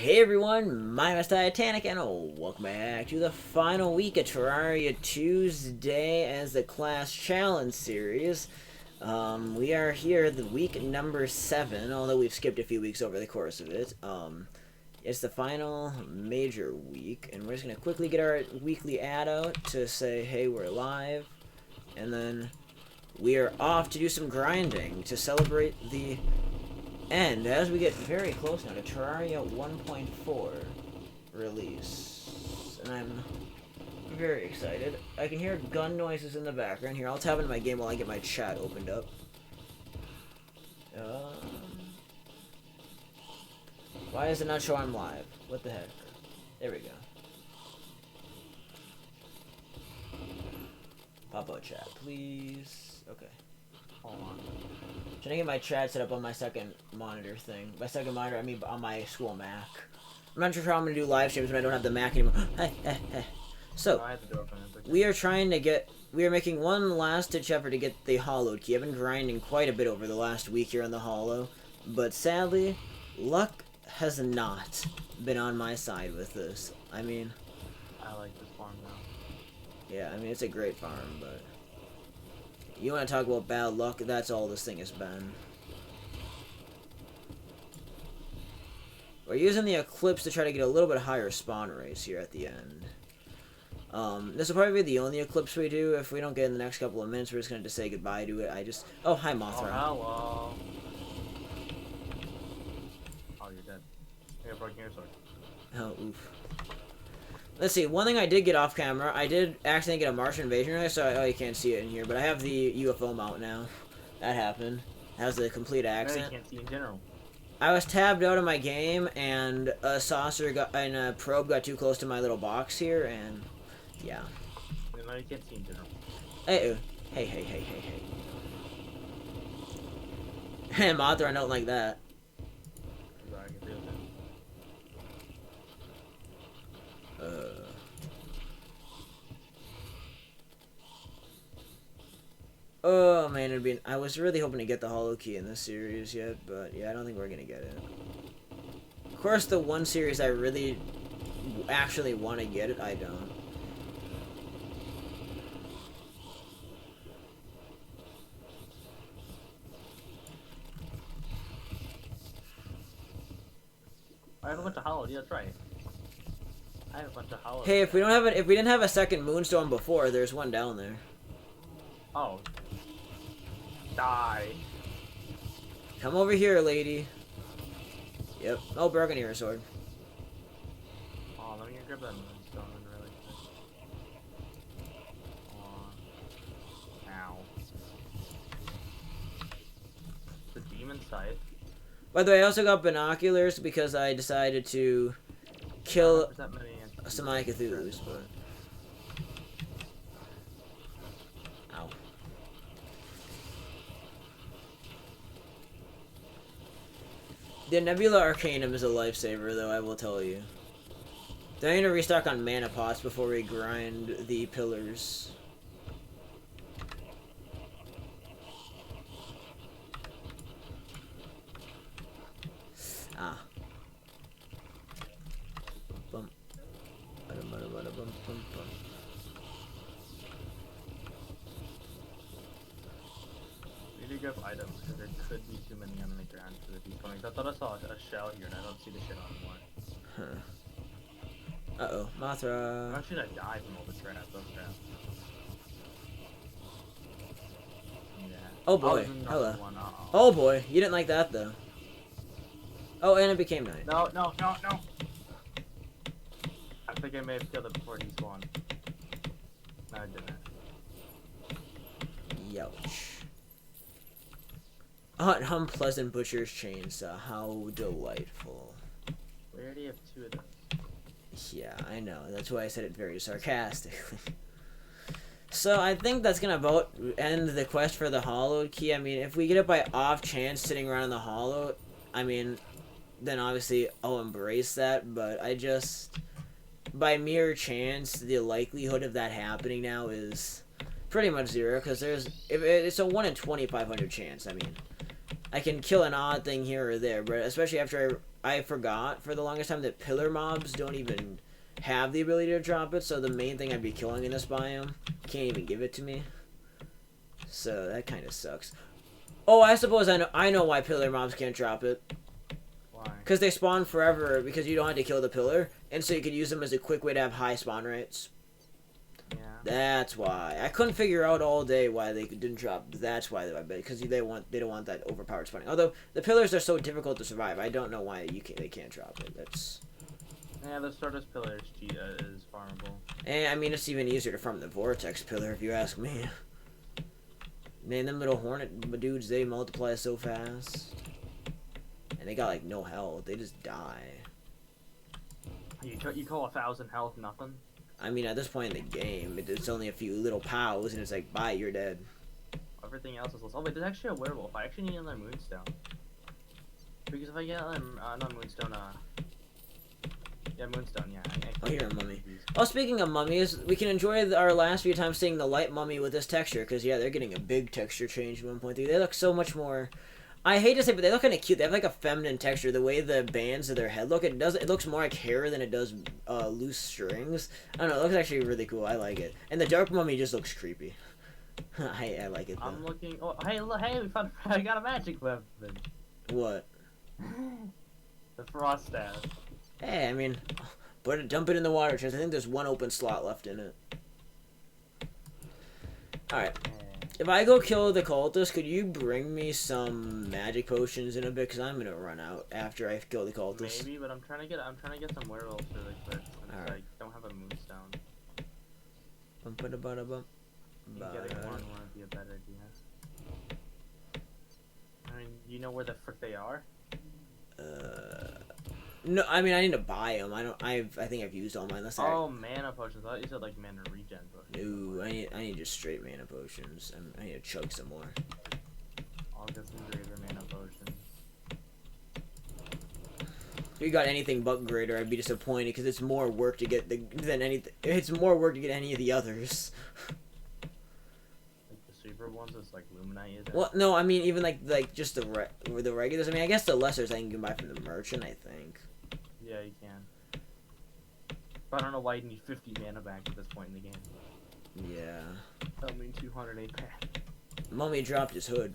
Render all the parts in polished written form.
Hey everyone, my name is Titanic and welcome back to the final week of Terraria Tuesday as the class challenge series. We are here the week number 7, although we've skipped a few weeks over the course of it. It's the final major week, and we're just going to quickly get our weekly ad out to say, hey, we're live, and then we are off to do some grinding to celebrate the end as we get very close now to Terraria 1.4 release. And I'm very excited. I can hear gun noises in the background here. I'll tap into my game while I get my chat opened up. Why does it not show I'm live? What the heck? There we go. Pop out chat, please. Okay. Hold on. Trying to get my chat set up on my second monitor thing. By second monitor, I mean on my school Mac. I'm not sure how I'm going to do live streams when I don't have the Mac anymore. So, we are trying to get... We are making one last-ditch effort to get the hollowed key. I've been grinding quite a bit over the last week here on the hollow. But sadly, luck has not been on my side with this. I mean... I like this farm now. Yeah, I mean, it's a great farm, but... You want to talk about bad luck? That's all this thing has been. We're using the Eclipse to try to get a little bit higher spawn rates here at the end. This will probably be the only Eclipse we do. If we don't get in the next couple of minutes, we're just going to say goodbye to it. Oh, hi, Mothra. Oh, hello. Oh, you're dead. You're broken your sword. Oh, oof. Let's see, one thing I did get off camera, I did accidentally get a Martian invasion, so you can't see it in here, but I have the UFO mount now. That happened. That was a complete accident. You can't see in general. I was tabbed out of my game, and a probe got too close to my little box here, and yeah. No, you can't see in general. Hey. Hey, Mothra, I don't like that. Oh man, I was really hoping to get the hollow key in this series yet, but yeah, I don't think we're gonna get it. Of course, the one series I really actually want to get it, I don't. I have a bunch of hollows. Yeah, that's right. I have a bunch of hollows. Hey, if we didn't have a second moonstone before, there's one down there. Oh. Die. Come over here, lady. Yep. Oh, broken ear sword. Oh, let me grab that moonstone really quick. Ow. The demon scythe. By the way, I also got binoculars because I decided to kill some Cthulhu's, but... Ow. The Nebula Arcanum is a lifesaver, though, I will tell you. Then I need to restock on mana pots before we grind the pillars. Ah. Bum. Bum, bum, bum, bum, bum. We need to grab items because there could be too many on the ground for the decoys. I thought I saw a shell here and I don't see the shit anymore. Huh. Uh-oh. Mothra. I'm actually gonna die from all the traps. Those traps. Yeah. Oh boy. Oh, Hello. Oh. Oh boy. You didn't like that though. Oh, and it became night. No. I think I may have killed it before he spawned. No, I didn't. Youch. An unpleasant butcher's chainsaw. How delightful. We already have 2 of them. Yeah, I know. That's why I said it very sarcastically. So I think that's gonna about end the quest for the hollowed key. I mean, if we get it by off chance sitting around in the hollow, I mean, then obviously I'll embrace that. But I just, by mere chance, the likelihood of that happening now is pretty much 0, because it's a 1 in 2,500 chance. I mean, I can kill an odd thing here or there, but especially after I forgot for the longest time that pillar mobs don't even have the ability to drop it, so the main thing I'd be killing in this biome can't even give it to me. So that kind of sucks. Oh, I suppose I know why pillar mobs can't drop it. Why? Because they spawn forever because you don't have to kill the pillar, and so you could use them as a quick way to have high spawn rates. Yeah. That's why. I couldn't figure out all day why they didn't drop. That's why I bet, because they don't want that overpowered spawning. Although the pillars are so difficult to survive, I don't know why they can't drop it. That's. Yeah, the Stardust Pillar is farmable. And I mean, it's even easier to farm the Vortex pillar if you ask me. Man, them little hornet dudes, they multiply so fast. And they got like no health. They just die. You call 1,000 health nothing? I mean, at this point in the game, it's only a few little pows, and it's like, bye, you're dead. Everything else is less. Oh wait, there's actually a werewolf. I actually need another moonstone. Because if I get not moonstone, yeah, moonstone, yeah. Oh, here, a mummy. Oh, speaking of mummies, we can enjoy our last few times seeing the light mummy with this texture, because, yeah, they're getting a big texture change in 1.3. They look so much more... I hate to say, but they look kind of cute. They have, like, a feminine texture. The way the bands of their head look, it looks more like hair than it does loose strings. I don't know, it looks actually really cool. I like it. And the dark mummy just looks creepy. I like it, though. I'm looking... Oh, hey, look, hey, I got a magic weapon. What? The frost staff. Hey, I mean, dump it in the water chest. I think there's one open slot left in it. Alright. If I go kill the cultist, could you bring me some magic potions in a bit? Because I'm going to run out after I kill the cultist. Maybe, but I'm trying to get some werewolves really quick. Since I don't have a moonstone. Getting one would be a better idea. I mean, you know where the frick they are? No, I mean, I need to buy them. I think I've used all mine. Oh, mana potions. I thought you said like mana regen potions. No, I need just straight mana potions. I need to chug some more. I'll get some greater mana potions. If you got anything but greater, I'd be disappointed because it's more work to get than anything. It's more work to get any of the others. Like the super ones, it's like Luminite. Is it? Well, no, I mean even like just the regulars. I mean, I guess the lessers I can buy from the merchant. I think. Yeah, you can. But I don't know why you need 50 mana back at this point in the game. Yeah. I mean 208 back. Mummy dropped his hood.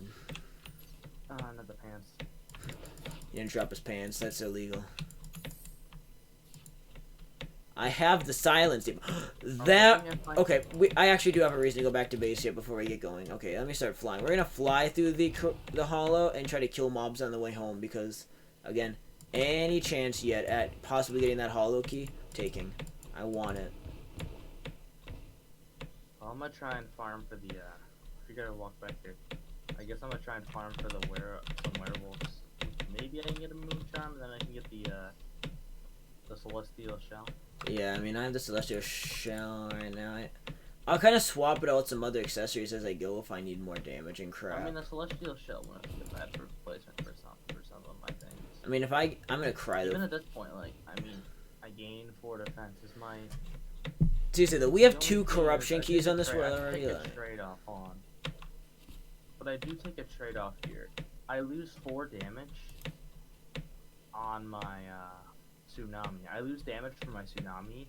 Not the pants. He didn't drop his pants. That's illegal. I have the silence. That okay. I actually do have a reason to go back to base yet before we get going. Okay, let me start flying. We're gonna fly through the hollow and try to kill mobs on the way home because, again, any chance yet at possibly getting that hollow key, taking. I want it. Well, I'm gonna try and farm for the. We gotta walk back here. I guess I'm gonna try and farm for some werewolves. Maybe I can get a moon charm, and then I can get the celestial shell. Yeah, I mean I have the celestial shell right now. I'll kind of swap it out with some other accessories as I go if I need more damage and crap. I mean the celestial shell wouldn't be a bad replacement for some of my things. I mean I'm gonna cry though. Even at this point, like I mean, I gain 4 defense. Is my seriously though, we have 2 corruption keys on this world already. I take a trade-off on. But I do take a trade-off here. I lose 4 damage on my tsunami. I lose damage from my tsunami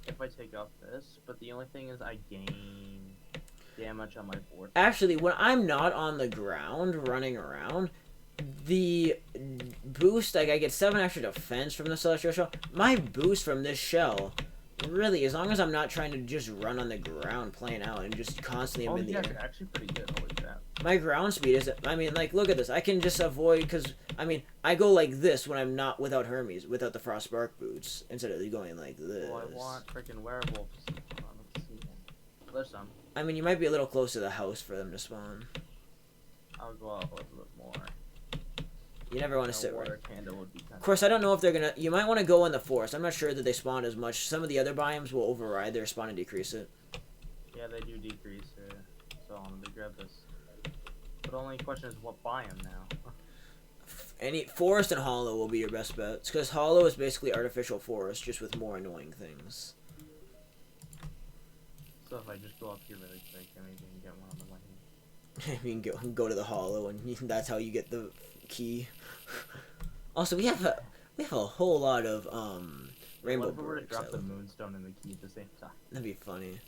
if I take off this, but the only thing is I gain damage on my board. Actually, when I'm not on the ground running around, the boost, like I get 7 extra defense from the celestial shell. My boost from this shell, really, as long as I'm not trying to just run on the ground playing out and just constantly am in the air. It's actually pretty good, holy crap. My ground speed is, I mean, like, look at this. I can just avoid, because, I mean, I go like this when I'm not without Hermes, without the Frostbark boots, instead of going like this. Well, I want freaking werewolves. Hold on, let's see. There's some. I mean, you might be a little close to the house for them to spawn. I'll go out a little bit more. You never want to sit right. Of course, I don't know if they're gonna. You might want to go in the forest. I'm not sure that they spawn as much. Some of the other biomes will override their spawn and decrease it. Yeah, they do decrease it. So I'm gonna grab this. But the only question is what biome now. Any forest and hollow will be your best bets, because hollow is basically artificial forest, just with more annoying things. So if I just go up here really quick, then maybe I can get one on the way here. You can go to the hollow, and that's how you get the key. Also, we have a whole lot of rainbow What if we were to bricks. drop the moonstone and the key at the same time? That'd be funny.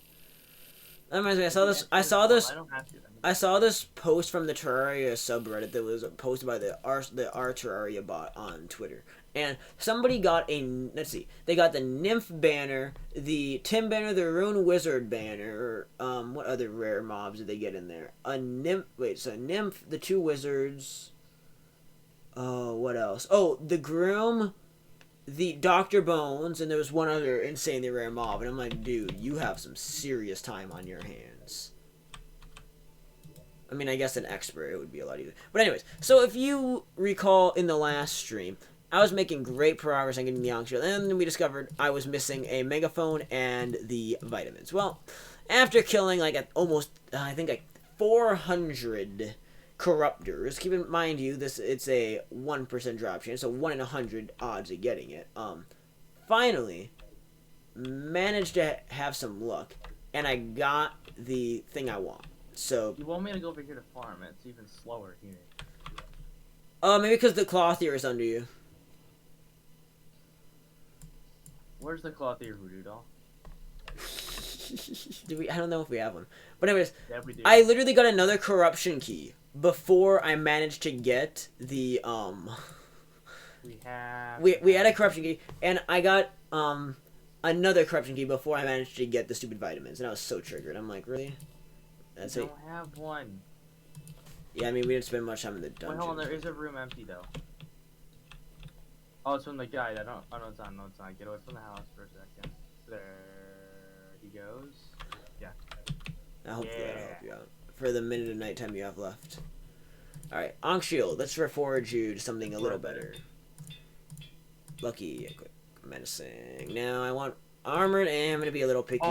That reminds me. I don't have to. I saw this post from the Terraria subreddit that was posted by the R Terraria bot on Twitter, and somebody got a they got the Nymph banner, the Tim banner, the Rune Wizard banner. What other rare mobs did they get in there? A Nymph. Wait, so Nymph, the two wizards. Oh, what else? Oh, the Groom, the Dr. Bones, and there was one other insanely rare mob, and I'm like, dude, you have some serious time on your hands. I mean, I guess an expert, it would be a lot easier. But anyways, so if you recall in the last stream, I was making great progress on getting the Ankh Shield, and then we discovered I was missing a megaphone and the vitamins. Well, after killing like almost, I think like 400 corruptors, keep in mind it's a 1% drop chance, so 1 in 100 odds of getting it. Finally, managed to have some luck, and I got the thing I want. So you want me to go over here to farm? It's even slower here. Maybe because the clothier is under you. Where's the clothier voodoo doll? I don't know if we have one. But anyways, Yeah, we do. I literally got another corruption key before I managed to get the we had a corruption key, and I got another corruption key before I managed to get the stupid vitamins, and I was so triggered. I'm like, really? That's I don't have one. Yeah, I mean, we didn't spend much time in the dungeon. Wait, hold on, there is a room empty though. Oh, it's from the guide. I don't. Oh no, it's not. No, it's not. Get away from the house for a second. There he goes. Yeah. Hopefully that'll help you out for the minute of nighttime you have left. All right, Ankh Shield. Let's reforge you to something a little better. Lucky, equip menacing. Now I want armored, and I'm gonna be a little picky.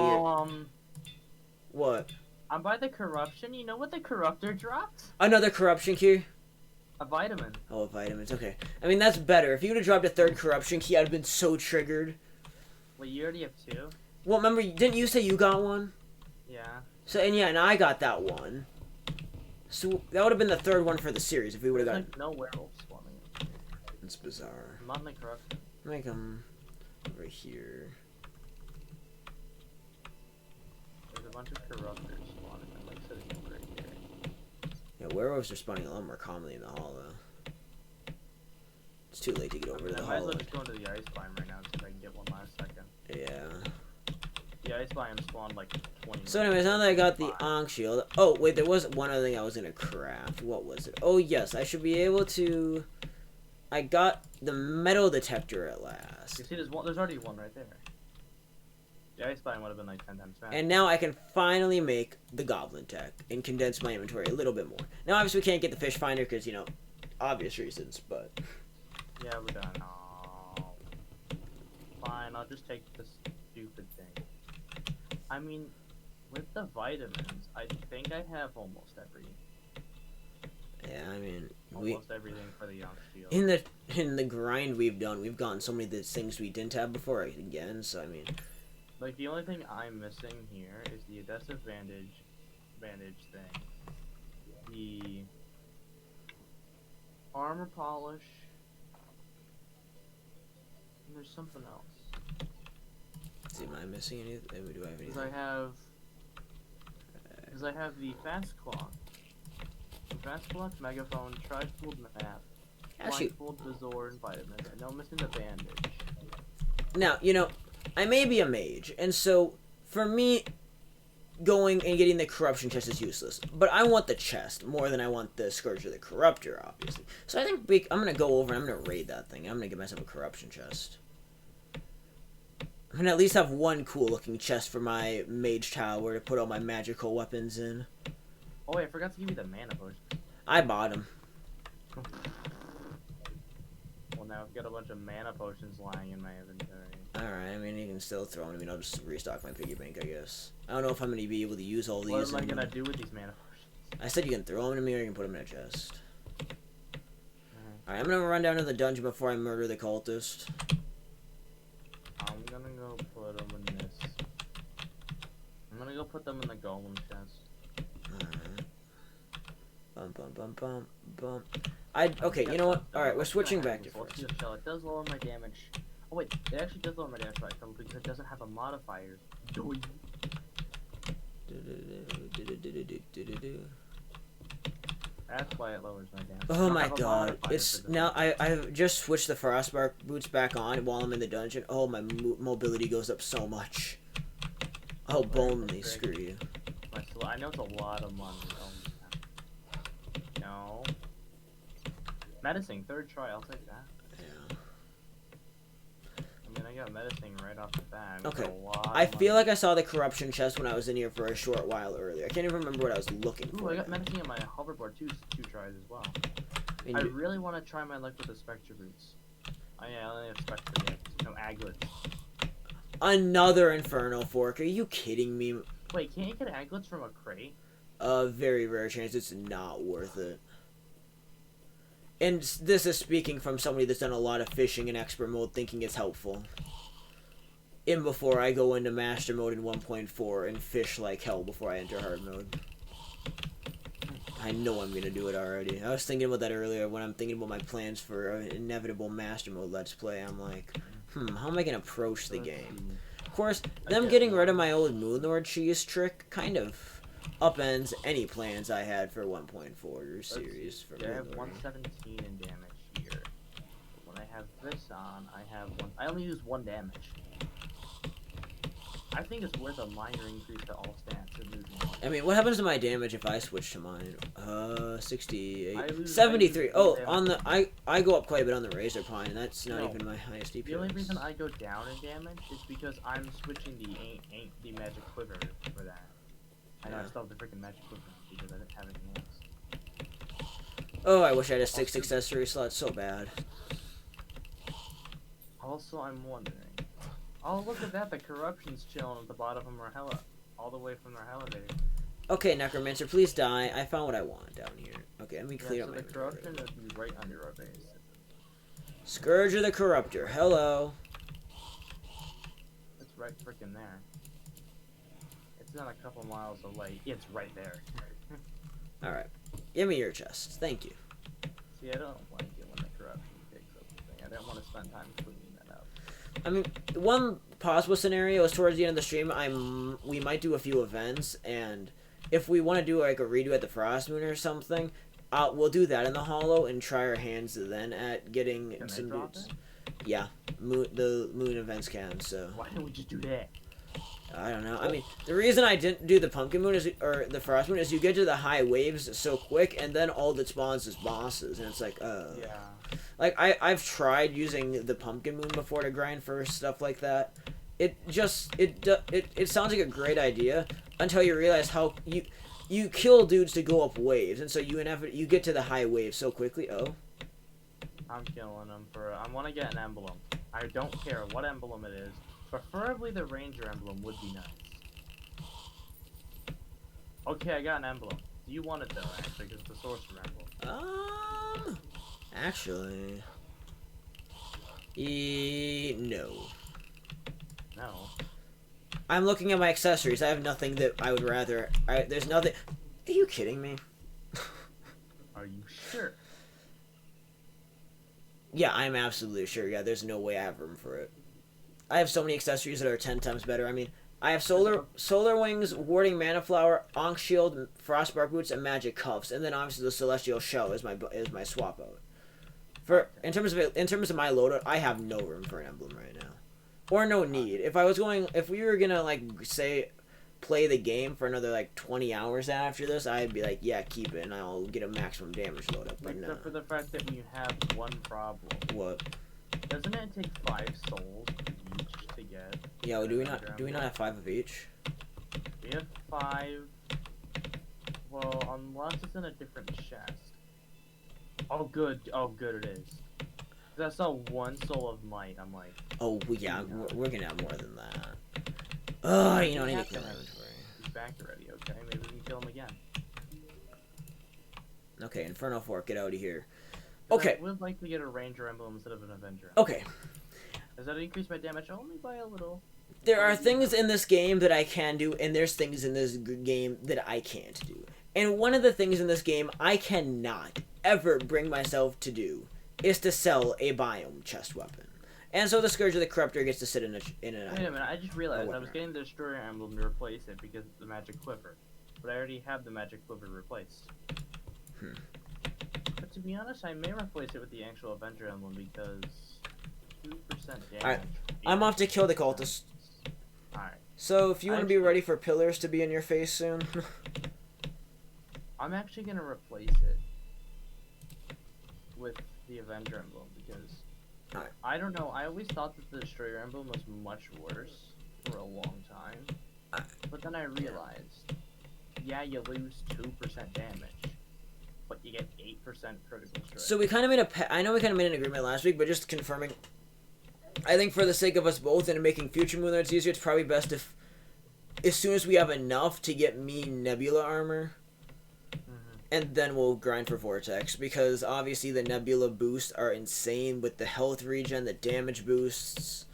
What? I'm by the corruption. You know what the corruptor dropped? Another corruption key. A vitamin. Oh, vitamins. Okay. I mean, that's better. If you would have dropped a third corruption key, I'd have been so triggered. Wait, you already have 2? Well, remember, didn't you say you got one? Yeah. So, and I got that one. So, that would have been the third one for the series if we would have gotten... Like, no werewolves spawning. That's bizarre. I'm on the corruption. Make them over here. There's a bunch of corruptors spawning. I'm like sitting over here. Yeah, werewolves are spawning a lot more commonly in the hollow. It's too late to get over to the I might as hollow. well just go into the ice biome right now and see if I can get one last second. Yeah. The ice biome spawned like 20 So anyways, now that I got the Ankh Shield... Oh, wait, there was one other thing I was going to craft. What was it? Oh, yes, I should be able to... I got the metal detector at last. You see, there's already one right there. The ice biome would have been like 10 times faster. And now I can finally make the goblin tech and condense my inventory a little bit more. Now, obviously, we can't get the fish finder because, you know, obvious reasons, but... Yeah, we're done. Oh. Fine, I'll just take this stupid thing. I mean, with the vitamins, I think I have almost everything. Yeah, I mean... Almost everything for the Young Shield. In the grind we've done, we've gotten so many of the things we didn't have before again, so I mean... Like, the only thing I'm missing here is the adhesive bandage thing. The armor polish. And there's something else. See, am I missing anything? Do I have anything? Because I have the fast clock. The fast clock, megaphone, trifold map, blindfold, Bizor, and vitamin. And I'm missing the bandage. Now, you know, I may be a mage, and so, for me, going and getting the corruption chest is useless. But I want the chest more than I want the Scourge of the Corruptor, obviously. So I think I'm going to go over and I'm going to raid that thing. I'm going to get myself a corruption chest. I'm going to at least have one cool-looking chest for my mage tower to put all my magical weapons in. Oh, wait, I forgot to give you the mana potion. I bought them. Well, now I've got a bunch of mana potions lying in my inventory. Alright, I mean, you can still throw them. I mean, I'll just restock my piggy bank, I guess. I don't know if I'm going to be able to use all these. What am I going to do with these mana potions? I said you can throw them to me or you can put them in a chest. Alright, I'm going to run down to the dungeon before I murder the cultist. I'm going to go put them in this. I'm going to go put them in the golem chest. Alright. Bum, bum, bum, bum, bum. Okay, you know what? Alright, we're switching back to Let's first. do a shell. It does lower my damage. Oh wait, it actually does lower my damage by a because it doesn't have a modifier. Doink. That's why it lowers my damage. Oh my god, it's now I've just switched the frostbark boots back on while I'm in the dungeon. Oh, my mobility goes up so much. Oh, bonely, screw you. I know it's a lot of money. No. Medicine, third try, I'll take that. Yeah. I mean, I got medicine right off the bat. Okay. I feel like I saw the corruption chest when I was in here for a short while earlier. I can't even remember what I was looking for. Ooh, I got medicine on my hoverboard two tries as well. I really want to try my luck with the Spectre boots. Oh yeah, I only have Spectre yet. No aglets. Another Inferno Fork. Are you kidding me? Wait, can't you get aglets from a crate? Very rare chance. It's not worth it. And this is speaking from somebody that's done a lot of fishing in expert mode, thinking it's helpful. And before I go into master mode in 1.4 and fish like hell before I enter hard mode. I know I'm gonna do it already. I was thinking about that earlier when I'm thinking about my plans for an inevitable master mode let's play. I'm like, how am I gonna approach the game? Of course, them getting rid of my old Moonlord cheese trick kind of upends any plans I had for 1.4 series. For I have 117 in damage here. When I have this on, I only use 1 damage. I think it's worth a minor increase to all stats and movement. I mean, what happens to my damage if I switch to mine? 68, 73. Oh, on the I go up quite a bit on the Razor Pine, and that's not even my highest DPS. The only reason I go down in damage is because I'm switching the magic quiver for that. I know I still have the freaking magic quiver because I didn't have anything else. Oh, I wish I had a 6 accessory slot so bad. Also, I'm wondering. Oh, look at that! The corruption's chilling at the bottom of our all the way from our elevator. Okay, Necromancer, please die. I found what I want down here. Okay, let me clear up my the corruption is right under our base. Scourge of the Corruptor. Hello. It's right freaking there. It's not a couple miles away. It's right there. Alright. Give me your chest. Thank you. See, I don't like it when the corruption picks up the thing. I don't want to spend time cleaning that up. I mean, one possible scenario is towards the end of the stream, we might do a few events, and if we want to do like a redo at the Frost Moon or something, we'll do that in the Hollow and try our hands then at getting some boots. Yeah, the moon events can. So why didn't we just do that? I don't know. I mean, the reason I didn't do the Pumpkin Moon or the Frost Moon is you get to the high waves so quick, and then all that spawns is bosses, and it's like, yeah. Like I've tried using the Pumpkin Moon before to grind for stuff like that. It sounds like a great idea until you realize how you kill dudes to go up waves, and so you get to the high waves so quickly. Oh, I'm killing them I want to get an emblem. I don't care what emblem it is. Preferably the Ranger emblem would be nice. Okay, I got an emblem. Do you want it though, actually, because it's the Sorcerer emblem? Actually, no. No. I'm looking at my accessories. I have nothing that I would rather. There's nothing. Are you kidding me? Are you sure? Yeah, I'm absolutely sure. Yeah, there's no way I have room for it. I have so many accessories that are 10 times better. I mean, I have solar wings, warding mana flower, Ankh shield, frostbark boots, and magic cuffs, and then obviously the celestial shell is my swap out. In terms of my loadout, I have no room for an emblem right now, or no need. If we were gonna like say play the game for another like 20 hours after this, I'd be like, yeah, keep it, and I'll get a maximum damage loadout. But no. Except for the fact that we have one problem. What? Doesn't it take 5 souls each to get? Yeah, do we not have 5 of each? We have 5. Well, unless it's in a different chest. Oh good it is. Cause I saw 1 soul of might. I'm like. Oh yeah, we're gonna have more than that. Oh, you know, I need to kill him. He's back already. Okay, maybe we can kill him again. Okay, Inferno Fork, get out of here. Okay. I would like to get a Ranger emblem instead of an Avenger. Okay. Does that increase my damage only by a little? There are things in this game that I can do, and there's things in this game that I can't do. And one of the things in this game I cannot ever bring myself to do is to sell a biome chest weapon. And so the Scourge of the Corruptor gets to sit in a Wait a minute, I just realized I was getting the Destroyer Emblem to replace it because of the Magic Quiver. But I already have the Magic Quiver replaced. But to be honest, I may replace it with the actual Avenger Emblem because 2% damage. Alright, I'm off to kill the cultist. Alright. So if you want to be ready for pillars to be in your face soon. I'm actually going to replace it with the Avenger Emblem because I don't know, I always thought that the Destroyer Emblem was much worse for a long time. But then I realized, yeah, you lose 2% damage, but you get 8% critical strike. So we kind of made I know we kind of made an agreement last week, but just confirming, I think for the sake of us both and making future Moon Knights easier, it's probably best if, as soon as we have enough to get me Nebula armor, and then we'll grind for Vortex, because obviously the Nebula boosts are insane with the health regen, the damage boosts.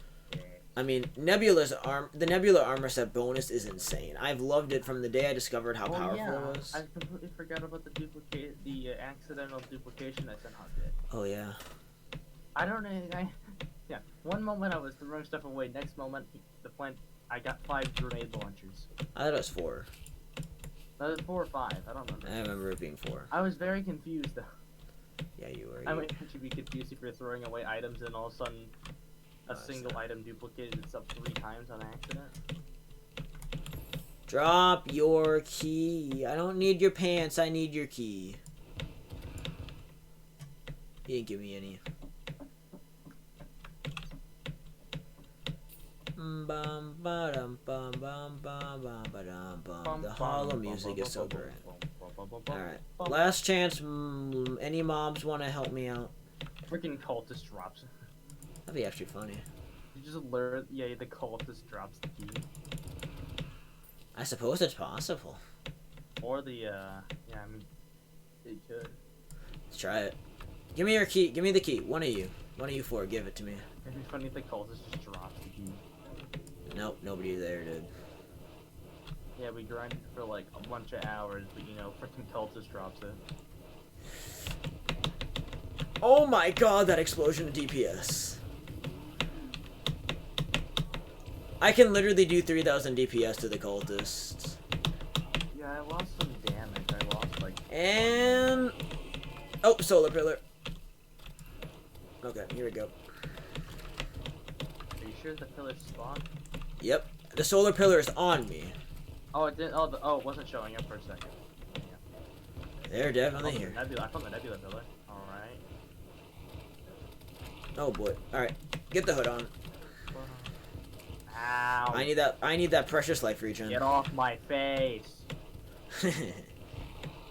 I mean, the Nebula armor set bonus is insane. I've loved it from the day I discovered how powerful it was. I completely forgot about the accidental duplication I somehow did. Oh yeah. I don't know. Yeah. One moment I was throwing stuff away. Next moment, I got 5 grenade launchers. I thought it was 4. That was 4 or 5. I don't remember. I remember it being 4. I was very confused though. Yeah, you were. I might actually be confused if you're throwing away items and all of a sudden a single item duplicated itself 3 times on accident. Drop your key. I don't need your pants. I need your key. You didn't give me any. The hollow music is so great. Alright. Last chance. Any mobs want to help me out? Freaking cultist drops. That'd be actually funny. You just learn, yeah, the cultist drops the key. I suppose it's possible. Or the, yeah, I mean, they could. Let's try it. Give me your key. Give me the key. One of you 4, give it to me. It'd be funny if the cultist just drops the key. Nope, nobody there did. Yeah, we grinded for like a bunch of hours, but you know, freaking cultist drops it. Oh my god, that explosion of DPS. I can literally do 3,000 DPS to the cultists. Yeah, I lost some damage. I lost like... And... Oh, solar pillar. Okay, here we go. Are you sure the pillar's spawned? Yep. The solar pillar is on me. Oh, it didn't... Oh, it wasn't showing up for a second. Yeah. They're definitely here. I found the nebula pillar. Alright. Oh boy. Alright. Get the hood on. Ow. I need that precious life regen. Get off my face.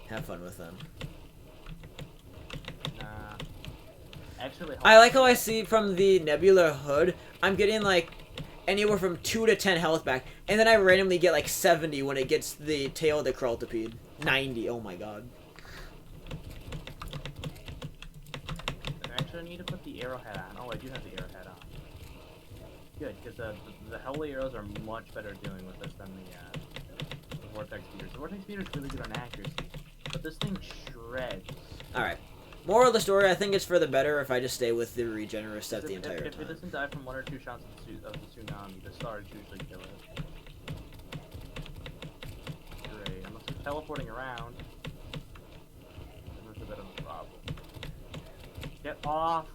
Have fun with them. Nah. Actually, I like how I see from the nebula hood, I'm getting like anywhere from 2 to 10 health back, and then I randomly get like 70 when it gets the tail of the Krultipede. 90. Oh my god. Actually, I need to put the arrowhead on. Oh, I do have the arrowhead on. Good, because the Hellway arrows are much better dealing with this than the Vortex Speeders. The Vortex Speeder is really good on accuracy, but this thing shreds. Alright. Moral of the story, I think it's for the better if I just stay with the regenerative step the entire time. If it doesn't die from 1 or 2 shots of the tsunami, the stars usually kill it. Great, unless it's teleporting around. Then that's a bit of a problem. Get off!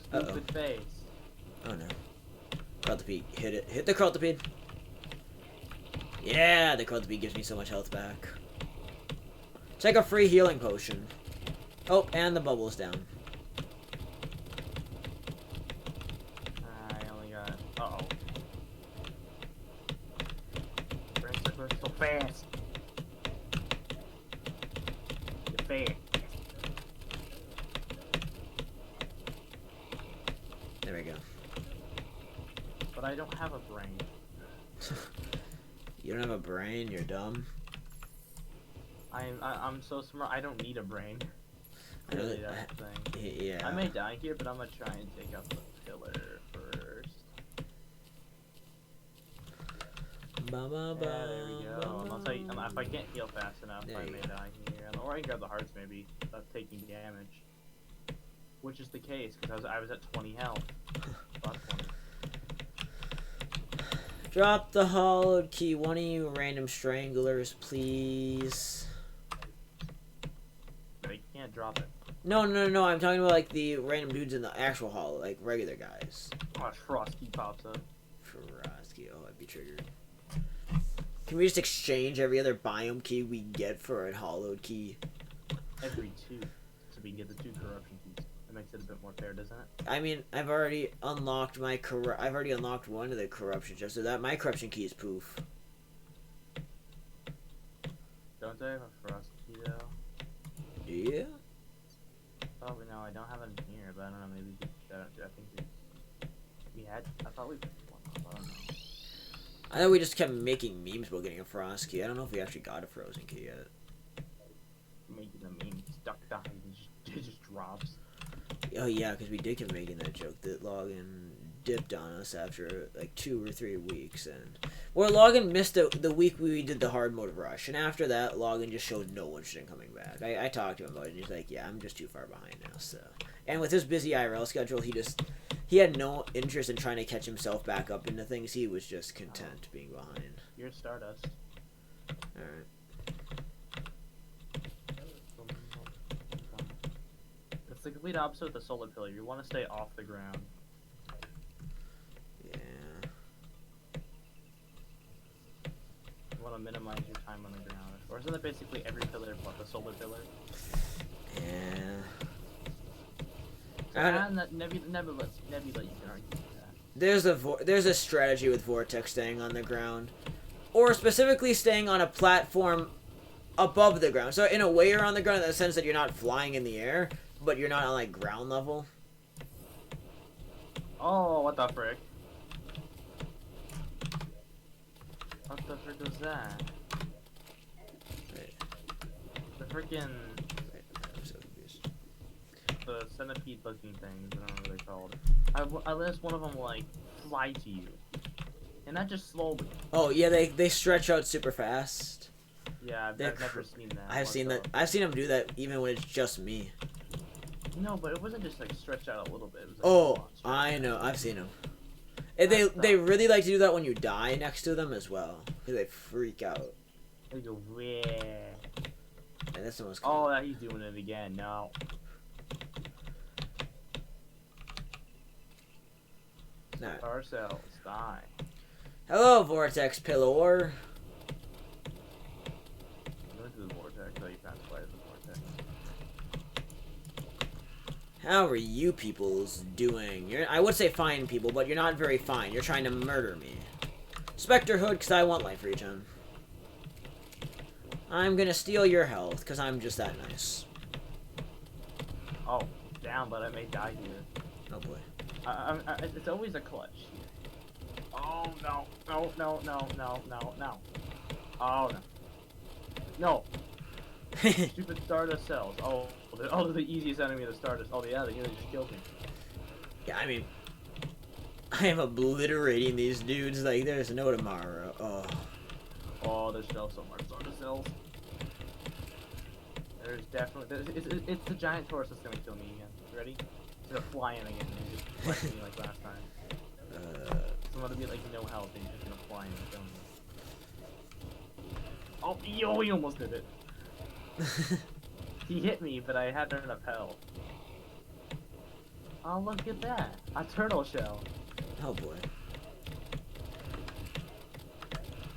Stupid face. Oh no. Krultipede, hit it. Hit the Krultipede. Yeah, the Krultipede gives me so much health back. Take a free healing potion. Oh, and the bubble's down. I only got... Uh-oh. Brain circular so fast. You're fast. There we go. But I don't have a brain. You don't have a brain? You're dumb? I'm so smart, I don't need a brain. Really, that's the thing. Yeah. I may die here, but I'm gonna try and take out the pillar first. there we go. And I'll tell you, if I can't heal fast enough, I may die here. Or I can grab the hearts maybe, without taking damage. Which is the case, because I was at 20 health. About 20. Drop the hollowed key. One of you random stranglers, please. No, you can't drop it. No. I'm talking about like the random dudes in the actual hollow, like regular guys. Oh, Frosty pops up. Frosty, oh, I'd be triggered. Can we just exchange every other biome key we get for a hollowed key? Every 2. So we can get the 2 corruption keys. That makes it a bit more fair, doesn't it? I mean, I've already unlocked my I've already unlocked one of the corruption just so that my corruption key is poof. Don't I have a Frosty key though? Yeah. Oh no, I don't have it in here, but I don't know. Maybe I think we had. I thought we picked one up. I don't know. I thought we just kept making memes about getting a frost key. I don't know if we actually got a frozen key yet. Making the meme stuck down, it just drops. Oh yeah, because we did keep making that joke that Logan dipped on us after like 2 or 3 weeks, and Logan missed the week we did the hard mode rush, and after that Logan just showed no interest in coming back. I talked to him about it, and he's like, yeah, I'm just too far behind now. So, and with his busy IRL schedule, he had no interest in trying to catch himself back up into things. He was just content being behind. You're Stardust. All right. It's the complete opposite of the solar pillar. You want to stay off the ground. Yeah. You want to minimize your time on the ground. Or isn't that basically every pillar but the solar pillar? Yeah. Nebula, you can argue that. There's a strategy with Vortex staying on the ground, or specifically staying on a platform above the ground. So in a way, you're on the ground in the sense that you're not flying in the air, but you're not on like ground level. Oh, what the frick? What the frick was that? Wait. The frickin' Wait, I'm so confused. the centipede looking things, I don't know what they're called. I let one of them like fly to you. And not just slowly. Oh yeah, they stretch out super fast. Yeah, I've never seen that. I've seen that. I've seen them do that even when it's just me. No, but it wasn't just like stretched out a little bit. It was, like, Oh, I know. I've seen them. And they really like to do that when you die next to them as well, because they freak out. They go, yeah. And that's the most. Oh, he's doing it again. No. Nah. Ourselves die. Hello, Vortex Pillar. I went to the vortex. Oh, you found quite the vortex. How are you peoples doing? I would say fine people, but you're not very fine. You're trying to murder me. Spectre Hood, because I want life regen. I'm gonna steal your health, because I'm just that nice. Oh, down, but I may die here. Oh boy. It's always a clutch. Oh, no. No, no, no, no, no, no. Oh, no. No. Stupid Stardust cells. Oh, they're the easiest enemy of the Stardust. Oh, yeah, they just killed me. Yeah, I mean, I am obliterating these dudes like there's no tomorrow. Oh. Oh, there's still so much Stardust cells. There's definitely... It's the giant Taurus that's gonna kill me again. Ready? It's gonna fly in again and just flex me like last time. It's gonna be like no health and he's just gonna fly in and kill me. Oh, he almost did it. He hit me, but I had enough health. Oh, look at that. A turtle shell. Oh boy.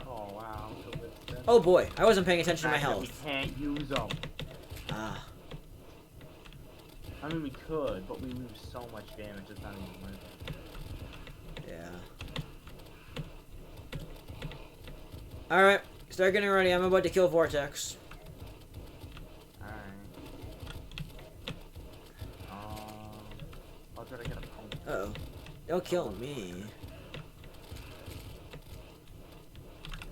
Oh, wow. Oh boy, I wasn't paying attention to my health. We can't use them. Ah. I mean, we could, but we lose so much damage, it's not even worth it. Yeah. Alright, start getting ready. I'm about to kill Vortex. Alright. I'll try to get a pump. Uh-oh. Don't kill me.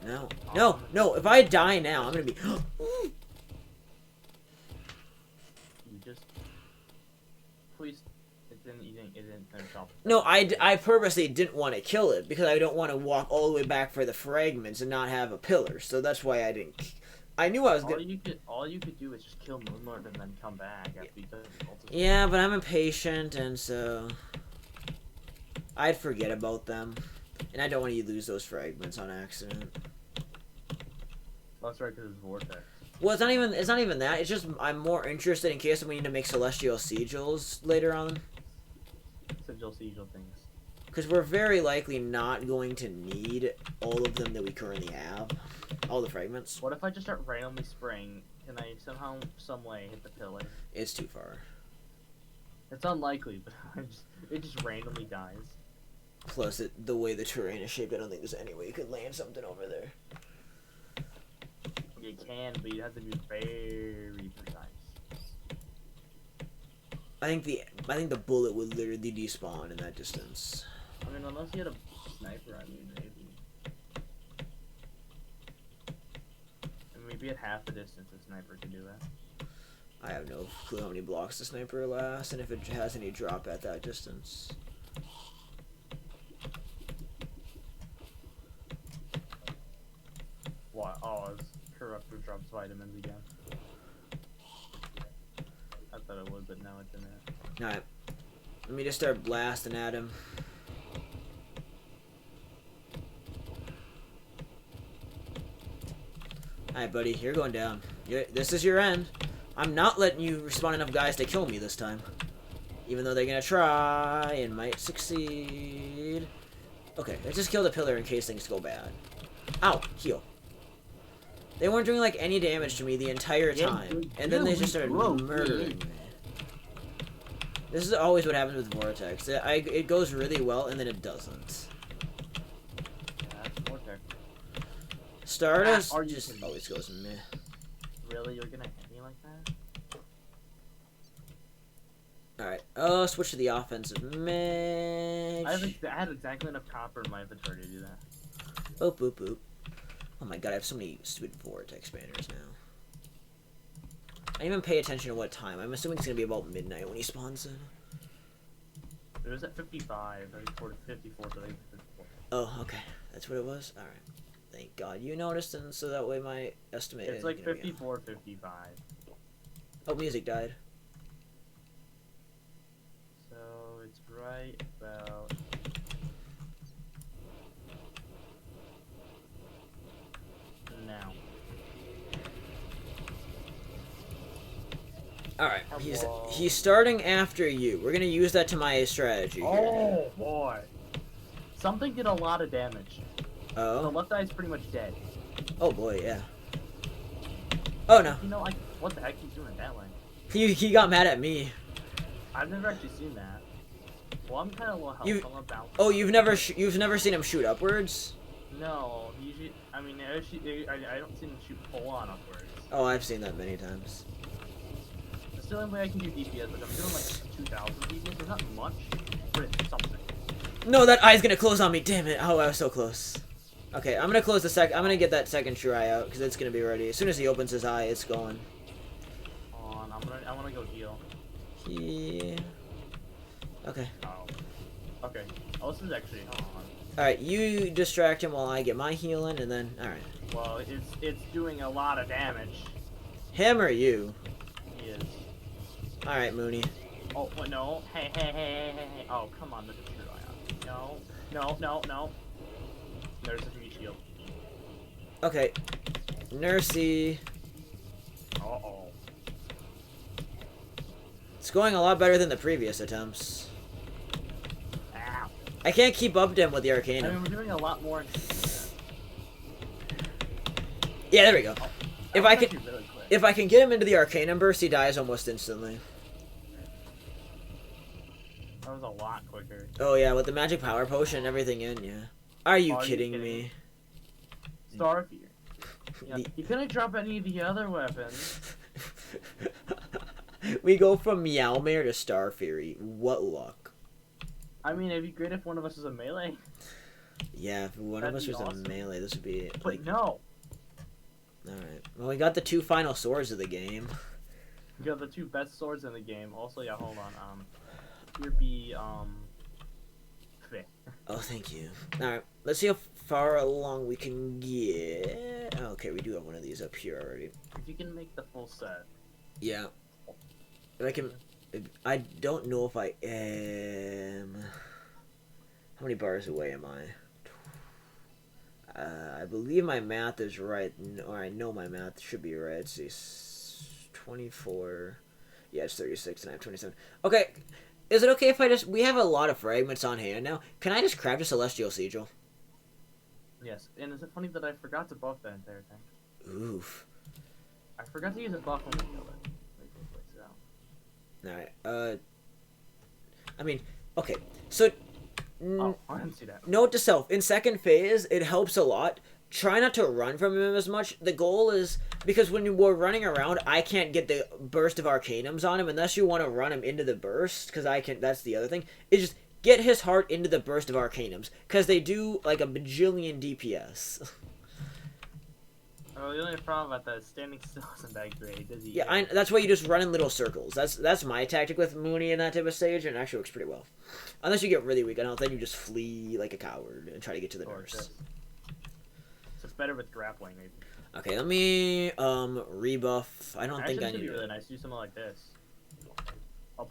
No. No, no, if I die now, I'm gonna be... You just... Please... it didn't finish off. No, I purposely didn't want to kill it because I don't want to walk all the way back for the fragments and not have a pillar. So that's why I didn't. I knew I was gonna. All you could do is just kill Moonlord and then come back after you done the ultimate. Yeah, but I'm impatient, and so I'd forget about them, and I don't want you to lose those fragments on accident. That's right, because it's vortex. Well, it's not even that. It's just I'm more interested in case we need to make celestial sigils later on. Sigil things. Because we're very likely not going to need all of them that we currently have. All the fragments. What if I just start randomly spraying? Can I somehow, some way, hit the pillar? It's too far. It's unlikely, but it just randomly dies. Plus, the way the terrain is shaped, I don't think there's any way you could land something over there. You can, but you have to be very precise. I think the bullet would literally despawn in that distance. I mean, unless you had a sniper, I mean, maybe. And maybe at half the distance, a sniper could do that. I have no clue how many blocks the sniper lasts, and if it has any drop at that distance. What? Oh, it's Corruptor drops vitamins again. I thought it would, but now it didn't. Alright. Let me just start blasting at him. Alright, buddy, you're going down. This is your end. I'm not letting you respawn enough guys to kill me this time. Even though they're gonna try and might succeed. Okay, let's just kill the pillar in case things go bad. Ow! Heal. They weren't doing like any damage to me the entire time. And then they just started murdering me. This is always what happens with Vortex. It goes really well and then it doesn't. Stardust just always goes meh. Really? You're gonna hit me like that? Alright, switch to the offensive mage. I had exactly enough copper in my inventory to do that. Boop, boop, boop. Oh my god, I have so many stupid Vortex banners now. I didn't even pay attention to what time. I'm assuming it's gonna be about midnight when he spawns in. It was at 55. I think 54, so I think 54. Oh, okay. That's what it was? Alright. Thank God you noticed, and so that way my estimate It's like 54, 55. Oh, music died. So it's right about. Now. Alright, he's starting after you. We're gonna use that to my strategy here. Oh boy. Something did a lot of damage. Oh? The left eye is pretty much dead. Oh boy, yeah. Oh no. You know, like, what the heck he's doing that way? He got mad at me. I've never actually seen that. Well, I'm kind of low health. I'm about. Oh, you've never seen him shoot upwards? No, usually, I mean, I don't see him shoot full on upwards. Oh, I've seen that many times. That's the only way I can do DPS, but I'm doing like 2,000 DPS. It's not much, but it's something. No, that eye's gonna close on me. Damn it! Oh, I was so close. Okay, I'm gonna close the I'm gonna get that second true eye out because it's gonna be ready. As soon as he opens his eye, it's going. On, I wanna go heal. Yeah. Okay. Oh. Okay. Oh, this is actually on. Alright, you distract him while I get my healing, and then alright. Well, it's doing a lot of damage. Him or you? He is. Alright, Mooney. Oh, what, no. Hey. Oh, come on, there's a true eye on. No. There's a free shield. Okay. Nursey. Uh-oh. It's going a lot better than the previous attempts. Ow. I can't keep up to him with the Arcanum. I mean, we're doing a lot more. Yeah, there we go. Oh, if I can get him into the Arcanum burst, he dies almost instantly. That was a lot quicker. Oh yeah, with the magic power potion and everything in, yeah. Are you kidding me? Starfear. Yeah, you couldn't drop any of the other weapons. We go from Meowmare to Starfury. What luck. I mean, it'd be great if one of us was a melee. Yeah, if one of us was a melee, this would be But like... no. Alright. Well, we got the 2 final swords of the game. We got the 2 best swords in the game. Also, yeah, hold on. here be fair. Oh, thank you. Alright, let's see how far along we can get. Okay, we do have one of these up here already. If you can make the full set. Yeah. If I can... I don't know if I am... How many bars away am I? I believe my math is right. Or I know my math should be right. Let's see. 24... Yeah, it's 36 and I have 27. Okay. Is it okay if I just... We have a lot of fragments on hand now. Can I just craft a Celestial Sigil? Yes. And is it funny that I forgot to buff that entire thing? Oof. I forgot to use a buff when we killed it. Alright, I mean, okay, so... Oh, I didn't see that. Note to self, in second phase, it helps a lot. Try not to run from him as much. The goal is, because when we're running around, I can't get the burst of Arcanums on him, unless you want to run him into the burst, because I can, that's the other thing, is just get his heart into the burst of Arcanums, because they do, like, a bajillion DPS. Oh, the only problem about that is standing still isn't that great, does he? Yeah, that's why you just run in little circles. That's my tactic with Mooney in that type of stage, and it actually works pretty well. Unless you get really weak, I don't then you just flee like a coward and try to get to the nurse. So it's better with grappling, maybe. Okay, let me rebuff. I don't think I need. Be really nice to do something like this. Oh,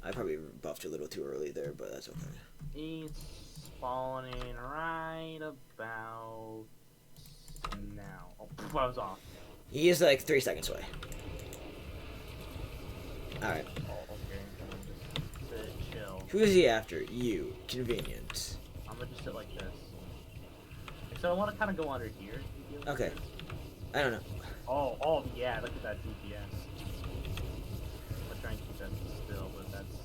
I probably buffed a little too early there, but that's okay. He's spawning right about now. Oh, I was off. He is like 3 seconds away. Alright. Oh, okay. Just sit, chill. Who is he after? You. Convenient. I'm gonna just sit like this. So I want to kind of go under here. Okay. I don't know. Oh, yeah, look at that DPS. I'm trying to keep that still, but that's...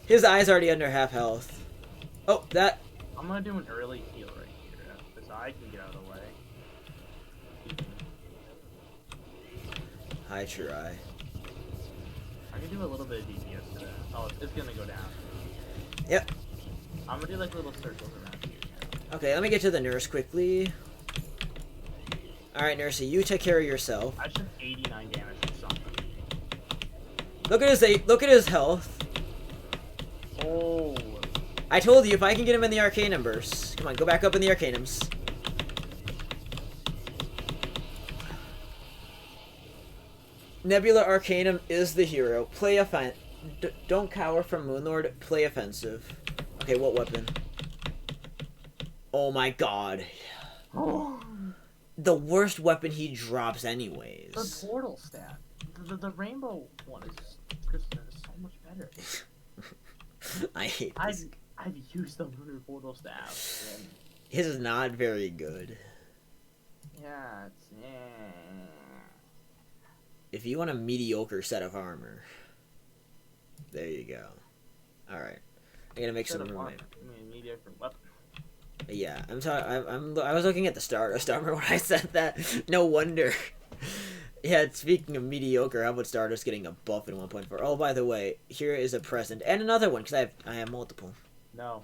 His eye's already under half health. Oh, that... I'm gonna do an early heal right here, because I can get out of the way. Hi, try. I can do a little bit of DPS to that. Oh, it's gonna go down. Yep. I'm gonna do like little circles around here. Okay, let me get to the nurse quickly. Alright, Nursey, you take care of yourself. I should have 89 damage or something. Look at his health. Oh. I told you, if I can get him in the Arcanum burst. Come on, go back up in the Arcanums. Nebula Arcanum is the hero. Play don't cower from Moonlord. Play offensive. Okay, what weapon? Oh my god. Oh. The worst weapon he drops anyways. The portal stat. The rainbow one is just so much better. I hate this. I've used the lunar portal staff. And... His is not very good. Yeah, it's If you want a mediocre set of armor, there you go. Alright. I gotta make some room. Mediocre weapon. Yeah, I'm talking. I was looking at the Stardust armor when I said that. No wonder. Yeah, speaking of mediocre, how about Stardust getting a buff in 1.4? Oh, by the way, here is a present and another one because I have multiple. No.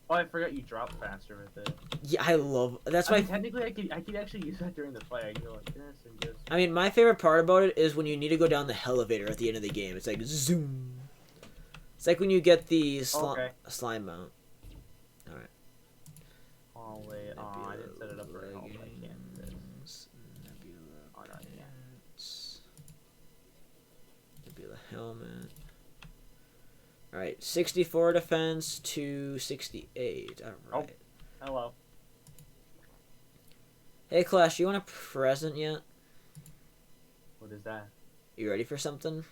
Oh, I forgot you drop faster with it. Yeah, I love. That's why. Technically, I could actually use that during the fight. I can go like this and just. I mean, my favorite part about it is when you need to go down the elevator at the end of the game. It's like zoom. It's like when you get the slime mount. All right. Oh wait, I didn't set it up right. Oh, I can't do this. Oh no, yeah. Nebula helmet. All right, 64 defense to 68. All right. Oh, hello. Hey, Clash, you want a present yet? What is that? You ready for something?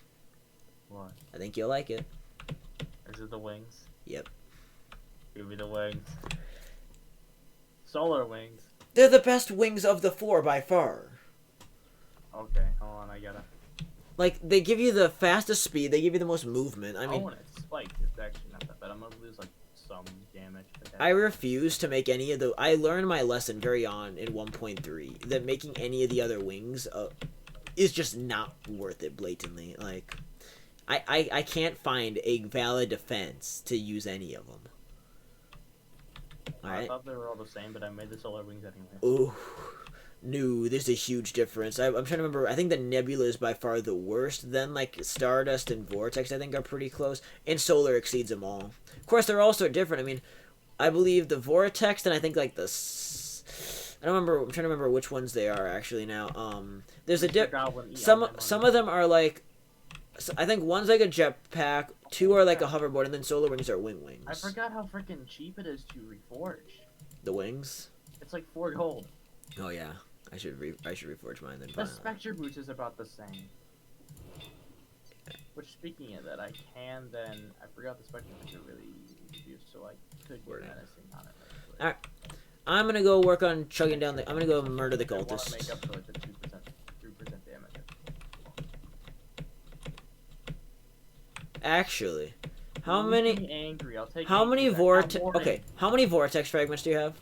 What? I think you'll like it. Is it the wings? Yep. Give me the wings. Solar wings. They're the best wings of the 4 by far. Okay, hold on, I gotta... Like, they give you the fastest speed, they give you the most movement. I mean... Oh, and it's spiked. It's actually not that bad. I'm gonna lose, like, some damage. I refuse to make any of the... I learned my lesson very on in 1.3, that making any of the other wings is just not worth it blatantly. Like, I can't find a valid defense to use any of them. I thought they were all the same, but I made the solar wings anyway. Ooh. No, there's a huge difference. I'm trying to remember. I think the Nebula is by far the worst. Then, like, Stardust and Vortex, I think, are pretty close. And Solar exceeds them all. Of course, they're all so different. I mean, I believe the Vortex, and I think, like, I don't remember. I'm trying to remember which ones they are, actually, now. There's some of them are, like, I think one's like a jetpack, two are like a hoverboard, and then Solar Wings are wings. I forgot how freaking cheap it is to reforge. The wings? It's like 4 gold. Oh, yeah. I should reforge mine then. The Spectre Boots is about the same. Which, speaking of that, I forgot the Spectre Boots are really easy to use, so I could get menacing on it. Alright. I'm gonna go work on chugging down the. I'm gonna go murder the cultist. I want cultist. to make up for like the 2%, 3% damage. Actually, how many? Angry. I'll take. How many vortex? Okay, how many vortex fragments do you have?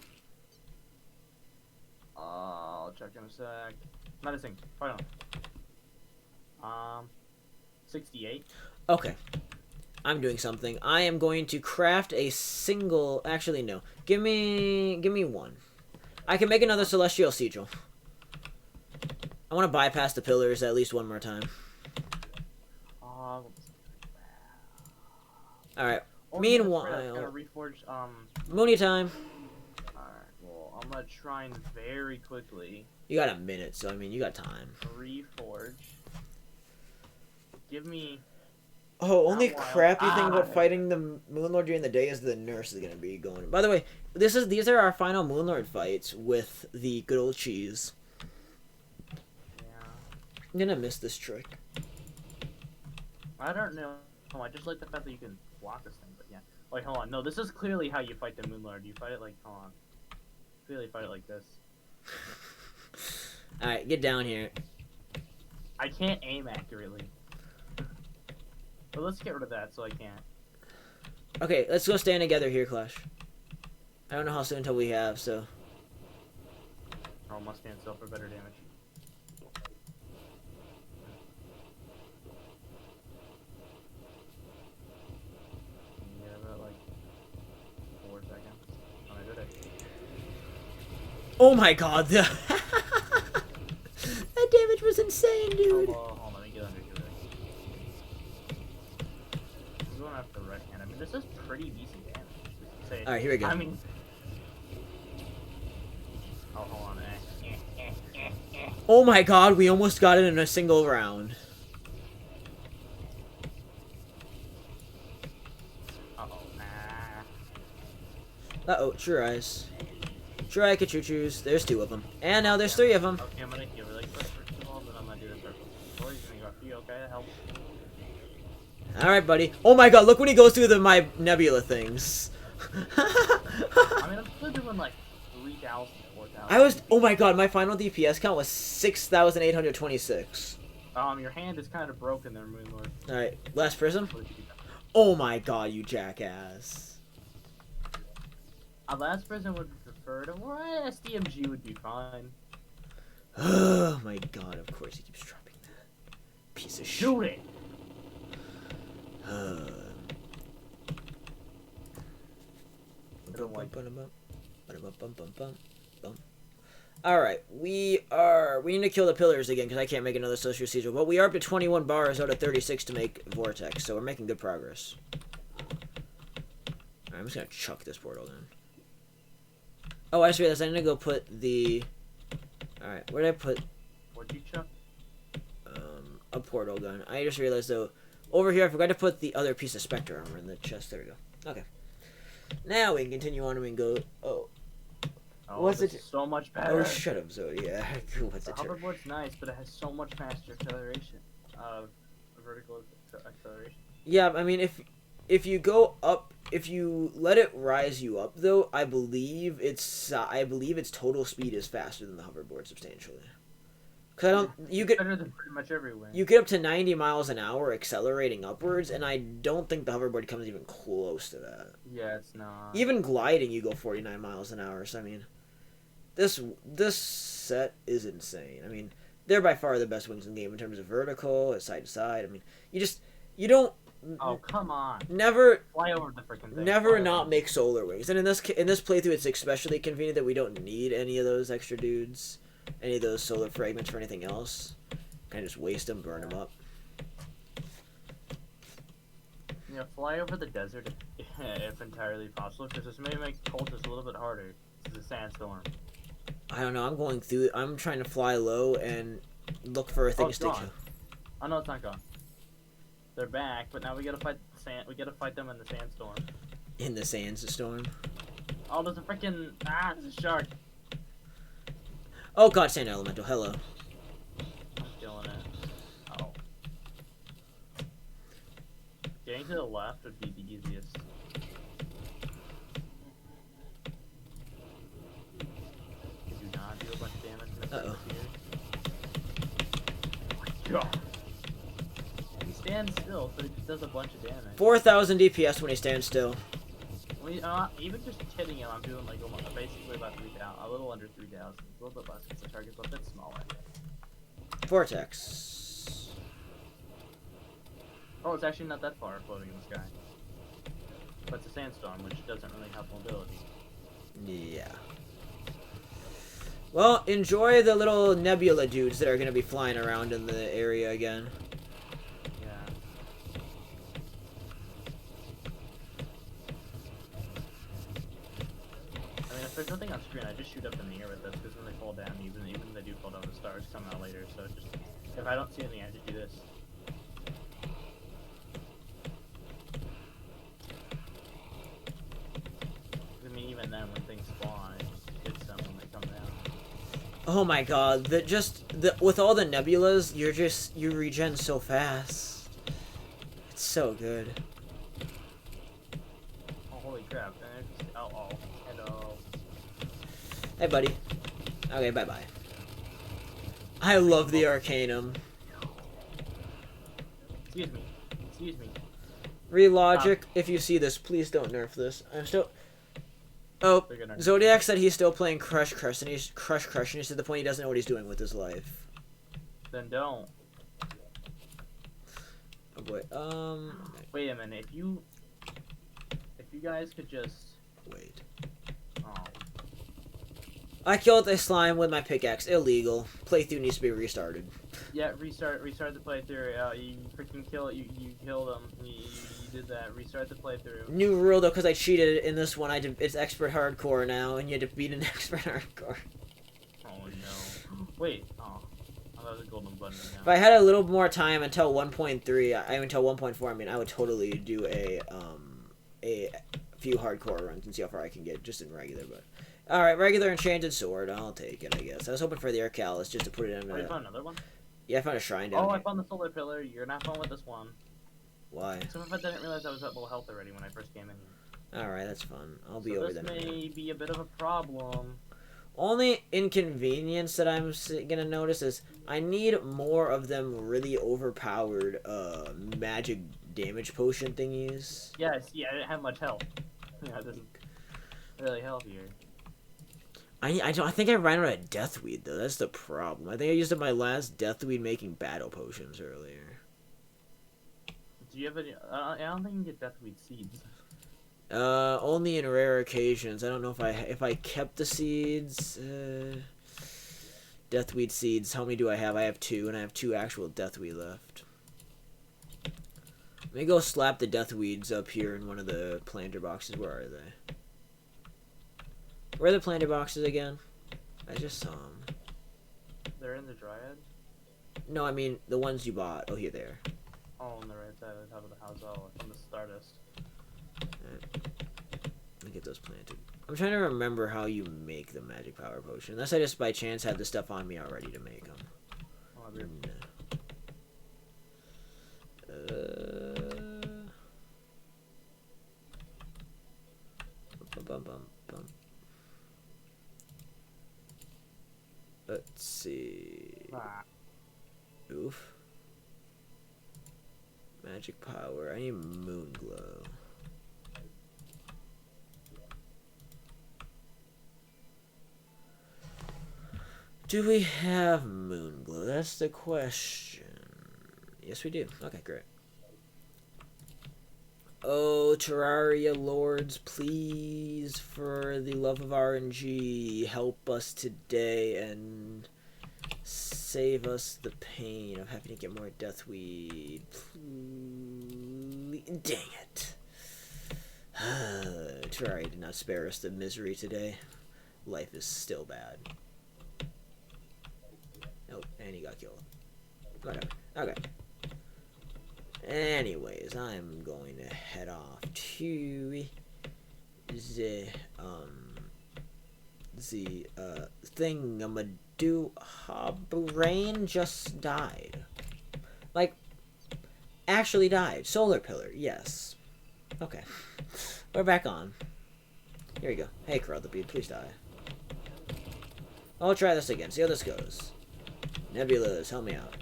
I'll check in a sec. Menacing. Final. 68. Okay. I'm doing something. I am going to craft a single. Actually, no. Give me one. I can make another celestial sigil. I want to bypass the pillars at least one more time. All right. Meanwhile, Mooney time. All right. Well, I'm gonna try and very quickly. You got a minute, so I mean, you got time. Reforge. Give me. Oh, only crappy thing about fighting the Moonlord during the day is the nurse is gonna be going. By the way, these are our final Moonlord fights with the good old cheese. Yeah. I'm gonna miss this trick. I don't know. Oh, I just like the fact that you can block this thing, but yeah. Wait, hold on. No, this is clearly how you fight the Moonlord. You fight it like, hold on. Clearly fight it like this. Alright, get down here. I can't aim accurately. But let's get rid of that so I can't. Okay, let's go stand together here, Clash. I don't know how soon until we have, so. Oh, must stand still for better damage. Yeah, about like 4 seconds. Oh, I did it. Oh my god, that damage was insane, dude. Hold on, let me get under this. I'm going after the right hand. I mean, this is pretty decent damage. Alright, here we go. I mean... Oh, hold on. Oh my god, we almost got it in a single round. Uh-oh. Uh-oh, True Eyes. True Eye Choo-Choos. There's 2 of them. And now there's 3 of them. Okay, I'm gonna heal really quick first of all, then I'm gonna do the circle. Or he's gonna go after you, okay? That helps. Alright, buddy. Oh my god, look when he goes through my nebula things. I mean, I'm still doing like 3,000, 4,000. Oh my god, my final DPS count was 6,826. Your hand is kind of broken there, Moonlord. Alright, last prism. Oh my god, you jackass. A last person would prefer to. Well, SDMG would be fine. Oh my god, of course he keeps dropping that. Piece of shit. Shoot it! Alright, we need to kill the pillars again because I can't make another social sigil, but we are up to 21 bars out of 36 to make vortex, so we're making good progress. Alright, I'm just gonna chuck this portal in. Oh, I just realized I need to go put the. Alright, where did I put? What'd you chuck? A portal gun. I just realized though, over here I forgot to put the other piece of Spectre armor in the chest. There we go. Okay. Now we can continue on and we can go. Oh. What's it? So much better. Oh, shut up, Zodiac. What's it? The hoverboard's nice, but it has so much faster acceleration. Vertical acceleration. Yeah, I mean, if you go up, if you let it rise you up, though, I believe its total speed is faster than the hoverboard substantially. Cause you get better than pretty much everywhere. You get up to 90 miles an hour accelerating upwards, and I don't think the hoverboard comes even close to that. Yeah, it's not. Even gliding, you go 49 miles an hour. So I mean, this set is insane. I mean, they're by far the best wings in the game in terms of vertical, side to side. I mean, you don't. Oh, come on. Never fly over the freaking thing. Never not make solar wings. And in this playthrough, it's especially convenient that we don't need any of those extra dudes. any of those solar fragments for anything else. Kind of just waste them, burn them up. Yeah, fly over the desert if entirely possible, because this may make cultists a little bit harder. This is a sandstorm. I don't know. I'm going through. I'm trying to fly low and look for things to kill. Oh no, it's not gone. They're back, but now we gotta fight the sand. We gotta fight them in the sandstorm. In the sandstorm. Oh, there's a freaking it's a shark. Oh god, sand elemental. Hello. I'm killing it. Oh. Getting to the left would be the easiest. Did you not do a bunch of damage in the Uh-oh. Oh my god. He stands still, so it just does a bunch of damage. 4,000 DPS when he stands still. Even just hitting him, I'm doing like almost basically about 3,000, a little under 3,000, a little bit less because the target's a bit smaller. Vortex. Oh, it's actually not that far floating in the sky. But it's a sandstorm, which doesn't really have mobility. Yeah. Well, enjoy the little nebula dudes that are going to be flying around in the area again. Yeah. I mean, if there's nothing on screen, I just shoot up in the air with this, because when they fall down, even when they do fall down, the stars come out later, so just, if I don't see anything, I just do this. I mean, even then, when things spawn, it just hits them when they come down. Oh my god, with all the nebulas, you regen so fast. It's so good. Oh, holy crap. Oh. Hello. Hey, buddy. Okay, bye-bye. I love the Arcanum. Excuse me. Relogic, if you see this, please don't nerf this. I'm still... Oh, Zodiac said he's still playing Crush and he's crushing to the point he doesn't know what he's doing with his life. Then don't. Oh boy, Wait a minute, if you guys could just... Wait. Oh. I killed a slime with my pickaxe. Illegal. Playthrough needs to be restarted. Yeah, restart the playthrough. You freaking kill it. You killed them. You did that. Restart the playthrough. New rule though, because I cheated in this one. It's expert hardcore now, and you had to beat an expert hardcore. Oh no. Wait. Oh. I thought it was a golden button. Now. If I had a little more time until 1.3, until 1.4, I mean, I would totally do a few hardcore runs and see how far I can get just in regular. But all right, regular enchanted sword. I'll take it. I guess I was hoping for the Arcalis just to put it in. Oh, you found another one? Yeah, I found a shrine down here. I found the solar pillar. You're not fun with this one. Why? Some of I didn't realize I was at low health already when I first came in here. Alright, that's fun. I'll be over there. This may be a bit of a problem. Only inconvenience that I'm gonna notice is I need more of them really overpowered magic damage potion thingies. Yes, yeah, I didn't have much health. Yeah, it doesn't really help here. I think I ran out of deathweed though. That's the problem. I think I used up my last deathweed making battle potions earlier. Do you have any? I don't think you can get deathweed seeds. Only in rare occasions. I don't know if I kept the seeds. Deathweed seeds. How many do I have? I have 2, and I have 2 actual deathweed left. Let me go slap the deathweeds up here in one of the planter boxes. Where are they? Where are the planter boxes again? I just saw them. They're in the Dryad? No, I mean the ones you bought. Oh, here they are. Oh, on the right side of the top of the house. Oh, on the Stardust. Right. Let me get those planted. I'm trying to remember how you make the magic power potion. Unless I just by chance had the stuff on me already to make them. Oh, no. Bum. Let's see. Oof. Magic power. I need moon glow. Do we have moon glow? That's the question. Yes, we do. Okay, great. Oh, Terraria lords, please, for the love of RNG, help us today and save us the pain of having to get more deathweed. Please. Dang it. Terraria did not spare us the misery today. Life is still bad. Oh, and he got killed. Whatever. Okay. Anyways, I'm going to head off to the thing I'm gonna do. Brain just died. Like, actually died. Solar pillar, yes. Okay. We're back on. Here we go. Hey, Carruthers, please die. I'll try this again. See how this goes. Nebulas, help me out.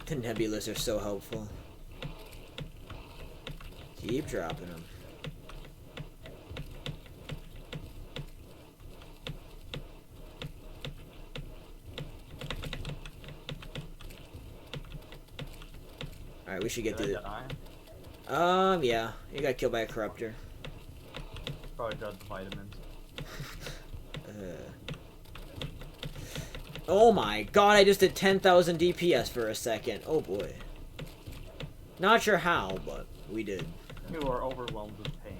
The nebulas are so helpful. Keep dropping them. Alright, we should get through it. Yeah. You got killed by a corruptor. Probably drugged vitamins. Oh my god, I just did 10,000 DPS for a second. Oh boy. Not sure how, but we did. You are overwhelmed with pain.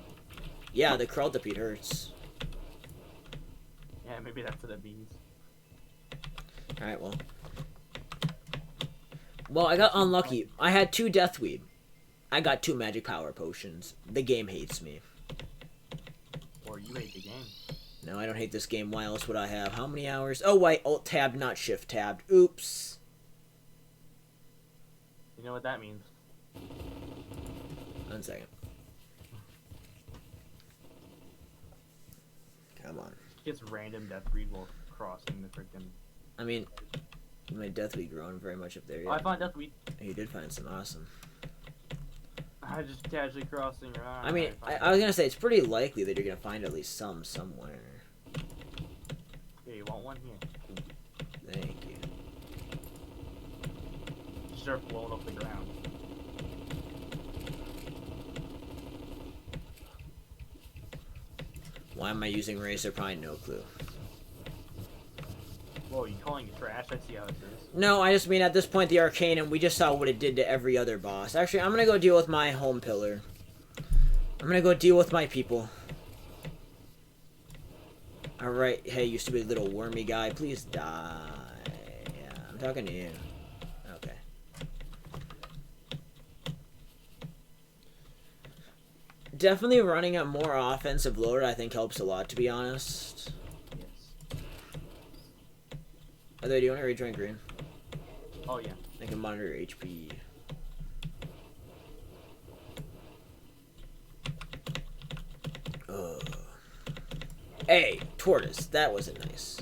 Yeah, the Kreltipede hurts. Yeah, maybe that's what it means. Alright, well. Well, I got unlucky. I had 2 Deathweed. I got 2 magic power potions. The game hates me. Or you hate the game. No, I don't hate this game. Why else would I have? How many hours? Oh, wait. Alt-tabbed, not shift-tabbed. Oops. You know what that means? 1 second. Come on. Gets random death read while crossing the freaking... I mean, my Deathweed growing very much up there. Yeah. Oh, I found death weed. You did find some. Awesome. I just casually crossing around. I mean, I was gonna say, it's pretty likely that you're gonna find at least some somewhere. Here, you want one here? Thank you. Start blowing up the ground. Why am I using Razor Pine? No clue. Whoa, you calling it trash? I see how it is. No, I just mean at this point the Arcanum, we just saw what it did to every other boss. Actually, I'm gonna go deal with my home pillar. I'm gonna go deal with my people. Alright, hey, you stupid little wormy guy, please die. Yeah, I'm talking to you. Okay. Definitely running a more offensive loader I think helps a lot, to be honest. Although, do you want to rejoin green? Oh, yeah. I can monitor your HP. Hey, tortoise. That wasn't nice.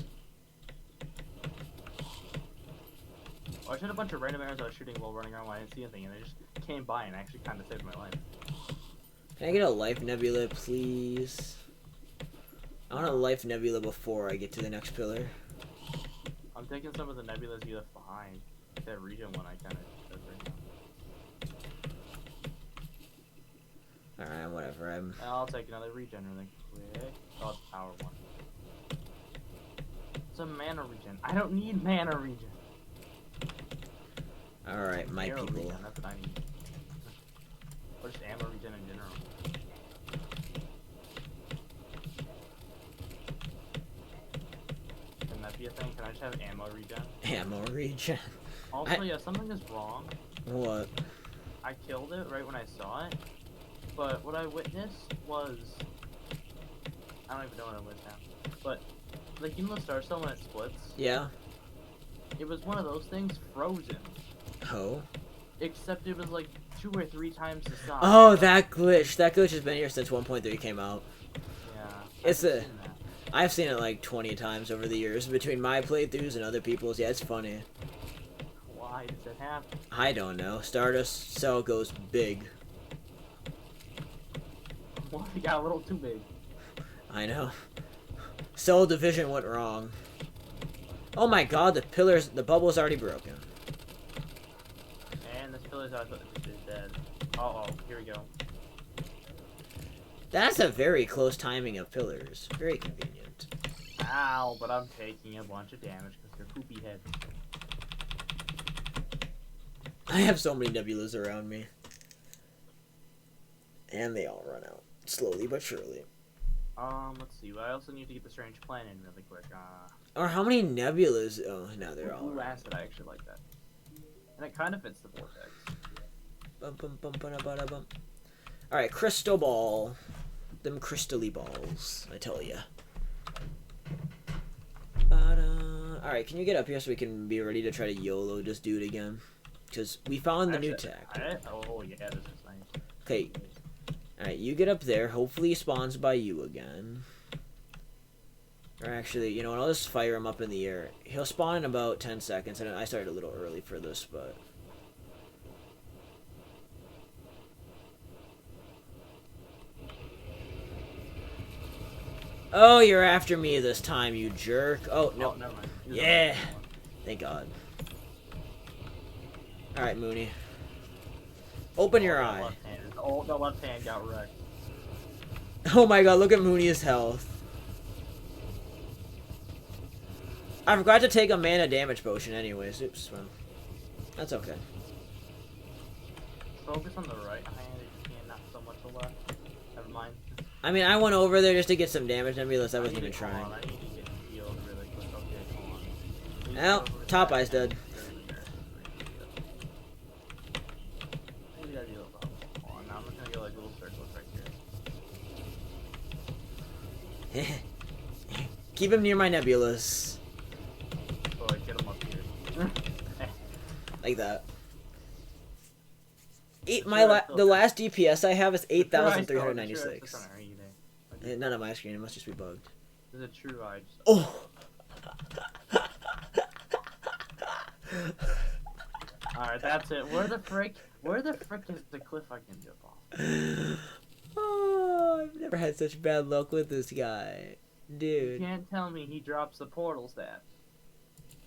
Oh, I shot a bunch of random arrows I was shooting while running around while I didn't see anything, and they just came by and actually kind of saved my life. Can I get a life nebula, please? I want a life nebula before I get to the next pillar. I'm taking some of the nebulas you left behind. That region one I kind of took right now. Alright, whatever. I'll take another regen really quick. Oh, it's power one. It's a mana regen. I don't need mana regen. Alright, my Arrow people. Regen, that's what I need. Or just ammo regen in general. Can that be a thing? Can I just have ammo regen? Ammo regen. Also, yeah, something is wrong. What? I killed it right when I saw it, but what I witnessed was... I don't even know what I witnessed now. But, like, you know the Star Stone when it splits? Yeah? It was one of those things frozen. Oh? Except it was like 2 or 3 times the size. Oh, that glitch. That glitch has been here since 1.3 came out. Yeah. I've seen it like 20 times over the years between my playthroughs and other people's. Yeah, it's funny. Why does that happen? I don't know. Stardust cell goes big. Well, it got a little too big. I know. Cell division went wrong. Oh my god, the bubble's already broken. realized I thought it was dead. Uh oh, here we go. That's a very close timing of pillars. Very convenient. Ow, but I'm taking a bunch of damage because they're poopy heads. I have so many nebulas around me. And they all run out. Slowly but surely. Let's see. I also need to get the strange plant in really quick. Or how many nebulas? Oh, no, they're all. Blue acid, I actually like that. And it kind of fits the vortex. Bum, bum, bum, bum, bum, bum. Alright, crystal ball. Them crystally balls, I tell ya. Alright, can you get up here so we can be ready to try to YOLO this dude again? Because we found the new tactic. Oh, yeah, this is nice. Okay. Alright, you get up there. Hopefully he spawns by you again. Or actually, you know what? I'll just fire him up in the air. He'll spawn in about 10 seconds, and I started a little early for this, but... Oh, you're after me this time, you jerk. Oh, no. Oh, never mind. Yeah. Thank God. Alright, Mooney. Open your eye. Oh, the left hand got wrecked. Oh my God, look at Mooney's health. I forgot to take a mana damage potion anyways. Oops, well. That's okay. Focus on the right hand if you can, not so much the left. Never mind. I mean, I went over there just to get some damage nebulas. I wasn't even Hold trying. on, I need to get healed really quick. Okay, hold on. Well, top eye's dead. Maybe I heal up. Hold on, now I'm just gonna get like little circles right here. Keep him near my nebulas. So like get him up here. Like that. The last DPS I have is 8,396. None of my screen, it must just be bugged. There's a true eye. Oh! Alright, that's it. Where the frick is the cliff I can jump off? Oh, I've never had such bad luck with this guy. Dude. You can't tell me he drops the portal stat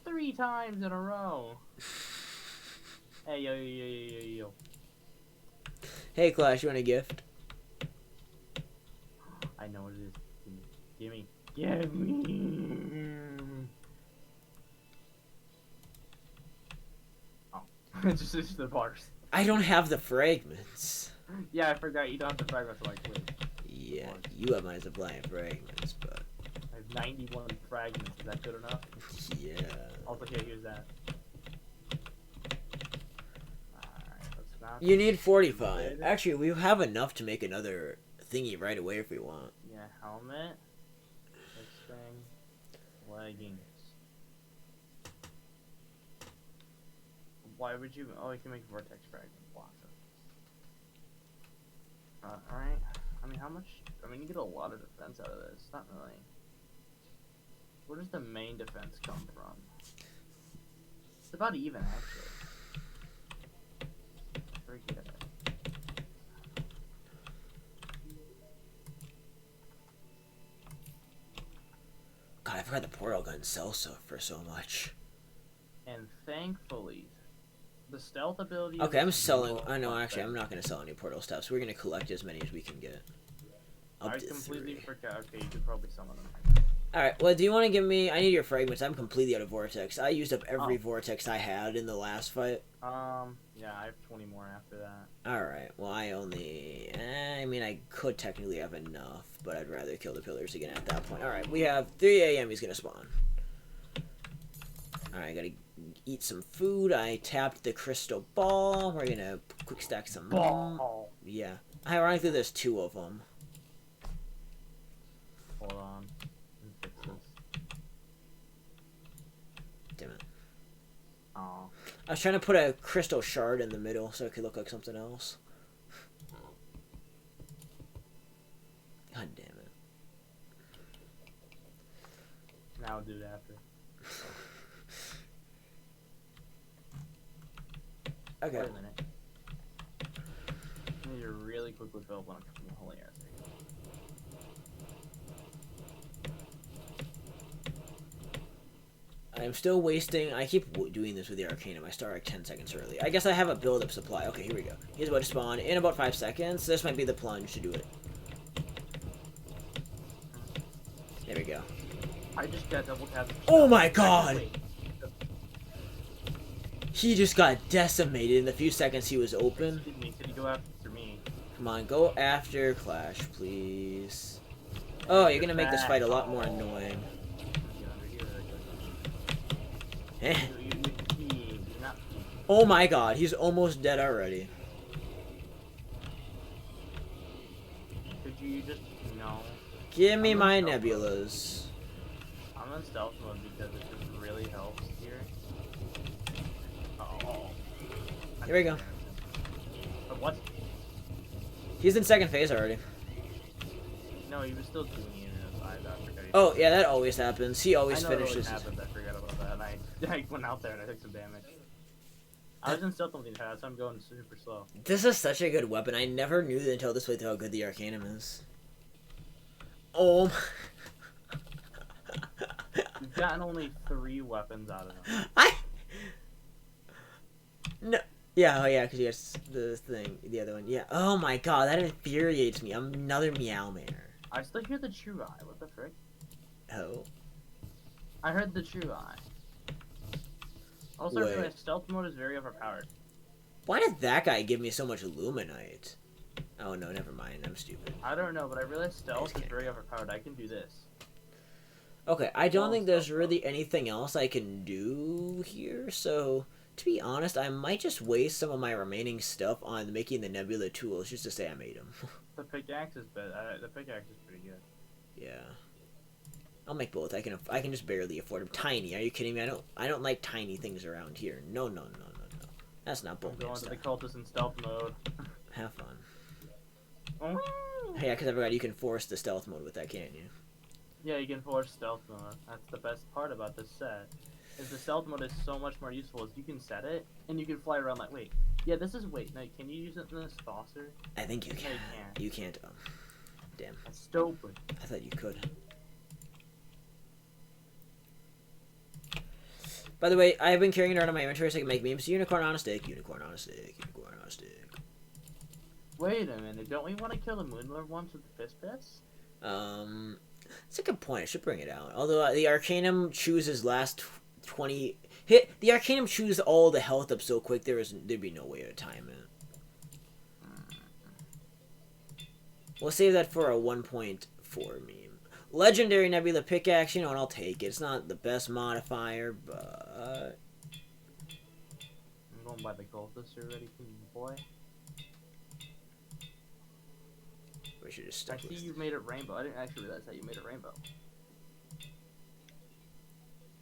3 times in a row. Hey, yo. Hey, Clash, you want a gift? I know what it is. Gimme. Gimme. Oh. it's just the bars. I don't have the fragments. Yeah, I forgot you don't have the fragments like wait. Yeah, you have my supply fragments, but... I have 91 fragments. Is that good enough? Yeah. Also, here, use that. Alright, let's not... You need 45. Actually, we have enough to make another thingy right away if we want. Yeah, helmet. This thing. Leggings. Why would you... Oh, you can make vortex fragment blocks. Alright. I mean, how much... I mean, you get a lot of defense out of this. Not really. Where does the main defense come from? It's about even, actually. Forget it. God, I forgot the portal gun sells for so much. And thankfully, the stealth ability... Okay, I'm selling... I know, actually, I'm not going to sell any portal stuff, so we're going to collect as many as we can get. I completely forgot. Okay, you could probably summon them. Alright, well, do you want to give me... I need your fragments. I'm completely out of vortex. I used up every vortex I had in the last fight. Yeah, I have 20 more after that. Alright, well, I only... I mean, I could technically have enough, but I'd rather kill the pillars again at that point. Alright, we have 3 a.m. He's going to spawn. Alright, I gotta eat some food. I tapped the crystal ball. We're gonna quick stack some ball. Yeah. Ironically, there's 2 of them. Hold on. Fix this. Damn it. Oh. I was trying to put a crystal shard in the middle so it could look like something else. God damn it. Now I'll do it after. Okay. Wait a minute. I need to really quickly fill up on a couple of holy ass. I'm still wasting. I keep doing this with the Arcanum. I start like 10 seconds early. I guess I have a build-up supply. Okay, here we go. He's about to spawn in about 5 seconds. This might be the plunge to do it. There we go. I just got double tapped. Oh my god! He just got decimated in the few seconds he was open. Excuse me, could you go after me? Come on, go after Clash, please. Oh, you're gonna make this fight a lot more annoying. Eh. Oh my god, he's almost dead already. Could you just, Give me my nebulas. I'm in stealth mode because it just really helps here. Oh. Here we go. What? He's in second phase already. No, he was still doing it in his eyes. I forgot. Oh, yeah, that always happens. He always finishes. I forgot about that, and I went out there and I took some damage. I was in stealth mode the entire time, so I'm going super slow. This is such a good weapon. I never knew until this playthrough how good the Arcanum is. Oh We've gotten only 3 weapons out of him. No. Yeah, oh yeah, because he has the thing, the other one. Yeah. Oh my god, that infuriates me. I'm another Meowmare. I still hear the true eye. What the frick? Oh. I heard the true eye. Also, my stealth mode is very overpowered. Why did that guy give me so much Luminite? Oh no, never mind. I'm stupid. I don't know, but I realized stealth is very overpowered. I can do this. Okay, I don't think there's really anything else I can do here, so to be honest, I might just waste some of my remaining stuff on making the Nebula tools just to say I made them. The pickaxe is better. The pickaxe is pretty good. Yeah. I'll make both. I can just barely afford them. Tiny. Are you kidding me? I don't like tiny things around here. No. That's not both. Going to the cultist in stealth mode. Have fun. Yeah, because I forgot you can force the stealth mode with that, can't you? Yeah, you can force stealth mode. That's the best part about this set. Is the stealth mode is so much more useful. Is you can set it and you can fly around like wait. Yeah, this is wait. Now, can you use it in this saucer? I think you can. No, you can't. You can't. Damn. That's stupid. I thought you could. By the way, I've been carrying it around in my inventory so I can make memes. Unicorn on a stick. Unicorn on a stick. Unicorn on a stick. Wait a minute. Don't we want to kill the Moonlord ones with the fist piss? That's a good point. I should bring it out. Although the Arcanum chooses last 20 hit. The Arcanum chooses all the health up so quick there'd be no way to time it. We'll save that for a 1.4 meme. Legendary Nebula pickaxe, and I'll take it. It's not the best modifier, but I'm going by the cultist already, boy. We should just stick I see you made it rainbow. I didn't actually realize that you made it rainbow.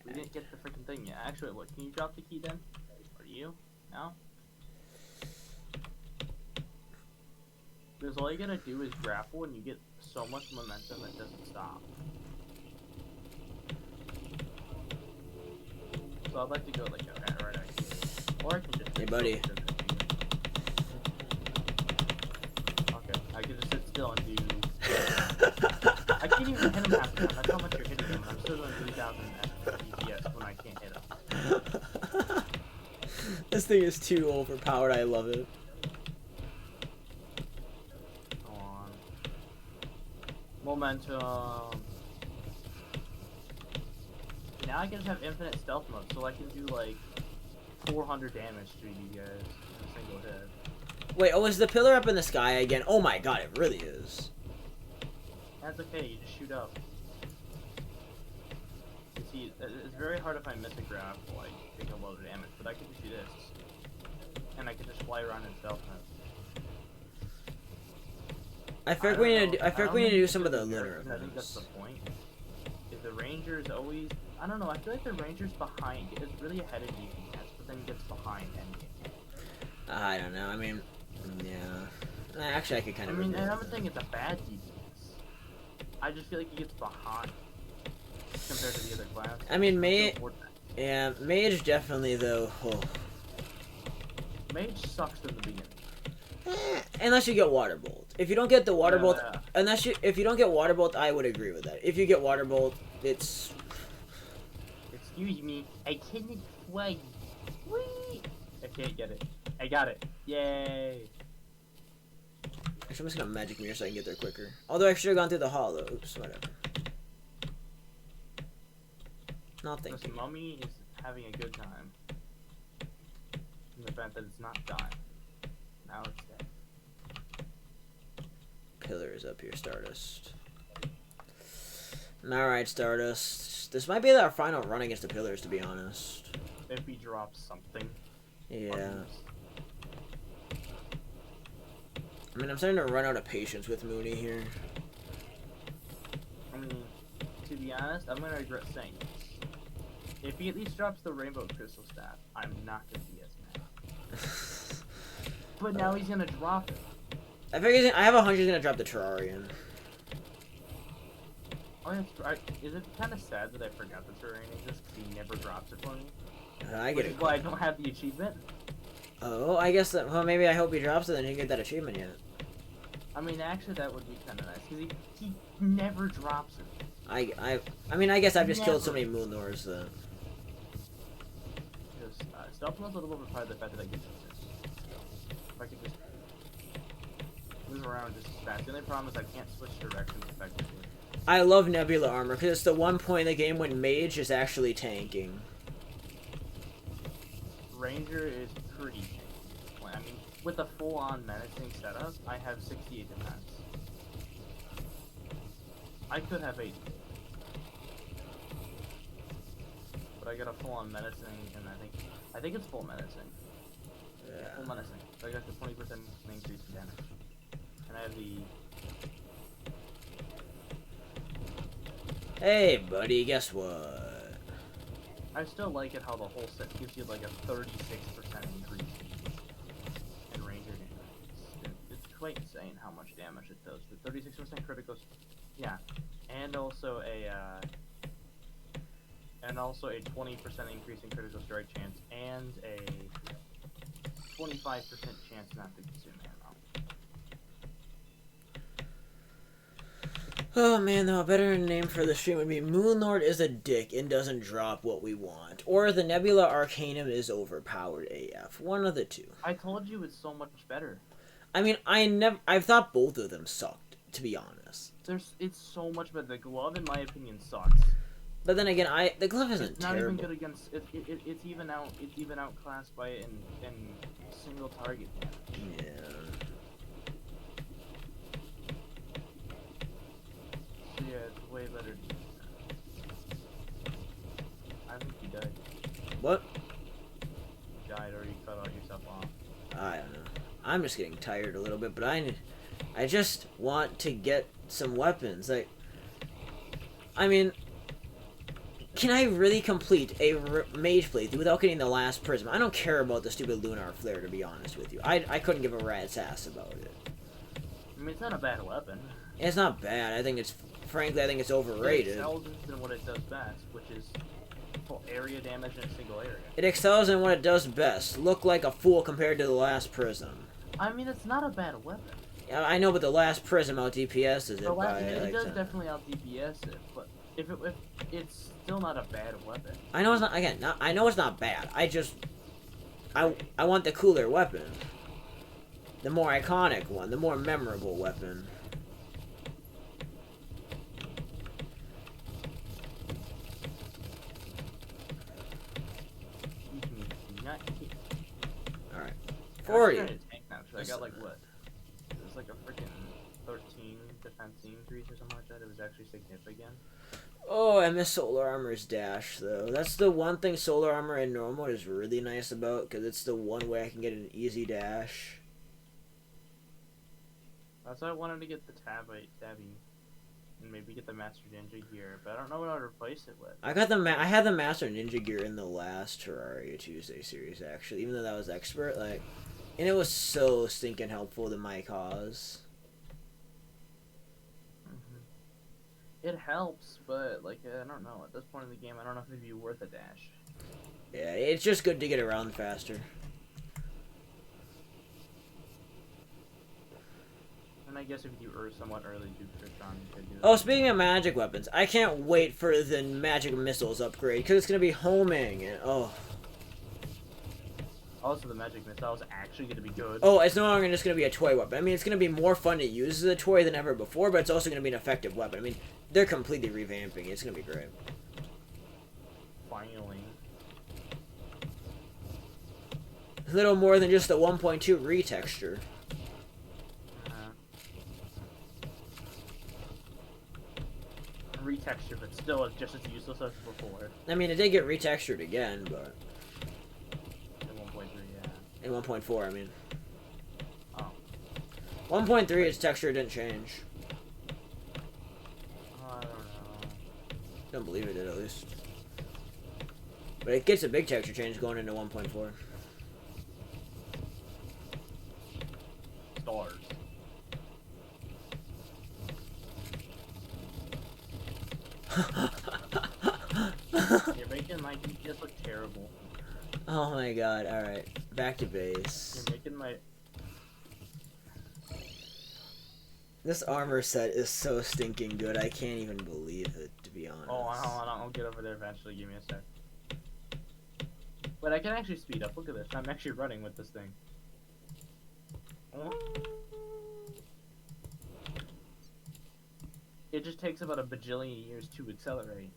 We didn't get the freaking thing yet. Actually, what? Can you drop the key then? Or you? No? Because all you gotta do is grapple and you get so much momentum it doesn't stop. So I'd like to go like right out here. Or I can just... Hey buddy. Okay, I can just sit still and do... I can't even hit him half the time. That's how much you're hitting him. I'm still doing 3,000 FPS when I can't hit him. This thing is too overpowered. I love it. Momentum. Now I can just have infinite stealth mode, so I can do like 400 damage to you guys in a single hit. Wait, oh, is the pillar up in the sky again? Oh my god, it really is. That's okay, you just shoot up. You see, it's very hard if I miss a grab to like take a load of damage, but I can just do this. And I can just fly around in stealth mode. I feel like we need to do some of the lunar events. I think that's the point. Is the ranger is always... I don't know, I feel like the ranger's behind. It's really ahead of DPS, but then gets behind endgame. I don't know, I mean... Yeah... Actually, I could kind of... I mean, I don't think it's a bad DPS. I just feel like he gets behind compared to the other class. I mean, Mage... Yeah, Mage definitely, though... Oh. Mage sucks in the beginning. Unless you get Water Bolt. If you don't get the Water Bolt, if you don't get Water Bolt, I would agree with that. If you get Water Bolt, it's Excuse me, I cannot fly. Whee! I can't get it. I got it. Yay! Actually, I'm just gonna magic mirror so I can get there quicker. Although I should have gone through the hollow. Oops, whatever. Nothing. This mummy is having a good time. In the fact that it's not dying. Now it's dead. Pillar is up here, Stardust. Alright, Stardust. This might be our final run against the pillars, to be honest. If he drops something. Yeah. I mean, I'm starting to run out of patience with Mooney here. I mean, to be honest, I'm gonna regret saying this. If he at least drops the rainbow crystal staff, I'm not gonna be as mad. But now he's gonna drop it. I figure I have a hunch he's gonna drop the Terrarian. Oh, that's right. Is it kind of sad that I forgot the Terrarian exists because he never drops it for me? I get it. Well, I don't have the achievement. Oh, I guess that. Well, maybe I hope he drops it, then you get that achievement yet. I mean, actually, that would be kind of nice because he never drops it. I mean, I guess I've just killed so many Moon Lords that. Just stealth mode's a little bit part of the fact that I get this. If I could just move around just as fast. The only problem is I can't switch directions effectively. I love Nebula Armor because it's the one point in the game when Mage is actually tanking. Ranger is pretty tanky. I mean, with a full-on menacing setup, I have 68 defense. I could have 80. But I got a full-on menacing, and I think it's full menacing. Yeah. Full menacing. So I got the 20% increase in damage. And I have the... Hey, buddy, guess what? I still like it how the whole set gives you like a 36% increase in ranger damage. It's quite insane how much damage it does. The 36% critical, yeah, and also a 20% increase in critical strike chance and a 25% chance not to consume ammo. Oh man, though, a better name for the stream would be Moonlord is a dick and doesn't drop what we want. Or the Nebula Arcanum is overpowered AF. One of the two. I told you it's so much better. I mean, I've thought both of them sucked, to be honest. It's so much better. The glove, in my opinion, sucks. But then again, the glove isn't it's not terrible. even good against it's even outclassed by it in single target damage. Yeah. Yeah, it's way better to use that. I think you died. What? You died or you cut all yourself off. I don't know. I'm just getting tired a little bit, but I just want to get some weapons. Like, I mean, can I really complete a mage playthrough without getting the last prism? I don't care about the stupid lunar flare, to be honest with you. I couldn't give a rat's ass about it. I mean, it's not a bad weapon. It's not bad. I think it's overrated. It excels in what it does best, which is full area damage in a single area. It excels in what it does best. Look like a fool compared to the last prism. I mean, it's not a bad weapon. Yeah, I know, but the last prism out DPSs it by It like does 10. definitely out DPS it, but if it's still not a bad weapon. I know it's not. Again, I know it's not bad. I want the cooler weapon, the more iconic one, the more memorable weapon. All right, 40. I got like what? It was like a freaking 13 defense increase or something like that. It was actually significant. Oh, I miss Solar Armor's dash, though. That's the one thing Solar Armor in normal is really nice about, because it's the one way I can get an easy dash. That's why I wanted to get the Tabby, and maybe get the Master Ninja gear, but I don't know what I'd replace it with. I had the Master Ninja gear in the last Terraria Tuesday series, actually, even though that was expert, like, and it was so stinking helpful to my cause. It helps, but, like, I don't know. At this point in the game, I don't know if it'd be worth a dash. Yeah, it's just good to get around faster. And guess if you do somewhat early do Trishan, you could do it. Oh, speaking of magic weapons, I can't wait for the magic missiles upgrade because it's gonna be homing and oh. Also, the magic missile is actually gonna be good. Oh, it's no longer just gonna be a toy weapon. I mean, it's gonna be more fun to use as a toy than ever before, but it's also gonna be an effective weapon. I mean, they're completely revamping it. It's gonna be great. Finally. A little more than just the 1.2 retexture. Retexture, but still it's just as useless as before. I mean, it did get retextured again, but In 1.3, yeah. in 1.4, I mean. Oh. 1.3, its texture didn't change. I don't know. Don't believe it did, at least. But it gets a big texture change going into 1.4. Stars. You're making my DPS look terrible. Oh my god, alright. Back to base. You're making my... This armor set is so stinking good, I can't even believe it, to be honest. Oh, hold on, I'll get over there eventually, give me a sec. But I can actually speed up, look at this, I'm actually running with this thing. It just takes about a bajillion years to accelerate.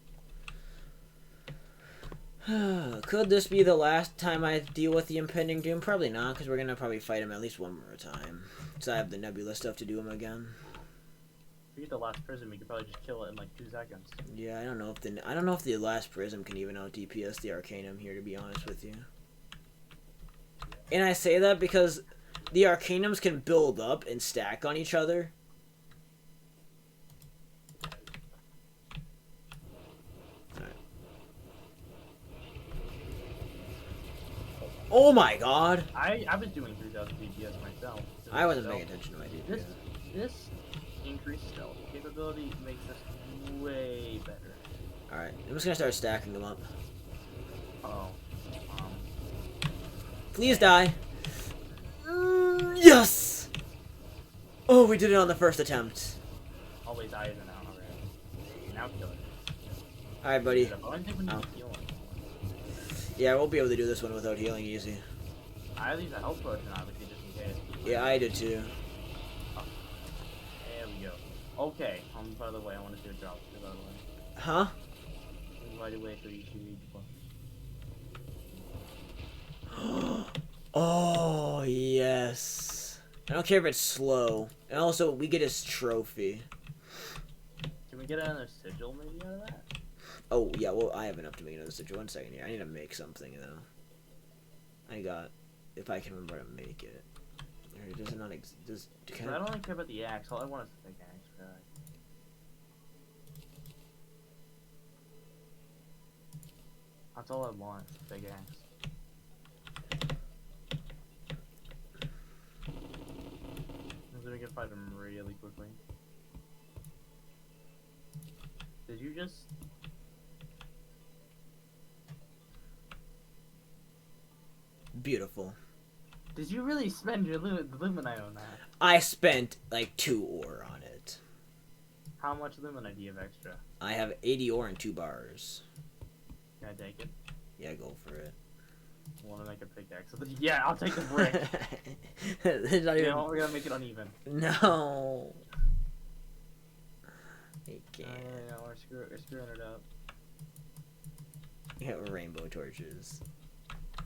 Could this be the last time I deal with the impending doom? Probably not, because we're gonna probably fight him at least one more time. So I have the nebula stuff to do him again. If you get the last prism, you could probably just kill it in like 2 seconds. Yeah, I don't know if the last prism can even out DPS the Arcanum here, to be honest with you. And I say that because the Arcanums can build up and stack on each other. Oh my god! I was doing 3000 DPS myself. I wasn't paying attention to my DPS. This increased stealth capability makes us way better. Alright, I'm just gonna start stacking them up. Oh. Please die. Yes! Oh, we did it on the first attempt. Always die in an hour already. Now kill it. Alright, buddy. I don't think we need to heal him. Yeah, we'll be able to do this one without healing easy. I leave a health potion obviously just in case. Yeah, I did too. Oh. There we go. Okay, by the way, I want to do a drop by the way. Huh? By the way, so you should read the book. Oh, yes. I don't care if it's slow. And also, we get his trophy. Can we get another sigil maybe out of that? Oh, yeah, well, I have enough to make another sigil. 1 second here. I need to make something, though. If I can remember how to make it. Or does it not exist? I don't really care about the axe. All I want is the big axe, right? That's all I want, big axe. So we can fight him really quickly. Did you just... Beautiful. Did you really spend your Luminite on that? I spent, like, 2 ore on it. How much Luminite do you have extra? I have 80 ore and 2 bars. Can I take it? Yeah, go for it. I want to make a pickaxe. Yeah, I'll take the brick. It's not even... We're gonna make it uneven. No. You can't. No, we're screwing it up. You have rainbow torches.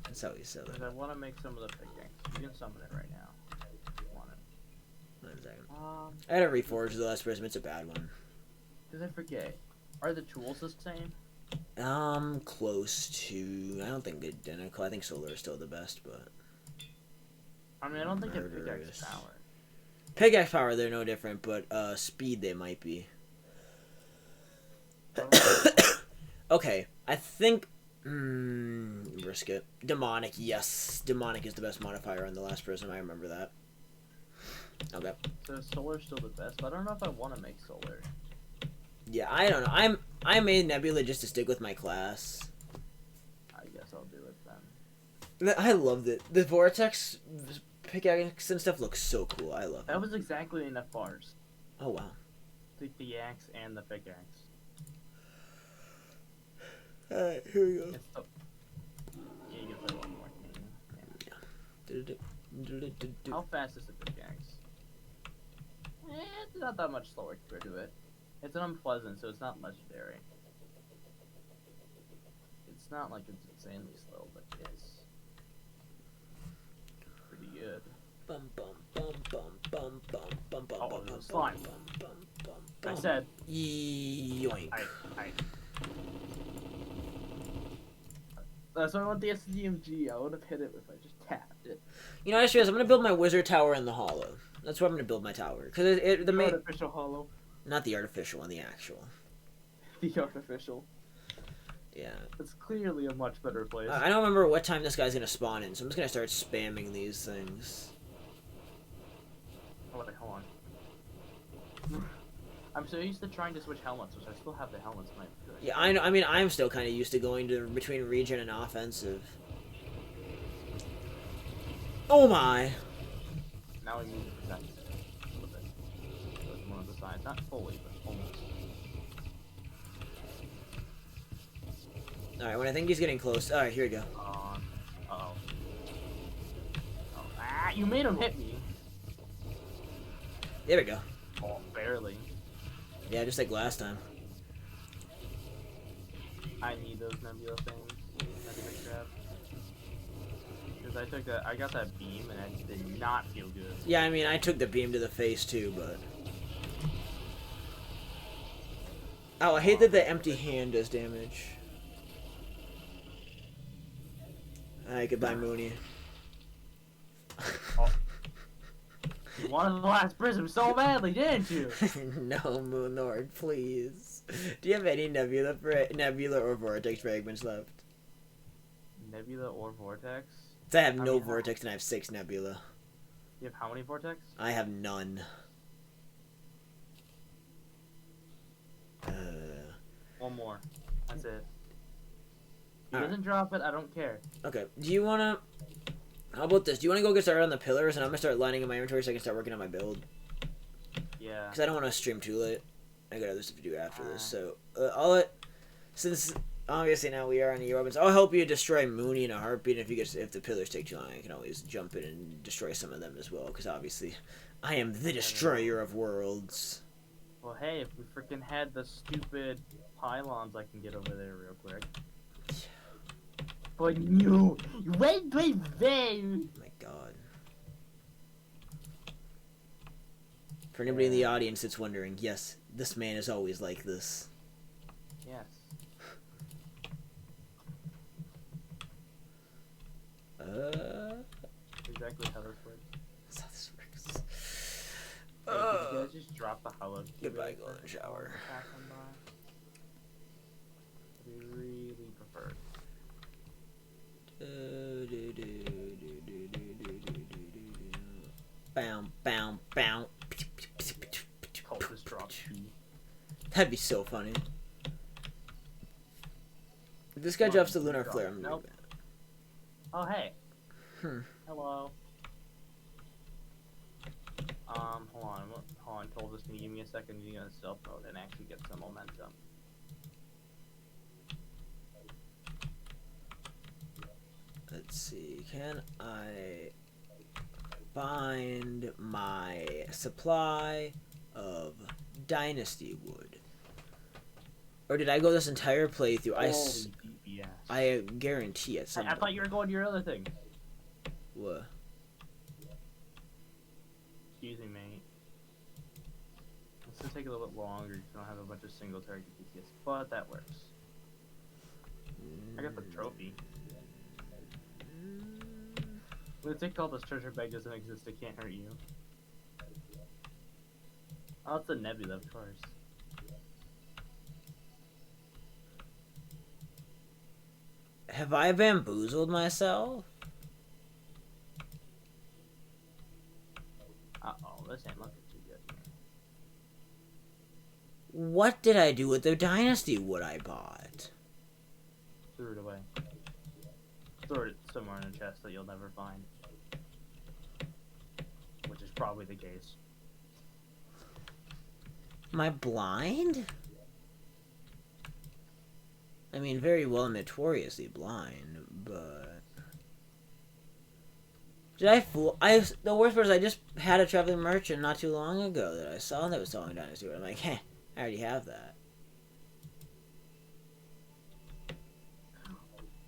That's how we sell it. I want to make some of the pickaxe. You can summon it right now. If you want it. 1 second. I had to reforge the last prism. It's a bad one. Did I forget? Are the tools the same? Close to... I don't think identical. I think solar is still the best, but... I mean, I don't think it pickaxe power. Pickaxe power, they're no different, but, speed they might be. Okay, I think... risk it. Demonic, yes. Demonic is the best modifier on the last prism. I remember that. Okay. So solar's still the best, but I don't know if I want to make solar. Yeah, I don't know. I made Nebula just to stick with my class. I guess I'll do it then. I loved it. The Vortex pickaxe and stuff looks so cool. I love it. That was exactly enough bars. Oh wow. The axe and the pickaxe. Alright, here we go. It's the... Yeah, you can play one more thing. Yeah. How fast is the pickaxe? It's not that much slower compared to it. It's an unpleasant, so it's not legendary. It's not like it's insanely slow, but it's pretty good. Oh, there's a slime. I said. Yoink. That's why I want the SDMG. I would have hit it if I just tapped it. You know, I just realized I'm gonna build my wizard tower in the hollow. That's where I'm gonna build my tower. Cause the main artificial hollow. Not the artificial one, the actual. The artificial. Yeah. It's clearly a much better place. I don't remember what time this guy's gonna spawn in, so I'm just gonna start spamming these things. Oh, wait, hold on. I'm so used to trying to switch helmets, which I still have the helmets in my inventory. Yeah, I know. I mean, I'm still kind of used to going between regen and offensive. Oh my! Now we move to protect a little bit. With one of the sides, not fully, but almost. Alright, when I think he's getting close. Alright, here we go. Uh-oh. Ah, you made him hit me! There we go. Oh, barely. Yeah, just like last time. I need those nebula things. Nebula crap. Because I got that beam and it did not feel good. Yeah, I mean, I took the beam to the face too, but... Oh, I hate that the empty hand does damage. Alright, goodbye, Mooney. Oh. You wanted the last prism so badly, didn't you? No, Moon Lord, please. Do you have any nebula or vortex fragments left? Nebula or vortex? I have no vortex and I have 6 nebula. You have how many vortex? I have none. One more. That's it. If he Alright. doesn't drop it, I don't care. Okay, do you wanna... How about this? Do you wanna go get started on the pillars and I'm gonna start lining up my inventory so I can start working on my build? Yeah. Because I don't want to stream too late. I got other stuff to do after this, so... I'll let... Since... Obviously now we are on the Eurobans, I'll help you destroy Mooney in a heartbeat. If the pillars take too long, I can always jump in and destroy some of them as well. Because obviously, I am the destroyer of worlds. Well, hey, if we freaking had the stupid pylons, I can get over there real quick. But you wait, Oh my god. For anybody in the audience that's wondering, yes, this man is always like this. Yes. Exactly how this works. That's how this works. Hey, could you guys just drop the hollow cube? Goodbye, golden shower. We really prefer. Bow, bow, bow. Cultist drop P. That'd be so funny. If this guy drops the lunar flare, I'm gonna Nope. Oh, hey. Hello. Hold on. Told this. Can you give me a second to get in stealth mode and actually get some momentum? Let's see. Can I find my supply of dynasty wood? Or did I go this entire playthrough? I guarantee it. I thought you were going to your other thing. What? Excuse me, mate. This will take a little bit longer if you don't have a bunch of single target DPS, but that works. I got the trophy. Let's take all this treasure bag doesn't exist, it can't hurt you. Oh, it's a nebula, of course. Have I bamboozled myself? Uh-oh, this ain't looking too good. What did I do with the dynasty wood I bought? Threw it away. Throw it somewhere in a chest that you'll never find. probably the case. Am I blind? I mean, very well notoriously blind, but... Did I fool? The worst part is I just had a traveling merchant not too long ago that I saw that was selling Dynasty. I'm like, heh, I already have that.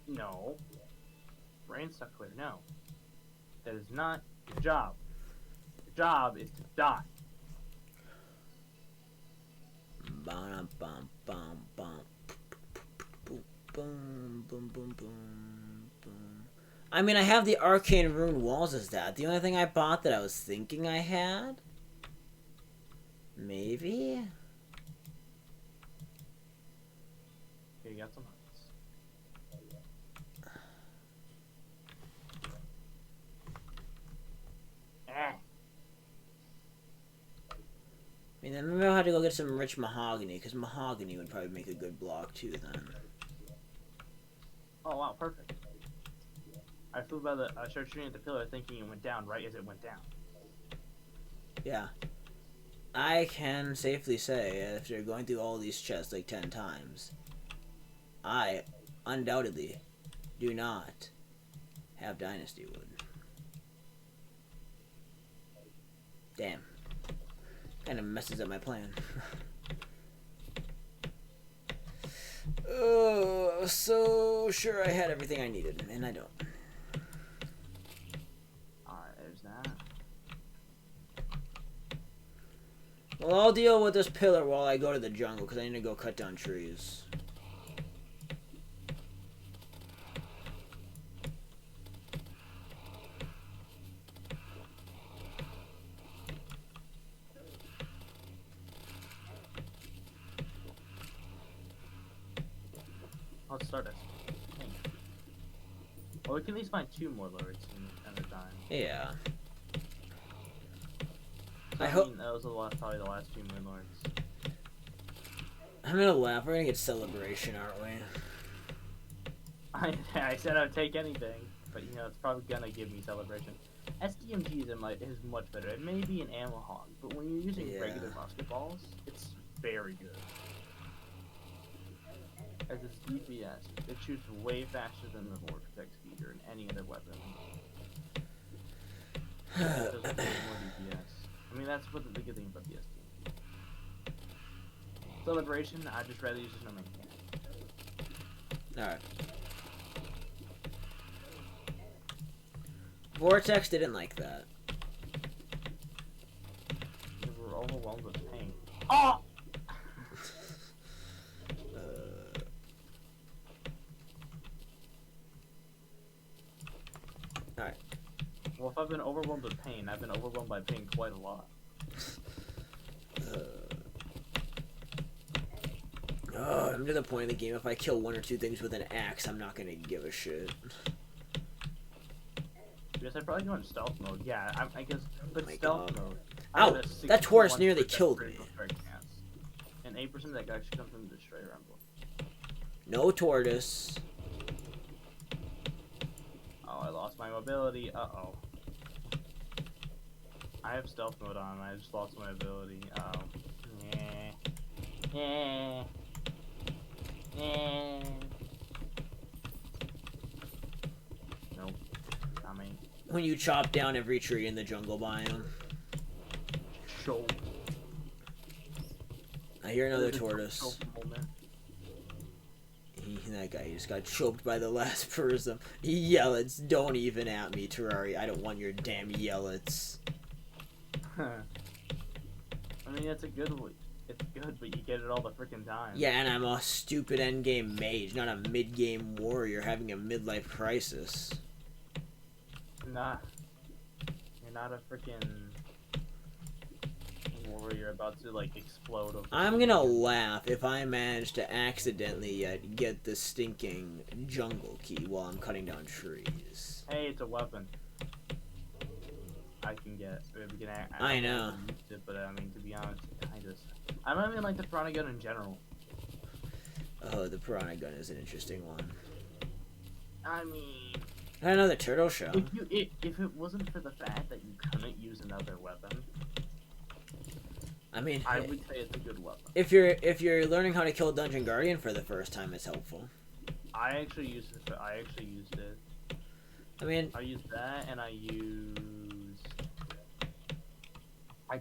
No. Brain stuck clear. No. That is not your job. Your job is to die. Bum bum bum bum. Boom boom boom boom boom. I mean, I have the arcane rune walls as that. The only thing I bought that I was thinking I had? Maybe? Okay, you got some hearts. I mean, I remember how to go get some rich mahogany, because mahogany would probably make a good block too then. Oh wow, perfect. I started shooting at the pillar thinking it went down right as it went down. Yeah. I can safely say, after going through all these chests like 10 times, I undoubtedly do not have Dynasty Wood. Damn. Kind of messes up my plan. Oh, so sure I had everything I needed, and I don't. Alright, there's that. Well, I'll deal with this pillar while I go to the jungle, because I need to go cut down trees. Let's start it. Well, we can at least find 2 more lords at a time. Yeah. So, I mean, those are probably the last 2 moon lords. I'm gonna laugh. We're gonna get celebration, aren't we? I said I'd take anything, but you know it's probably gonna give me celebration. SDMG is much better. It may be an ammo hog, but when you're using regular musket balls, it's very good. As its DPS, it shoots way faster than the Vortex Speeder and any other weapon. It does way more DPS. I mean, that's what the good thing about the SDMG. Celebration, I'd just rather use a snowman cannon. Alright. Vortex didn't like that. They were overwhelmed with pain. Oh! Alright. Well, if I've been overwhelmed with pain, I've been overwhelmed by pain quite a lot. I'm to the point in the game, if I kill 1 or 2 things with an axe, I'm not gonna give a shit. Yes, I'd probably go in stealth mode. Yeah, I guess, but my stealth God. mode. Ow! That Taurus nearly killed me. And 8% of that actually comes from the Destroyer Emblem. No tortoise. Oh, I lost my mobility. Uh-oh. I have stealth mode on, I just lost my ability. Uh-oh. Yeah. Nope. I mean. When you chop down every tree in the jungle biome. Show. I hear another tortoise. That guy just got choked by the last person. Yellets, don't even at me, Terraria. I don't want your damn yellets. I mean, it's a good one. It's good, but you get it all the freaking time. Yeah, and I'm a stupid endgame mage, not a mid-game warrior having a midlife crisis. Nah. You're not a freaking warrior about to, like, explode. I'm gonna laugh if I manage to accidentally get the stinking jungle key while I'm cutting down trees. Hey, it's a weapon. I can get. I know. It, but I mean, to be honest, I don't even like the piranha gun in general. Oh, the piranha gun is an interesting one. I mean, Another turtle shell. If it wasn't for the fact that you couldn't use another weapon, I mean, I would say it's a good weapon. if you're learning how to kill Dungeon Guardian for the first time, it's helpful. I actually used it. I used that, and I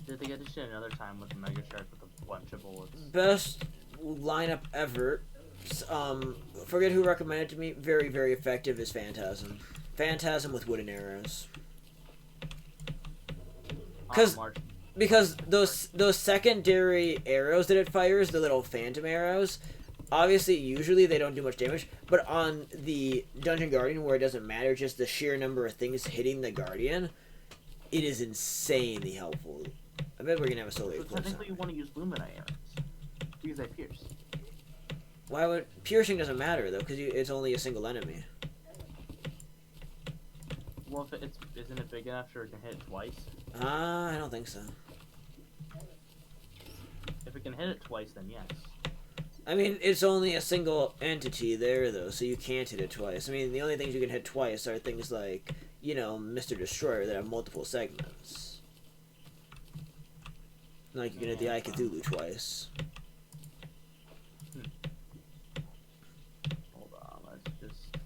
did the addition another time with the Mega Shark with a bunch of bullets. Best lineup ever. Forget who recommended it to me. Very, very effective is Phantasm. Phantasm with wooden arrows. Because those secondary arrows that it fires, the little phantom arrows, obviously usually they don't do much damage, but on the Dungeon Guardian where it doesn't matter, just the sheer number of things hitting the Guardian, it is insanely helpful. I bet we're gonna have a solo. So technically, you want to use Luminite arrows because they pierce. Why would piercing doesn't matter though? Because it's only a single enemy. Well, if isn't it big enough so it can hit it twice? I don't think so. If it can hit it twice, then yes. I mean, it's only a single entity there though, so you can't hit it twice. I mean, the only things you can hit twice are things like, you know, Mr. Destroyer that have multiple segments. Like you can hit the Eye Cthulhu twice. Hold on, let's just.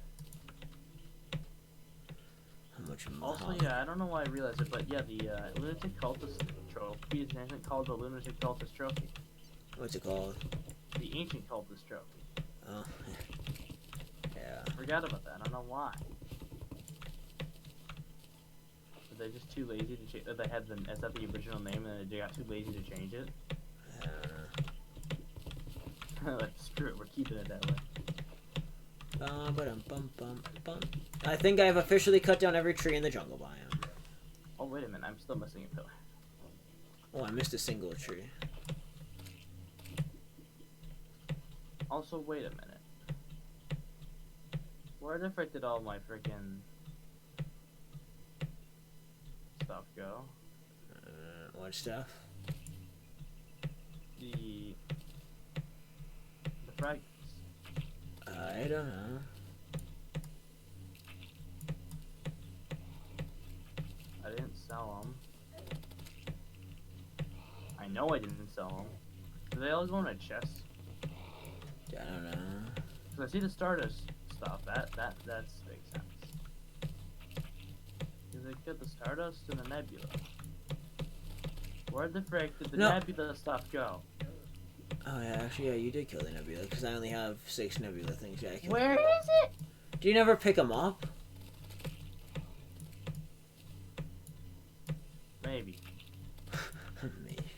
How much Also, yeah, I don't know why I realized it, but yeah, the Lunatic Cultist trophy is actually called the Lunatic Cultist trophy. What's it called? The Ancient Cultist trophy. Oh, yeah. Forgot about that. I don't know why. Were they just too lazy to change? They had the as that the original name, and they got too lazy to change it. I don't know. Like screw it, we're keeping it that way. I think I've officially cut down every tree in the jungle biome. Oh wait a minute, I'm still missing a pillar. Oh, I missed a single tree. Also, wait a minute. Where the frick did all my freaking stuff go? What stuff? The fragments. I don't know. I didn't sell them. I know I didn't sell them. Do they all go in a chest? I don't know. Cause I see the Stardust stuff. That makes sense. Cause they got the Stardust and the Nebula. Where the frick did the Nebula stuff go? Oh yeah, actually yeah, you did kill the Nebula because I only have 6 Nebula things. Yeah, I killed. Where is it? Do you never pick them up? Maybe. Maybe.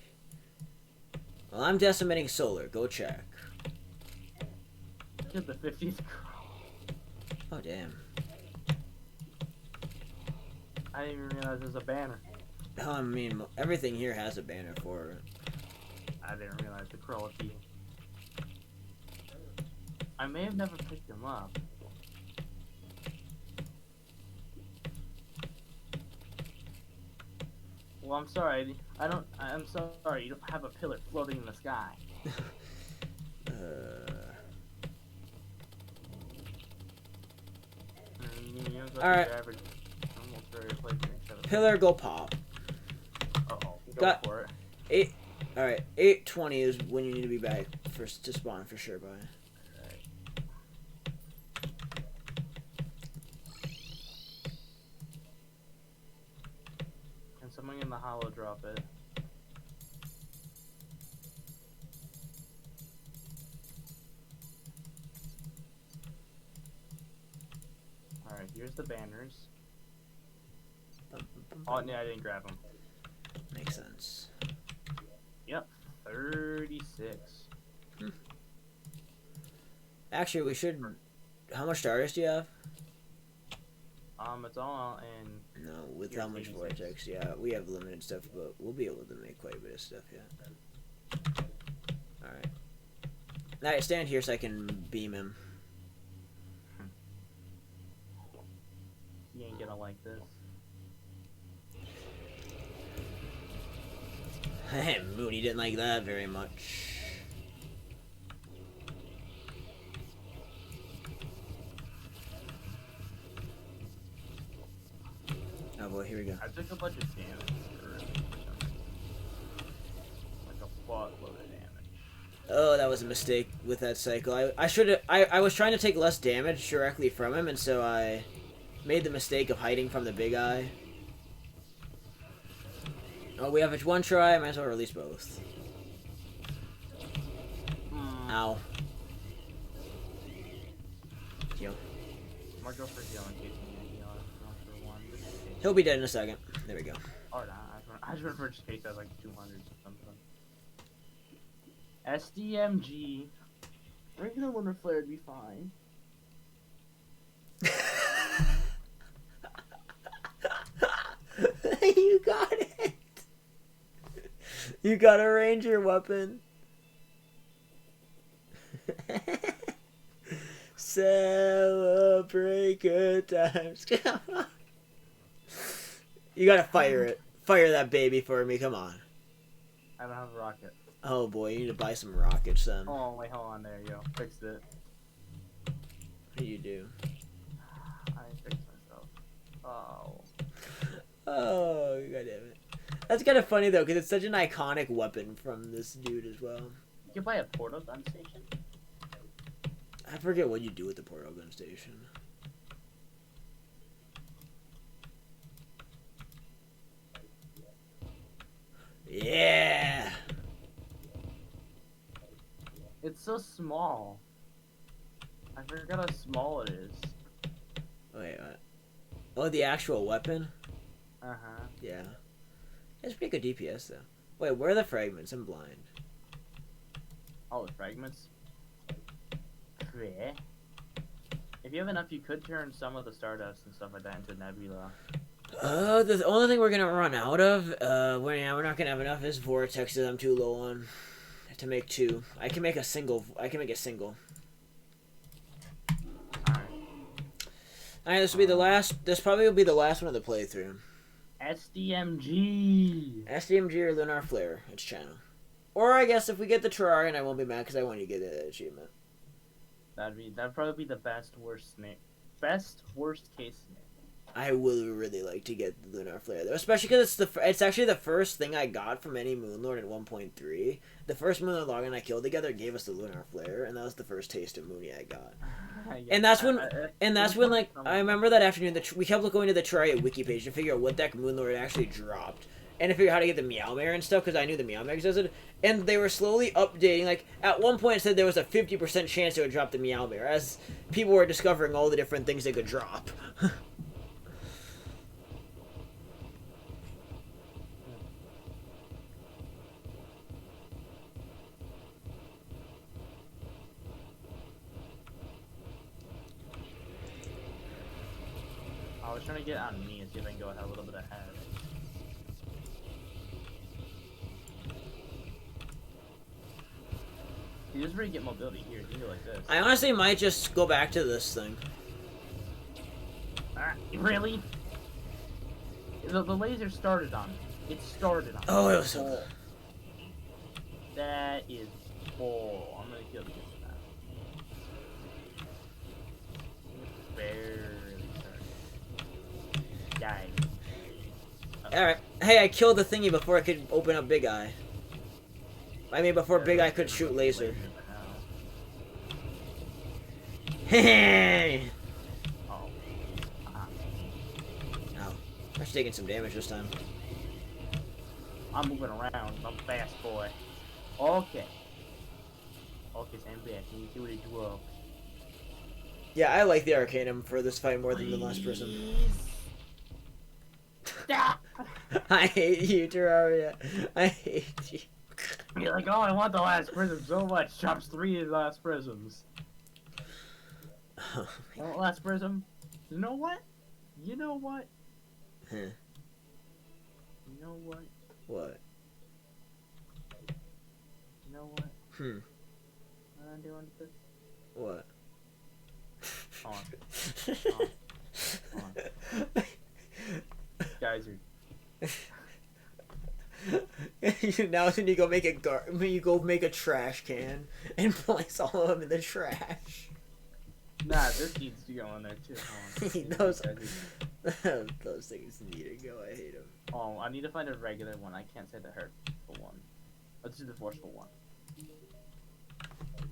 Well, I'm decimating solar. Go check. Get the 50th crow. Oh damn. I didn't even realize there's a banner. Oh, I mean, everything here has a banner for it. I didn't realize the crow would be. I may have never picked him up. Well, I'm sorry. I'm sorry. You don't have a pillar floating in the sky. Alright. Pillar, go pop. Uh-oh. Go for it. Alright, 8:20 is when you need to be back to spawn for sure, bye. Can someone in the hollow drop it? Alright, here's the banners. Oh, no, I didn't grab them. Makes sense. Yep, 36. Actually, we should. How much Stardust do you have? It's all in. No, with how much Vortex? Yeah, we have limited stuff, but we'll be able to make quite a bit of stuff, yeah. Alright. Alright, stand here so I can beam him. He ain't gonna like this. Moody didn't like that very much. boy, here we go. I took a bunch of damage for some reason. Like a buttload of damage. Oh, that was a mistake with that cycle. I should have. I was trying to take less damage directly from him, and so I made the mistake of hiding from the big eye. Oh, we have it one try. I might as well release both. Ow. Heal. Might go for heal in case you need heal. Not for one. He'll be dead in a second. There we go. Or not. I just went for just case I was like 200 or something. SDMG. Regular Lunar Flare would be fine. You got it. You got a ranger weapon. Celebrate good times. Come on. You gotta fire it. Fire that baby for me. Come on. I don't have a rocket. Oh boy, you need to buy some rockets then. Oh wait, hold on. There you go. Fixed it. What do you do? I fixed myself. Oh. Oh, god damn it. That's kind of funny though, because it's such an iconic weapon from this dude as well. You can buy a portal gun station. I forget what you do with the portal gun station. Yeah. It's so small. I forgot how small it is. Wait, what? Oh, the actual weapon? Uh-huh. Yeah. It's pretty good DPS though. Wait, where are the fragments? I'm blind. Oh, the fragments? Yeah. If you have enough, you could turn some of the Stardust and stuff like that into Nebula. The only thing we're gonna run out of, we're not gonna have enough is Vortexes. I'm too low on to make two. I can make a single. Alright, this will be the last. This probably will be the last one of the playthrough. SDMG. SDMG or Lunar Flare. It's channel. Or I guess if we get the Terraria, I won't be mad because I want you to get that achievement. That'd probably be the best worst case scenario. I will really like to get the Lunar Flare though, especially because it's actually the first thing I got from any Moonlord at 1.3. The first Moonlord login I killed together gave us the Lunar Flare, and that was the first taste of Mooney I got. Yeah, And that's when like I remember that afternoon that we kept going to the Terraria wiki page to figure out what deck Moonlord actually dropped, and to figure out how to get the Meowmare and stuff because I knew the Meowmare existed. And they were slowly updating. Like at one point, it said there was a 50% chance it would drop the Meowmare, as people were discovering all the different things they could drop. I was trying to get on me and see if I can go a little bit ahead. You just really get mobility here. You can go like this. I honestly might just go back to this thing. Really? The laser started on me. It started on me. Oh, it was so bull. That is bull. I'm gonna kill you for that. Barely started. Die. Okay. Alright. Hey, I killed the thingy before I could open up Big Eye. I mean, before Big Eye could shoot laser. Hey! Oh. Ow. I'm taking some damage this time. I'm moving around. I'm a fast boy. Okay. Okay, stand back. Can you see what it do? Yeah, I like the Arcanum for this fight more than the last Prism. Stop! I hate you, Terraria. I hate you. You're like, oh, I want the last prism so much. Chops 3 of the last prisms. Oh, You want last prism? You know what? You know what? huh. You know what? What? You know what? What I'm doing to this? What? Hold on. Hold on. Guys are... Now when you go make you go make a trash can and place all of them in the trash. Nah, this needs to go in there too. those, those things need to go. I hate them. Oh, I need to find a regular one. I can't say the hurtful one. Let's do the forceful one.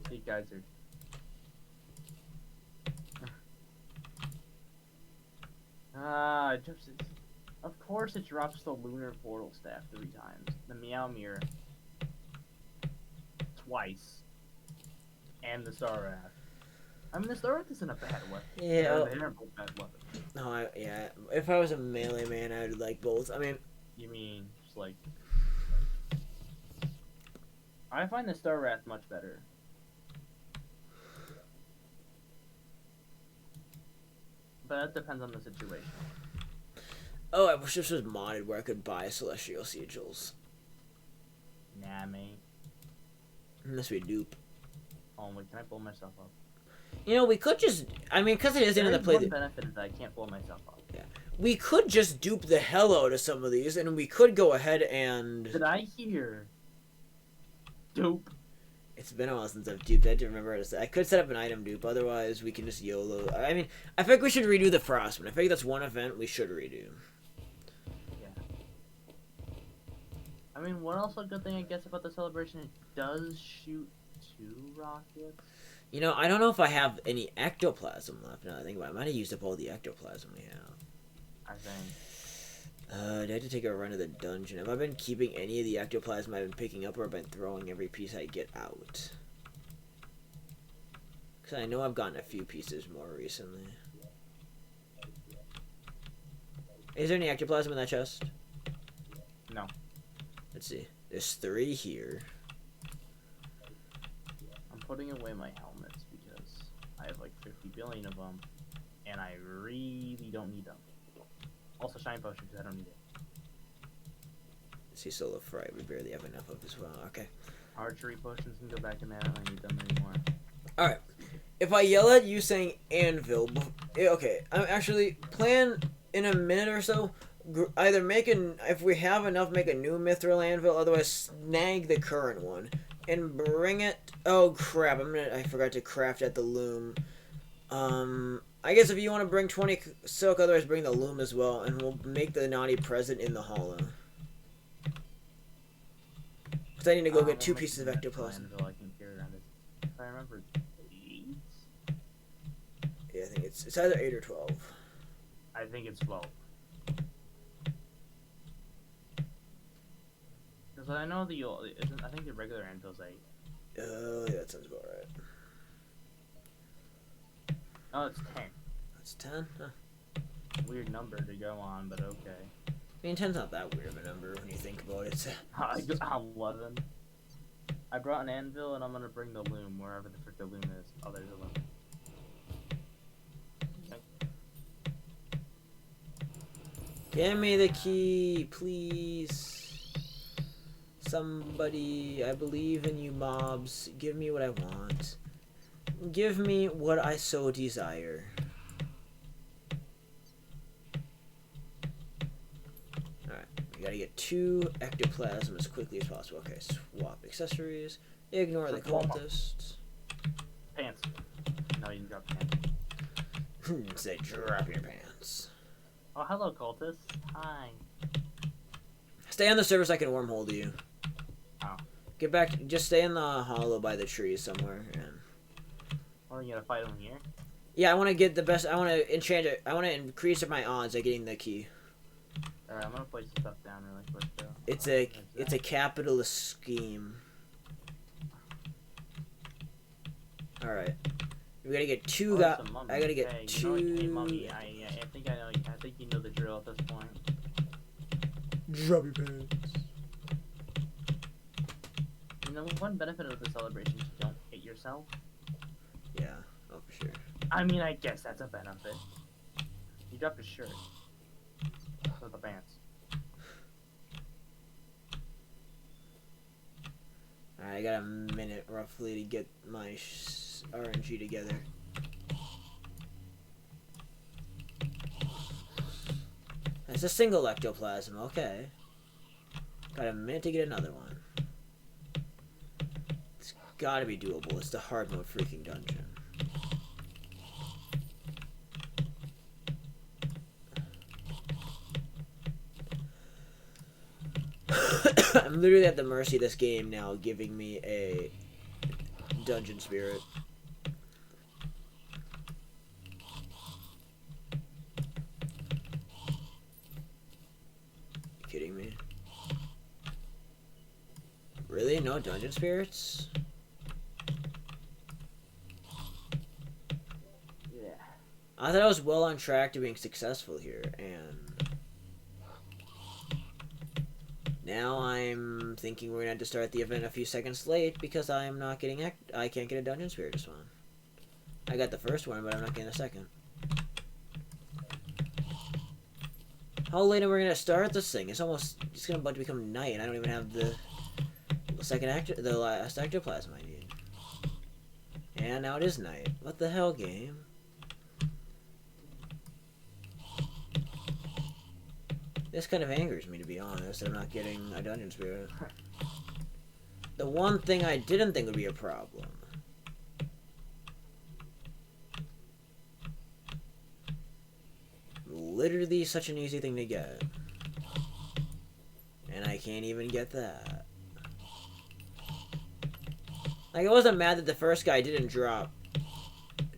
See, guys are. It drops it. Of course, it drops the lunar portal staff 3 times. The meow mirror twice, and the star wrath. I mean, the star wrath isn't a bad weapon. Yeah. They're both bad weapons. No, yeah. If I was a melee man, I would like both. I mean, You mean just like? I find the star wrath much better. But that depends on the situation. oh, I wish this was modded where I could buy celestial sigils. Nah, mate. Unless we dupe. Oh, wait, can I blow myself up? You know, we could just. I mean, because it is in the play. One benefit is that I can't blow myself up. Yeah. We could just dupe the hell out of some of these, and we could go ahead and. Did I hear? Dupe. It's been a while since I've duped. I do remember how to say. I could set up an item dupe. Otherwise, we can just YOLO. I mean, I think we should redo the Frostman. I think that's one event we should redo. Yeah. I mean, one also good thing I guess about the celebration, it does shoot 2 rockets. You know, I don't know if I have any ectoplasm left. Now that I think about it, I might have used up all the ectoplasm we have. I think. I'd have to take a run of the dungeon. Have I been keeping any of the ectoplasm I've been picking up, or have I been throwing every piece I get out? Because I know I've gotten a few pieces more recently. Is there any ectoplasm in that chest? No. Let's see. There's 3 here. I'm putting away my helmets because I have like 50 billion of them, and I really don't need them. Also, shine potion because I don't need it. Let's see, solar fright. We barely have enough of as well. Okay. Archery potions can go back in there. I don't need them anymore. Alright. If I yell at you saying anvil, okay, I'm actually plan in a minute or so. Either if we have enough, make a new mithril anvil. Otherwise, snag the current one and bring it. Oh crap! I forgot to craft at the loom. I guess if you want to bring 20 silk, otherwise bring the loom as well, and we'll make the naughty present in the hollow. Because I need to go get 2 pieces of ectoplasm. I can carry around it. If I remember, 8? Yeah, I think it's either 8 or 12. I think it's 12. Because I know I think the regular anvil's 8. Oh, yeah, that sounds about right. Oh, it's 10. That's 10? Huh. Weird number to go on, but okay. I mean, 10's not that weird of a number when you think about it. I got 11. I brought an anvil, and I'm gonna bring the loom wherever the frick the loom is. Oh, there's a loom. Okay. Give me the key, please. Somebody, I believe in you, mobs. Give me what I want. Give me what I so desire. Alright, we gotta get 2 ectoplasm as quickly as possible. Okay, swap accessories. Ignore the cultists. Pants. No, you can drop pants. Say drop your pants. Oh, hello, cultists. Hi. Stay on the server so I can wormhole to you. Oh. Get back, just stay in the hollow by the trees somewhere. And... Oh, you gonna fight them here? yeah, I want to get the best. I want to enchant it. I want to increase my odds at getting the key. Alright, I'm gonna place some stuff down really quick though. It's a capitalist scheme. All right, we gotta get 2. I gotta get hey, 2. You know, hey, mummy, I think I know. I think you know the drill at this point. Drop your pants. You know, one benefit of the celebration is you don't hit yourself. Yeah, oh for sure. I mean, I guess that's a benefit. You dropped a shirt. So the pants. Alright, I got a minute roughly to get my RNG together. That's a single ectoplasm, okay. Got a minute to get another one. It's gotta be doable. It's the hard mode freaking dungeon. I'm literally at the mercy of this game now, giving me a dungeon spirit. You kidding me? Really? No dungeon spirits? Yeah. I thought I was well on track to being successful here, and now I'm thinking we're gonna have to start the event a few seconds late because I'm not getting I can't get a dungeon spirit to spawn. I got the first one, but I'm not getting a second. How late are we gonna start this thing? It's gonna about to become night, and I don't even have the last ectoplasm I need. And now it is night. What the hell, game? This kind of angers me, to be honest, that I'm not getting a dungeon spirit. The one thing I didn't think would be a problem. Literally such an easy thing to get. And I can't even get that. Like, I wasn't mad that the first guy didn't drop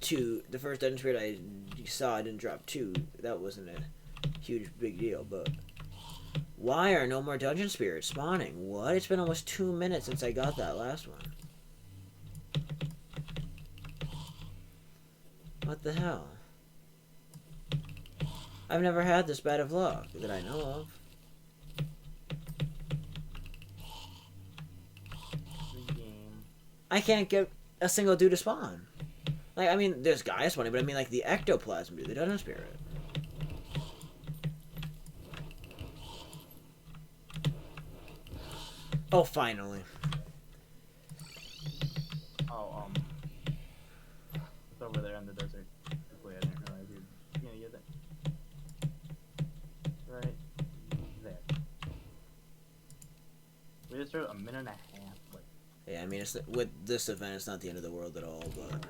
2. The first dungeon spirit I saw didn't drop 2. That wasn't a huge big deal, but why are no more dungeon spirits spawning? What? It's been almost 2 minutes since I got that last one. What the hell? I've never had this bad of luck that I know of. I can't get a single dude to spawn. Like, I mean, there's guys spawning, but I mean, like, the ectoplasm dude, the dungeon spirit. Oh, finally. Oh, it's over there in the desert. Wait, I didn't realize you were gonna get it. Right there. We just threw a minute and a half. Like, Yeah, I mean, it's with this event, it's not the end of the world at all, but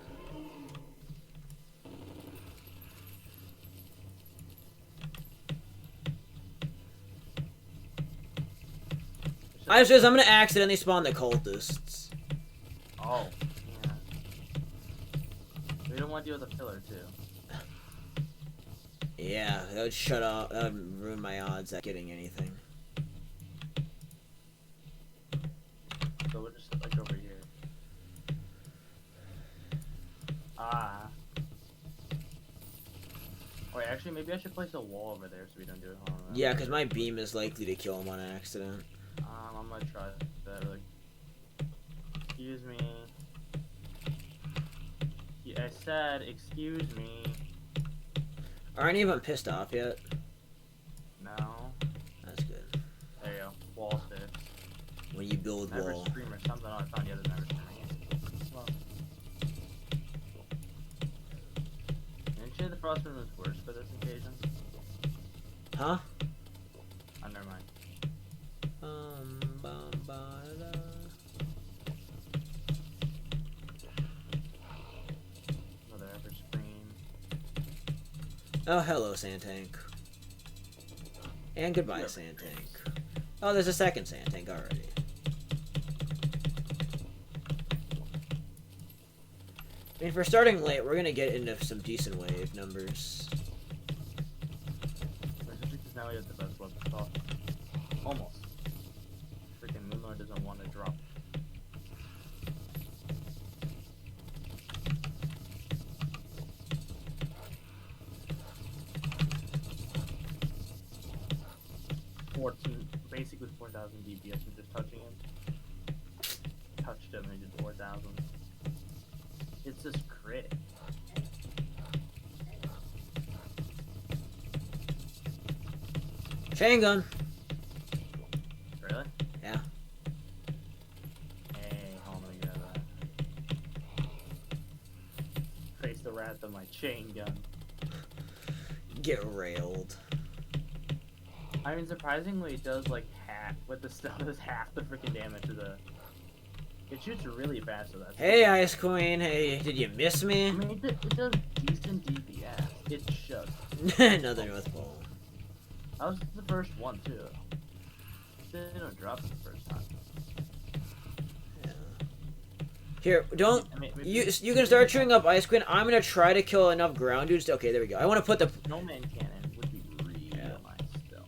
I'm gonna accidentally spawn the cultists. oh, yeah. We don't want to deal with a pillar too. Yeah, that would ruin my odds at getting anything. So we'll just like over here. Ah. Wait, actually, maybe I should place a wall over there so we don't do it. Yeah, because my beam is likely to kill him on accident. I'm gonna try that. Like, excuse me. Yeah, I said, excuse me. Are any of them pissed off yet? No. That's good. There you go. Wall sticks. When you build Never wall. scream or something. Oh, I found the other never screaming. Well. Didn't you say the frostman was worse for this occasion? Huh? Oh, never mind. Ba-da. Another ever scream. Oh, hello, Sandtank. And goodbye, Yep. Sandtank. Oh, there's a second Sandtank already. I mean, if we're starting late, we're gonna get into some decent wave numbers. Especially because now we have the best weapon off. Almost. Freaking Moonlord doesn't want to drop. Basically 4,000 DPS from just touching him. Touched him and he did 4,000. It's just crit. Chain gun. Really? Yeah. Hey, hold on, let me grab that. Face the wrath of my chain gun. Get railed. I mean, surprisingly, it does like half with the stuff. Does half the freaking damage to the. It shoots really fast, so that's. Hey, Ice Queen. Hey, did you miss I me? mean, it does decent DPS. It's just. Another North Pole. That was the first one too. they don't drop it the first time. Yeah. Here, don't I mean, you can start chewing up Ice Queen. I'm gonna try to kill enough ground dudes. Okay, there we go. I want to put the snowman cannon would be real nice still.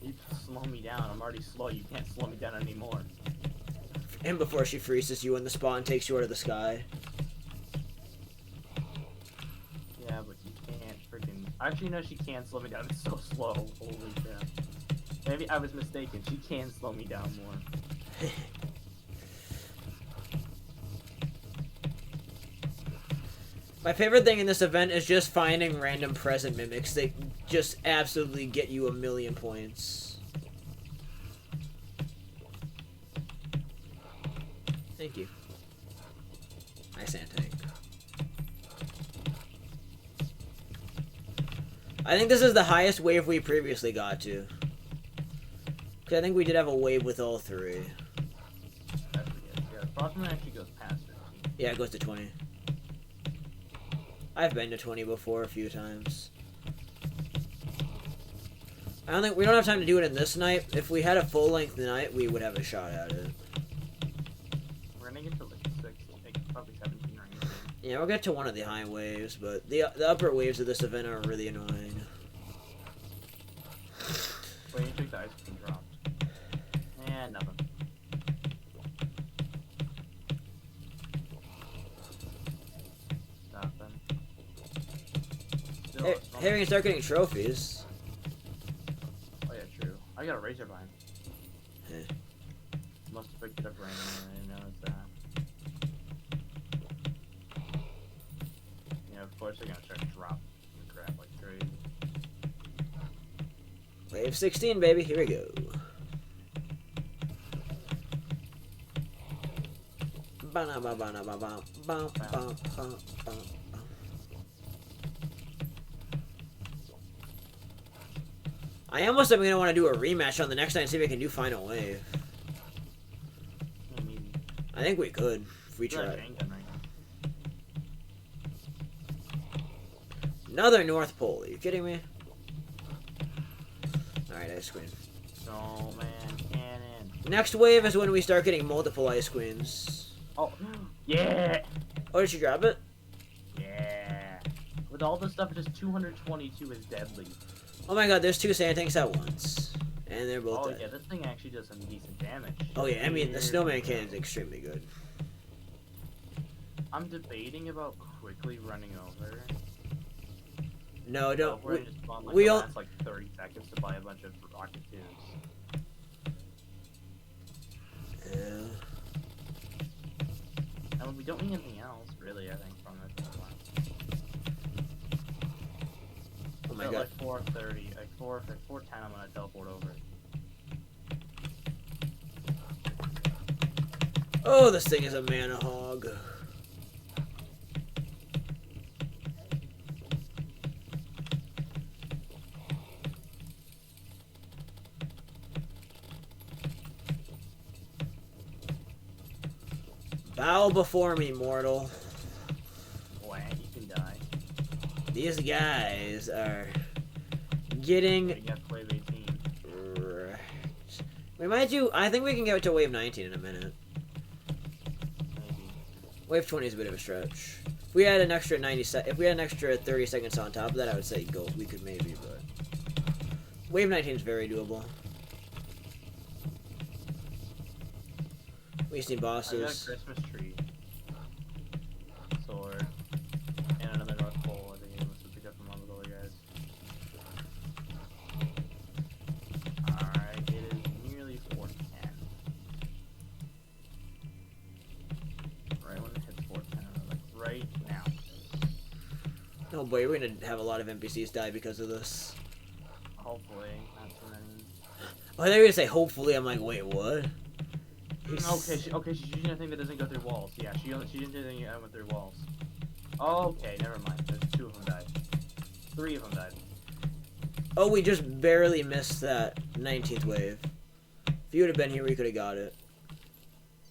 You can slow me down. I'm already slow. You can't slow me down anymore. And before she freezes you in the spot and takes you out of the sky. Yeah, but you can't freaking. Actually, no, she can slow me down. It's so slow. Holy crap. Maybe I was mistaken. She can slow me down more. My favorite thing in this event is just finding random present mimics. They just absolutely get you a million points. Thank you. Nice sand tank. I think this is the highest wave we previously got to. Because I think we did have a wave with all three. That's good. Yeah, Frostman actually goes past 15. Yeah, it goes to 20. I've been to 20 before a few times. I don't think we don't have time to do it in this night. If we had a full length night, we would have a shot at it. We're gonna get to like 6, like probably 17 or 18. Yeah, we'll get to one of the high waves, but the upper waves of this event are really annoying. Wait, you think the ice cream dropped? Eh, nothing. Nothing. Still, Hey, we can start getting trophies. Oh yeah, true. I got a razor vine. Hey. Must have picked it up randomly. I didn't notice that. Yeah, of course they're gonna start dropping crap like crazy. Wave 16, baby. Here we go. I almost am gonna want to do a rematch on the next night and see if we can do final wave. Maybe. I think we could if we We're at try. chain gun right now. Another North Pole. Are you kidding me? Alright, Ice Queen. So man, cannon. Next wave is when we start getting multiple Ice Queens. Oh, yeah, Oh, did she drop it? yeah. With all this stuff, just 222 is deadly. Oh my god, there's two sand tanks at once. And they're both Oh dead. yeah, this thing actually does some decent damage. Oh yeah, I mean, the snowman cannon is extremely good. I'm debating about quickly running over. No, don't. We're gonna just spawn like we the all- last like 30 seconds to buy a bunch of rocket tubes. Yeah. And we don't need anything else, really, I think, from this one. Oh my So, god. like 4:30, like 4:10, I'm gonna teleport over. Oh, this thing is a mana hog. Bow before me, mortal. Boy, you can die. These guys are getting You got wave 18. wrecked. We might do. I think we can get to wave 19 in a minute. Maybe. Wave 20 is a bit of a stretch. If we had an extra 90 if we had an extra 30 seconds on top of that, I would say go. We could maybe, but wave 19 is very doable. We just need I got a bosses. Christmas tree. Sword. And another North Pole, I think he must have picked up from one of the other guys. Alright, it is nearly 4:10. Right when it hits 4:10, like right now. Oh boy, we're gonna have a lot of NPCs die because of this. Hopefully, not too many. Oh, they were gonna say hopefully. I'm like, wait, what? Okay, she's using a thing that doesn't go through walls. Yeah, she didn't do anything that went through walls. Okay, never mind. There's 2 of them died. 3 of them died. Oh, we just barely missed that 19th wave. If you would have been here, we could have got it.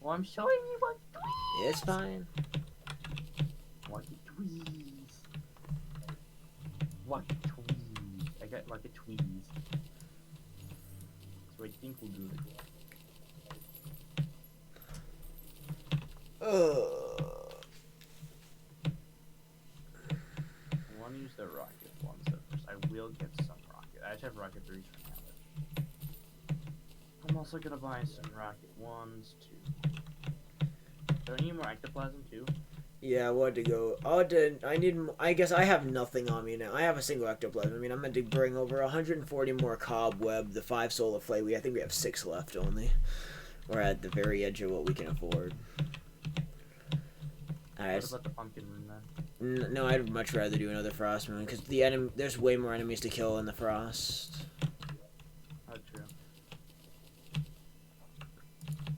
Well, I'm showing you what. It's fine. What? lucky tweeze. I got lucky tweeze. So I think we'll do it again. I want to use the rocket ones at first. I will get some rocket. I actually have rocket 3s for now. I'm also gonna buy some rocket 1s too. Do I need more ectoplasm too? Yeah, what to go? I guess I have nothing on me now. I have a single ectoplasm. I mean, I'm meant to bring over 140 more cobweb, the 5 solar flame. I think we have 6 left only. We're at the very edge of what we can afford. Alright. What about the pumpkin moon then? No, I'd much rather do another frost moon because there's way more enemies to kill in the frost. Oh, true.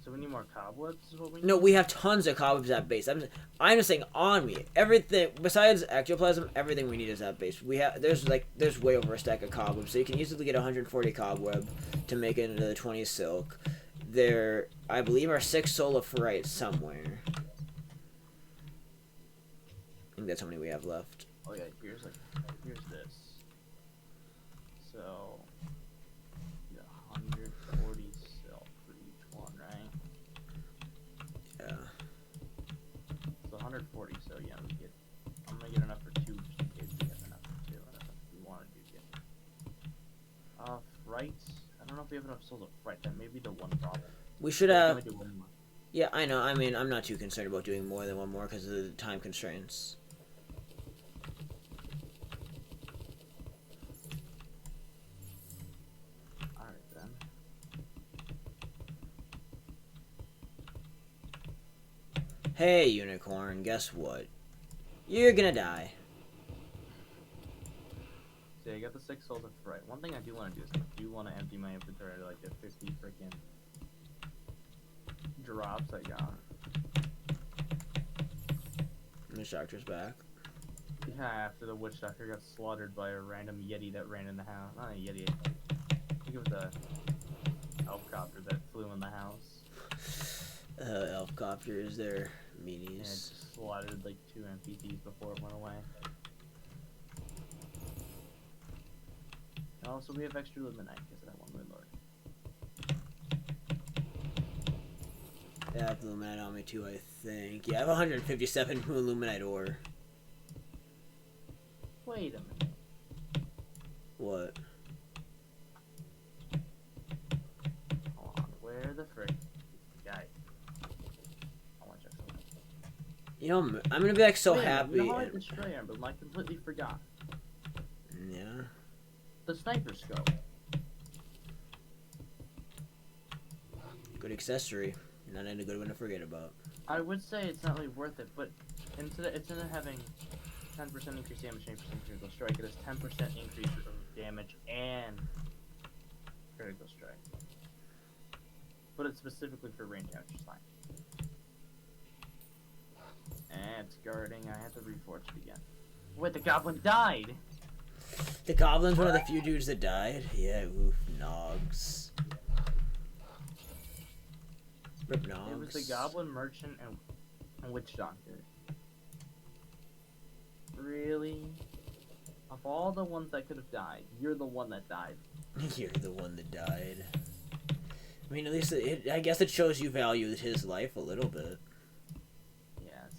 So we need more cobwebs is what we need? No, we have tons of cobwebs at base. I'm just saying on me. Everything besides ectoplasm, everything we need is at base. There's way over a stack of cobwebs, so you can easily get 140 cobweb to make it into the 20 silk. There, I believe, are 6 solar ferrite somewhere. I think that's how many we have left. Oh yeah, here's this. So, yeah, 140 silk for each one, right? Yeah. So 140, so yeah, I'm gonna get enough for 2 just in case we have enough for 2, and if we want to do get. Frights? I don't know if we have enough souls of fright, that may be the one problem. We should have... do one more. Yeah, I know, I mean, I'm not too concerned about doing more than one more because of the time constraints. Hey, unicorn, guess what? You're gonna die. So I got the 6 souls of fright. One thing I do want to do is I do want to empty my inventory to like the 50 freaking drops I got. The doctor's back. Yeah, after the witch doctor got slaughtered by a random yeti that ran in the house. Not a yeti. I think it was a helicopter that flew in the house. Elf copters, they're meanies. And it just slaughtered like 2 NPCs before it went away. And also we have extra luminite because of that one moon lord. Yeah, I have luminite on me too, I think. Yeah, I have 157 moon luminite ore. Wait a minute. What? Hold on, where the frick is the guy? I want to check something. You know, I'm gonna be like so Wait a minute, happy. You know how I destroy him, but I completely forgot. Yeah. The sniper scope. Good accessory. Not a good one to forget about. I would say it's not really worth it, but instead of having 10% increase damage, 20% critical strike, it has 10% increase of damage and critical strike. But it's specifically for range damage, which is fine. And it's guarding. I have to reforge it again. Wait, the goblin died! The goblin's one of the few dudes that died. Yeah, oof, nogs. Rip nogs. It was the goblin, merchant, and witch doctor. Really? Of all the ones that could have died, you're the one that died. You're the one that died. I mean, at least I guess it shows you value his life a little bit. Yes.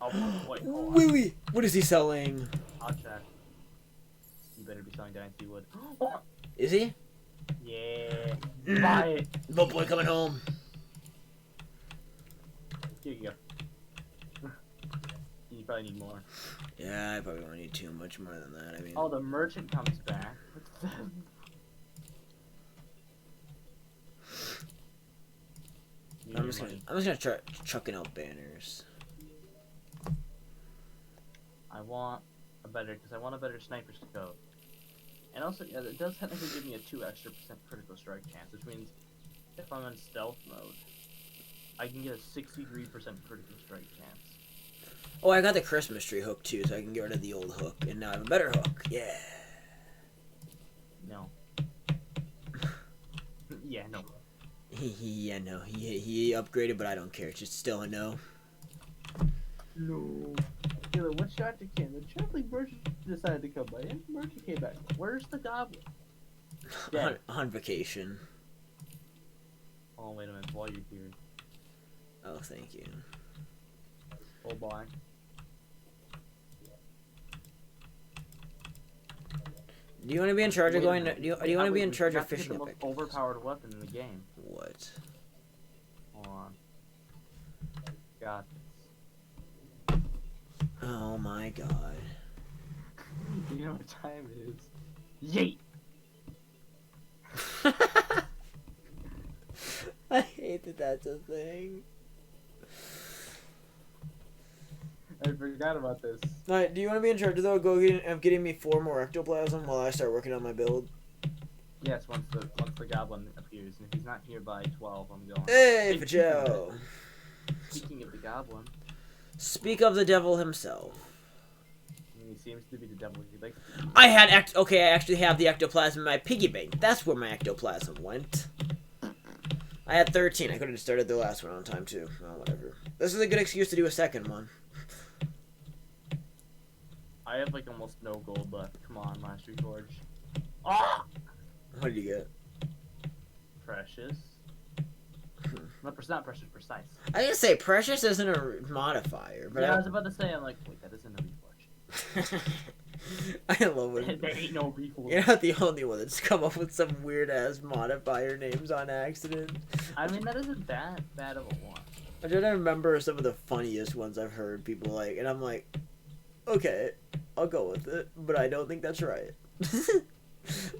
Oh, wait, hold on. Willie! What is he selling? I'll check. You better be selling dynasty wood. Is he? Yeah. Buy it. Little boy coming home. Here you go. You probably need more. Yeah, I probably won't need too much more than that. I mean, Oh, the merchant comes back. What's that? I'm just gonna try chucking out banners. I want a better sniper scope. And also, yeah, it does technically give me a 2% extra critical strike chance, which means if I'm in stealth mode, I can get a 63% critical strike chance. Oh, I got the Christmas tree hook too, so I can get rid of the old hook, and now I have a better hook. Yeah. No. Yeah, no. Yeah, no. He upgraded, but I don't care. It's just still a no. No. Yeah, the witch doctor can. The traveling merchant decided to come by. And Murky came back. Where's the goblin? On vacation. Oh, wait a minute. While you're here. Oh, thank you. Oh, boy. Do you want to be in charge of going? Do you want to be in charge of fishing the a most pick? overpowered weapon in the game. What? Hold on. Got Oh my god. this. You know what time it is? Yeet! I hate that that's a thing. I forgot about this. Alright, do you want to be in charge of getting me 4 more ectoplasm while I start working on my build? Yes, once the goblin appears, and if he's not here by 12, I'm going. Hey, for Joe. Speaking of the goblin, Speak of the devil himself. he seems to be the devil. He likes. I actually have the ectoplasm in my piggy bank. That's where my ectoplasm went. I had 13. I could have started the last one on time too. Oh, whatever. This is a good excuse to do a second one. I have like almost no gold left. Come on, last reforge. Ah! What did you get? Precious. Not precious, precise. I didn't say precious isn't a modifier, but Yeah, I was about to say, I'm like, wait, that isn't a reforge. I love it. There ain't no reforge. You're not the only one that's come up with some weird ass modifier names on accident. I mean, that isn't that bad of a one. I'm trying to remember some of the funniest ones I've heard people like, and I'm like, okay, I'll go with it, but I don't think that's right.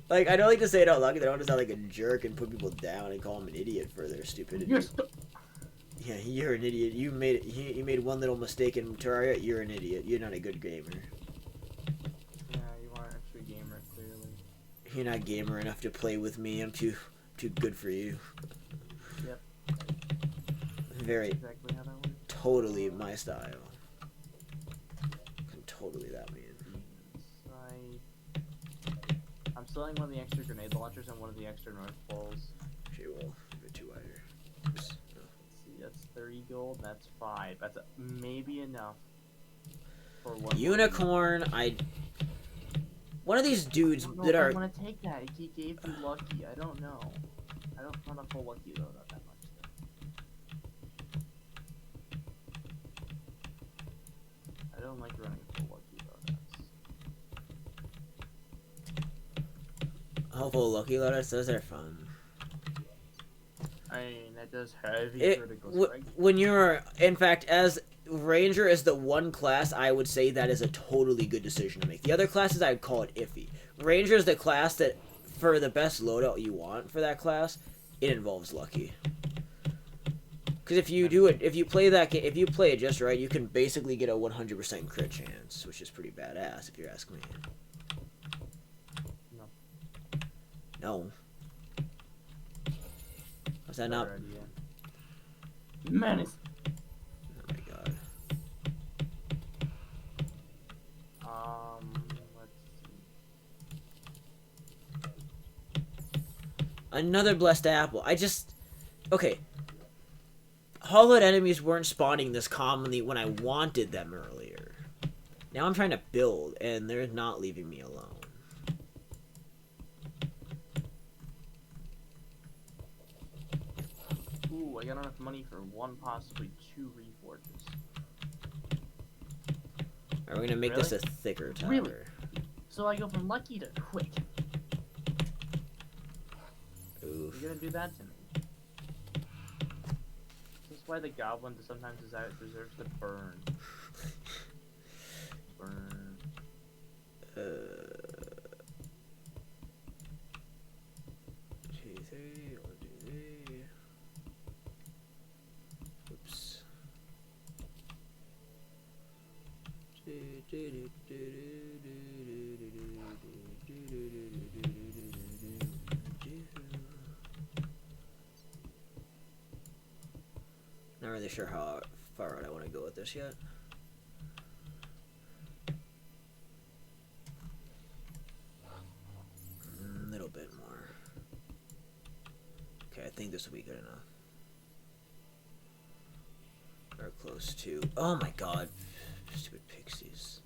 Like, I don't like to say it out loud because I don't want to sound like a jerk and put people down and call them an idiot for their stupidity. Yeah, you're an idiot. You made one little mistake in Terraria. You're an idiot. You're not a good gamer. Yeah, you aren't actually a gamer, clearly. You're not gamer enough to play with me. I'm too good for you. Yep. Very Exactly how that works. totally my style. Totally that mean. I'm selling one of the extra grenade launchers and one of the extra North Poles. Okay, well, a bit too wider. Oops. No. Let's see, that's 30 gold, that's 5. That's maybe enough for one. Unicorn, one of these dudes that are. I want to take that. He gave you lucky. I don't know. I don't run a full lucky though, not that much. I don't like running full lucky though. Oh, full lucky lotus, those are fun. I mean, that does heavy critical strike. When you're, in fact, as Ranger is the one class, I would say that is a totally good decision to make. The other classes, I'd call it iffy. Ranger is the class that, for the best loadout you want for that class, it involves lucky. Because if you do it, if you play it just right, you can basically get a 100% crit chance, which is pretty badass if you ask me. No. Was that not? Menace. Oh my god. Let's see. Another blessed apple. Okay. Hollowed enemies weren't spawning this commonly when I wanted them earlier. Now I'm trying to build, and they're not leaving me alone. Ooh, I got enough money for 1, possibly 2 reforges. Are we gonna make this a thicker tower? Really? So I go from lucky to quick. Oof. You're gonna do that to me. That's why the goblin sometimes deserves to burn. Burn. Oops. Not really sure how far out I want to go with this yet. A little bit more. Okay, I think this will be good enough. Or close to. Oh my god. Stupid pixies.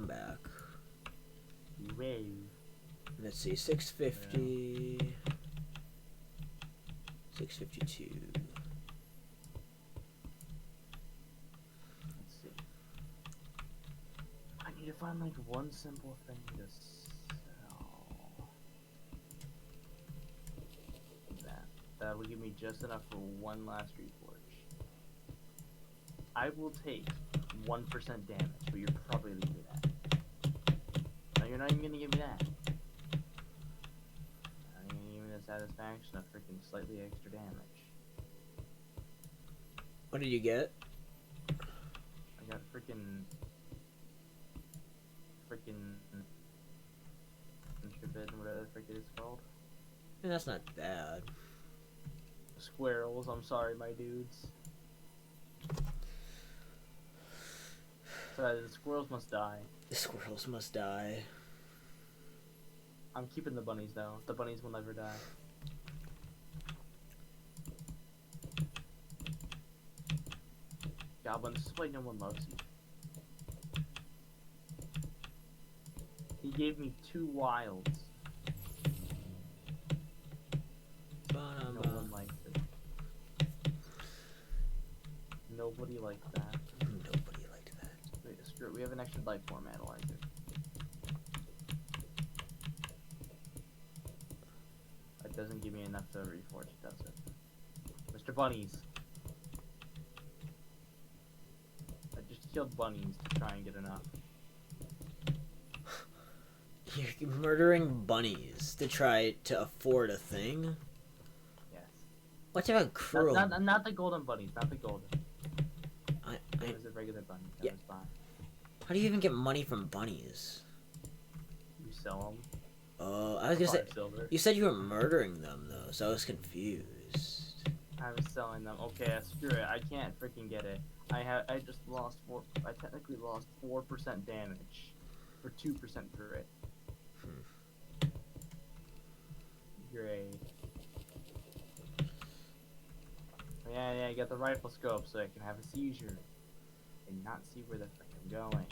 back. Wave. Let's see, 650. 652. Let's see. I need to find like one simple thing to sell. That will give me just enough for one last reforge. I will take 1% damage, but you're probably leaving that. No, you're not even gonna give me that. Not even gonna give me the satisfaction of freaking slightly extra damage. What did you get? I got freaking intrepid, whatever the frick it is called. And that's not bad. Squirrels, I'm sorry, my dudes. So the squirrels must die. The squirrels must die. I'm keeping the bunnies though. The bunnies will never die. Goblin, this is why no one loves you. He gave me 2 wilds. No one liked it. Nobody liked that. Nobody liked that. Wait, screw it. We have an extra life form analyzer. That doesn't give me enough to reforge, does it? Mr. Bunnies. I just killed bunnies to try and get enough. You're murdering bunnies to try to afford a thing? Yes. What type of cruel? Not the golden bunnies, not the golden. It was a regular bunny. That was fine. How do you even get money from bunnies? You sell them. Oh, I was gonna say. Silver. You said you were murdering them though, so I was confused. I was selling them. Okay, screw it. I can't freaking get it. I just lost 4. I technically lost 4% damage for 2% grit. Great. Yeah, I got the rifle scope so I can have a seizure and not see where the frick I'm going.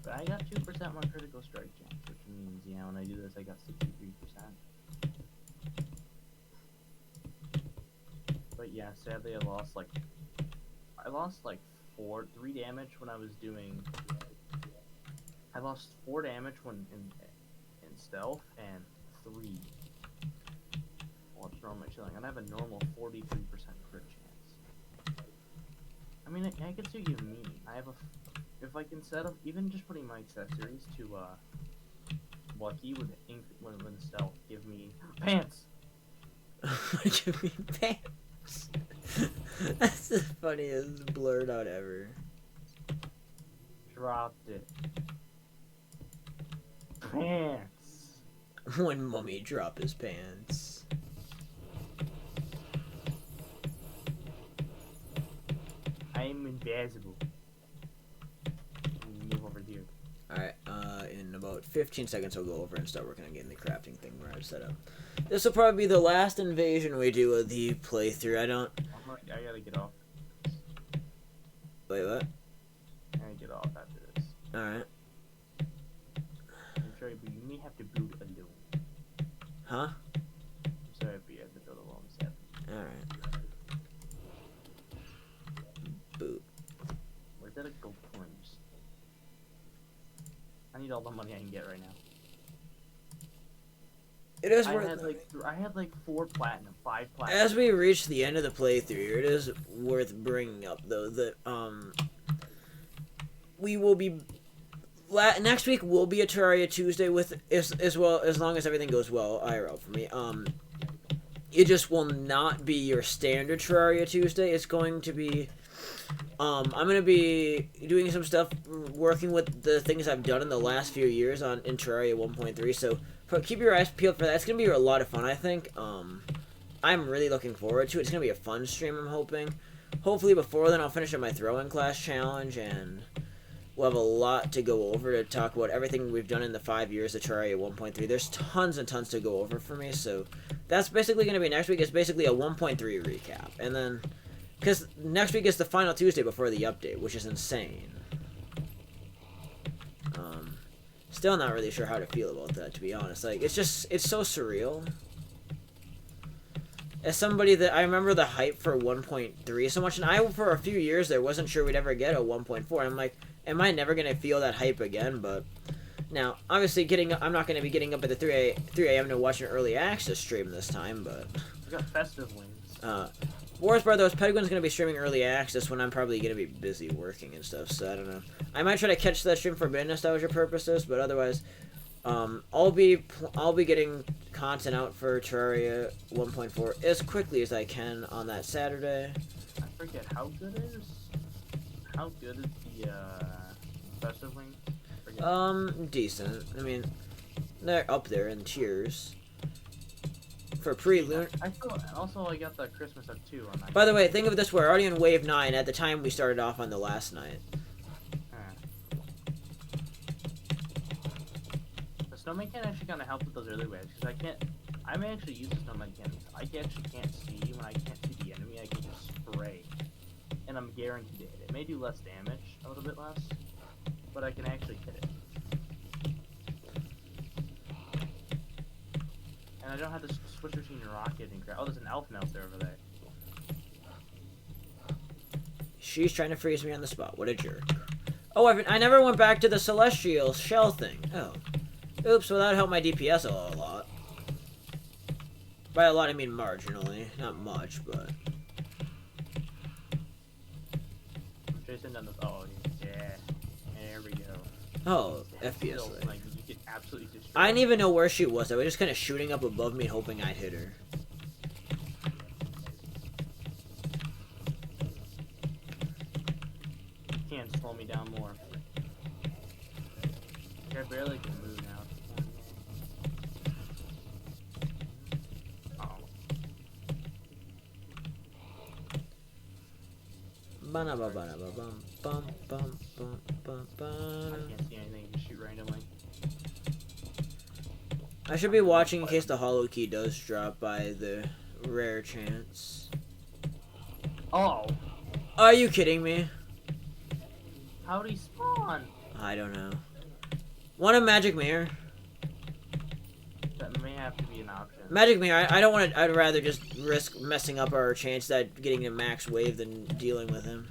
But I got 2% more critical strike chance, which means, you know, when I do this, I got 63%. But yeah, sadly I lost like 3 damage when I was doing. I lost 4 damage when in stealth and 3 while it's normally chilling. And I have a normal 43% crit chance. I mean, I can see what you mean. I have if I can set up even just putting my accessories to lucky with stealth give me pants. Give me pants. That's the funniest blurt out ever. Dropped it. Pants. When Mummy drop his pants. I'm invisible. Move over here. Alright, in about 15 seconds I'll go over and start working on getting the crafting thing where I set up. This will probably be the last invasion we do of the playthrough. I gotta get off. Wait, what? I gotta get off after this. Alright. I'm sorry, but you may have to build alone. Huh? I'm sorry, but you have to build alone, Seth. Alright. Boop. Where did it go, coins? I need all the money I can get right now. It is I worth. had like 4 platinum, 5 platinum. As we reach the end of the playthrough, it is worth bringing up though that we will be next week will be a Terraria Tuesday with as well as long as everything goes well IRL for me. It just will not be your standard Terraria Tuesday. It's going to be I'm gonna be doing some stuff working with the things I've done in the last few years in Terraria 1.3. So keep your eyes peeled for that. It's gonna be a lot of fun, I think. I'm really looking forward to it. It's gonna be a fun stream, I'm hoping. Hopefully before then I'll finish up my throwing class challenge and we'll have a lot to go over to talk about everything we've done in the 5 years of Terraria 1.3. There's tons and tons to go over for me, so that's basically going to be next week. It's basically a 1.3 recap. And then Because next week is the final Tuesday before the update, which is insane. Still not really sure how to feel about that, to be honest. Like, it's so surreal. As somebody that I remember the hype for 1.3 so much, and I, for a few years there, wasn't sure we'd ever get a 1.4. I'm like, am I never going to feel that hype again? But now, obviously, I'm not going to be getting up at the 3 a.m. to watch an early access stream this time, but... We got festive wings. Wars Brothers, Pedguin's going to be streaming early access when I'm probably going to be busy working and stuff, so I don't know. I might try to catch that stream for nostalgia purposes, but otherwise, I'll be getting content out for Terraria 1.4 as quickly as I can on that Saturday. I forget how good is the festive wings? Decent. I mean, they're up there in tiers. For pre-lunar. Also, I got the Christmas up too on that. By the way, think of it this way: we're already in Wave 9 at the time we started off on the last night. The snowman can actually kind of help with those early waves because I may actually use the snowman can. I actually can't see when I can't see the enemy. I can just spray, and I'm guaranteed to hit it. It may do less damage, a little bit less, but I can actually hit it. And I don't have to switch between rocket and crap. Oh, there's an elf melter over there. She's trying to freeze me on the spot. What a jerk. Oh, I never went back to the celestial shell thing. Oh. Oops, well that would help my DPS a lot. By a lot, I mean marginally. Not much, but... I'm chasing down this... Oh, yeah. There we go. Oh, FPS. Still, like, you get absolutely destroyed. I didn't even know where she was. I was just kind of shooting up above me, hoping I'd hit her. You can't slow me down more. Like, I barely can move now. Uh-oh. I can't see anything. Just shoot randomly. I should be watching in case the hollow key does drop by the rare chance. Oh! Are you kidding me? How'd he spawn? I don't know. Want a magic mirror? That may have to be an option. Magic mirror, I don't want to. I'd rather just risk messing up our chance at getting a max wave than dealing with him.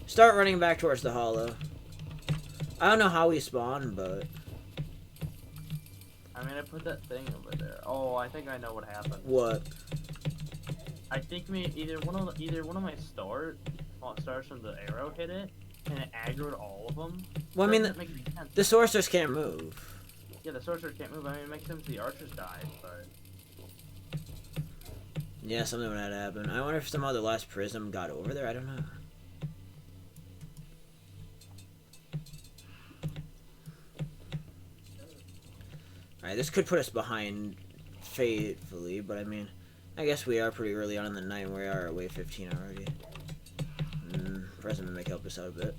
Start running back towards the hollow. I don't know how he spawned, but... I mean, I put that thing over there. Oh, I think I know what happened. What? I think either one of my stars from the arrow hit it, and it aggroed all of them. Well, I mean, the sorcerers can't move. Yeah, the sorcerers can't move. I mean, it makes sense the archers died, but... Yeah, something would have to happen. I wonder if somehow the last prism got over there. I don't know. Alright, this could put us behind faithfully, but I mean, I guess we are pretty early on in the night. We are at wave 15 already. Prism may help us out a bit.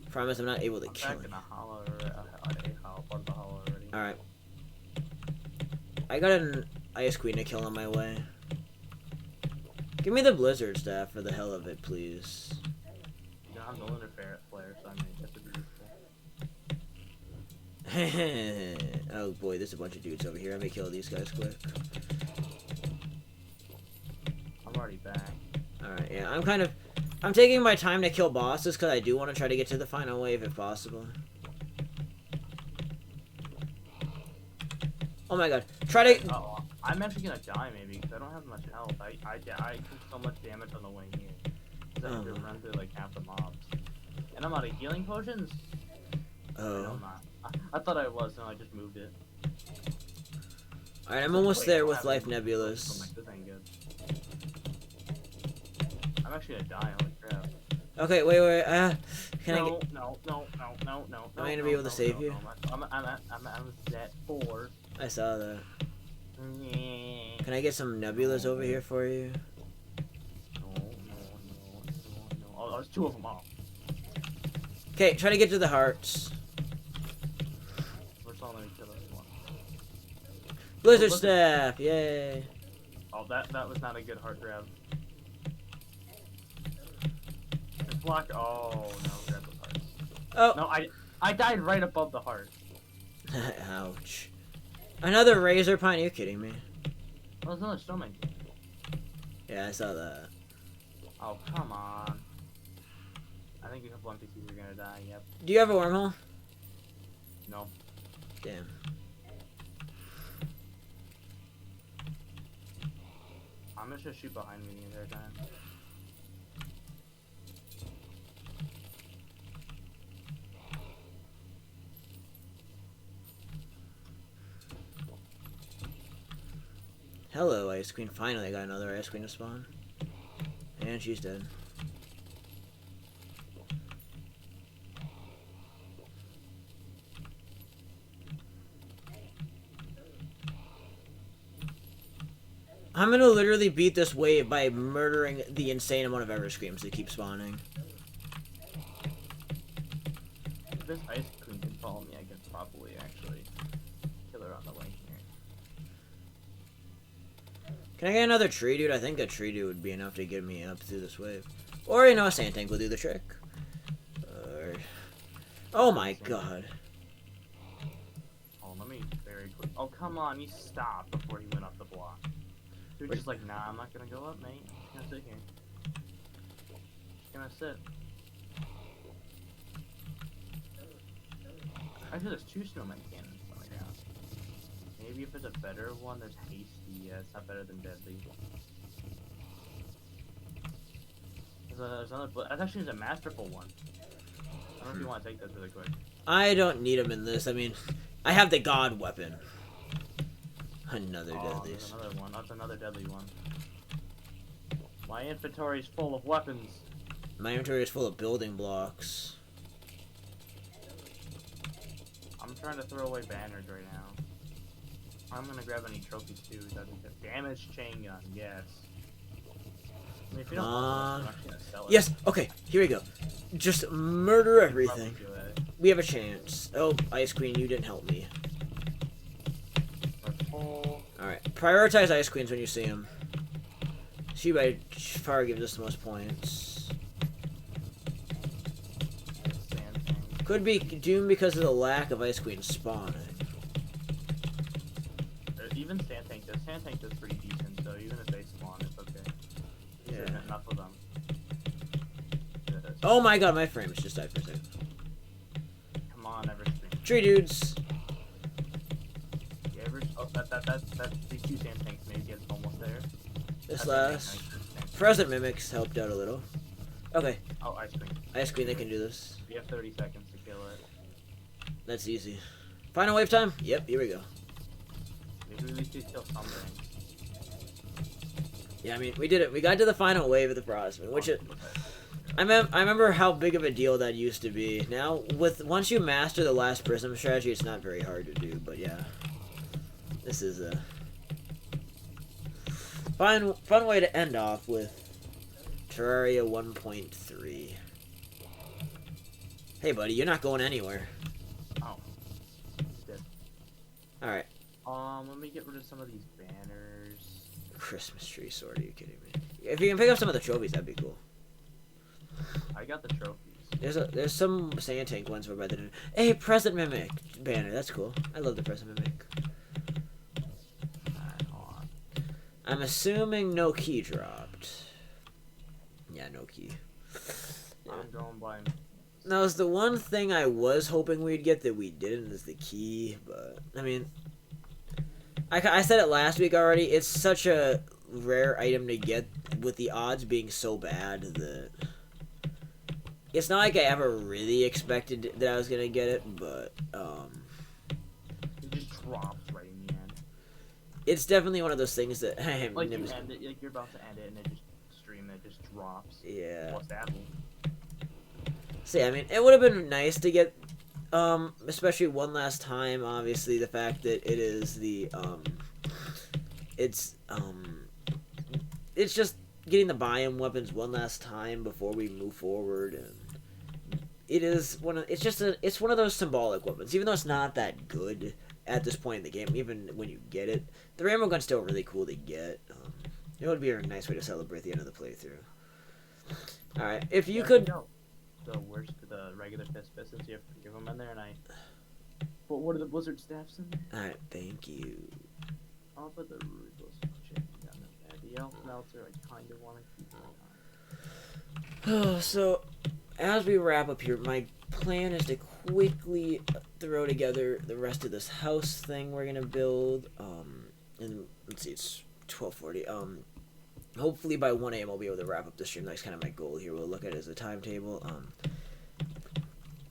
Promise I'm not able to kill him. Alright. I got an Ice Queen to kill on my way. Give me the Blizzard Staff for the hell of it, please. You don't have the Lunar Flare, so I mean, that's a beautiful. Oh boy, there's a bunch of dudes over here. I may kill these guys quick. I'm already back. Alright, yeah, I'm taking my time to kill bosses because I do want to try to get to the final wave if possible. Oh my god. Try to... Oh, I'm actually gonna die maybe because I don't have much health. I took so much damage on the way here. Because I had to run through like half the mobs. And I'm out of healing potions? Oh. No, I'm not. I thought I was, and I just moved it. Alright, I'm almost there with Life Nebulas. I'm like, this ain't good. I'm actually gonna die, holy crap. Okay, wait, can I get... No. Am I gonna be able to save you? I'm at 4. I saw that. Yeah. Can I get some Nebulas over here for you? No. Oh, there's 2 of them off. Okay, try to get to the hearts. We're still only killing 1. Blizzard Staff, yay! Oh, that was not a good heart grab. Just block. Oh no, grab those hearts. Oh. No, I died right above the heart. Ouch. Another razor pine? Are you kidding me? Oh, there's another snowman. Yeah, I saw that. Oh, come on. I think a couple NPCs are gonna die, yep. Do you have a wormhole? No. Damn. I'm just gonna shoot behind me the entire time. Hello, Ice Queen. Finally, I got another Ice Queen to spawn. And she's dead. I'm gonna literally beat this wave by murdering the insane amount of ever screams that keep spawning. If this Ice Queen can follow me, I can probably actually kill her on the way here. Can I get another tree dude? I think a tree dude would be enough to get me up through this wave. Or, you know, a sand tank will do the trick. Oh my god. Oh, let me very quick. Oh, come on, he stopped before he went up the block. He was just like, nah, I'm not gonna go up, mate. I'm just gonna sit here. Just gonna sit. Actually, there's two snowman cannons on the ground. Maybe if there's a better one, there's hasty. Yeah, it's not better than deadly. There's another. That actually is a masterful one. I don't know if you want to take this really quick. I don't need him in this. I mean, I have the god weapon. Another deadly. There's another one. That's another deadly one. My inventory's full of weapons. My inventory is full of building blocks. I'm trying to throw away banners right now. I'm gonna grab any trophies too. Damaged chain gun, yes. I mean, if you don't want this, I'm actually gonna sell it. Yes, okay, here we go. Just murder everything. We have a chance. Oh, Ice Queen, you didn't help me. Alright, prioritize Ice Queens when you see them. She by far gives us the most points. Could be doomed because of the lack of Ice Queen spawning. Even Sand Tank does pretty decent, so even if they spawn, it's okay. Yeah. There's enough of them. Oh my god, my frames just died for a second. Come on, Everstream. Tree dudes. Yeah, that's these two Sand Tanks maybe it's almost there. This last. Present Mimics helped out a little. Okay. Oh, Ice Queen. Ice Queen, they can do this. We have 30 seconds to kill it. That's easy. Final wave time? Yep, here we go. Maybe we should kill something. Yeah, I mean, we did it. We got to the final wave of the Frostman, which I remember how big of a deal that used to be. Now, once you master the last Prism strategy, it's not very hard to do, but yeah. This is a fun way to end off with Terraria 1.3. Hey, buddy, you're not going anywhere. Oh. Good. Alright. Let me get rid of some of these banners. Christmas tree sword, are you kidding me? If you can pick up some of the trophies, that'd be cool. I got the trophies. There's some sand tank ones where by the hey, present mimic banner, that's cool. I love the present mimic. Alright, hold on. I'm assuming no key dropped. Yeah, no key. I'm going by. That was the one thing I was hoping we'd get that we didn't is the key, but I mean, I said it last week already. It's such a rare item to get with the odds being so bad that it's not like I ever really expected that I was gonna get it, but It just drops right in the end. it's definitely one of those things that Like you end it, like you're about to end it, and it just drops. Yeah. What's that? See, I mean, it would have been nice to get, especially one last time. Obviously, the fact that it is the it's just getting the biome weapons one last time before we move forward, and it is it's one of those symbolic weapons. Even though it's not that good at this point in the game, even when you get it, the Rambo gun's still really cool to get. It would be a nice way to celebrate the end of the playthrough. Alright, if you There could... go. The regular pistons, you have to give them in there, and I... But what are the blizzard staffs in there? Alright, thank you. I'll put the ruthless chicken down there. The elf melter, I kind of want to keep it on. So, as we wrap up here, my plan is to quickly throw together the rest of this house thing we're gonna build. And let's see, it's 12:40. Hopefully by 1 a.m. I'll be able to wrap up the stream. That's kind of my goal here. We'll look at it as a timetable.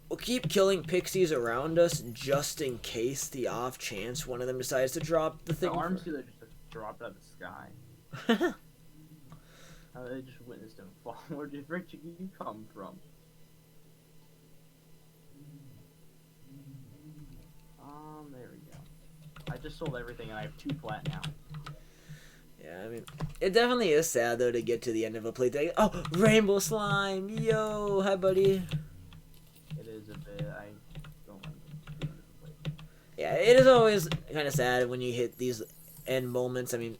We'll keep killing pixies around us just in case the off chance one of them decides to drop the thing. The arms that just dropped out of the sky. I just witnessed him fall. Where did Richard you come from? There we go. I just sold everything and I have 2 flat now. Yeah, I mean, it definitely is sad though to get to the end of a playthrough. Oh, rainbow slime! Yo, hi buddy. It is a bit. I don't like it. Yeah, it is always kind of sad when you hit these end moments. I mean,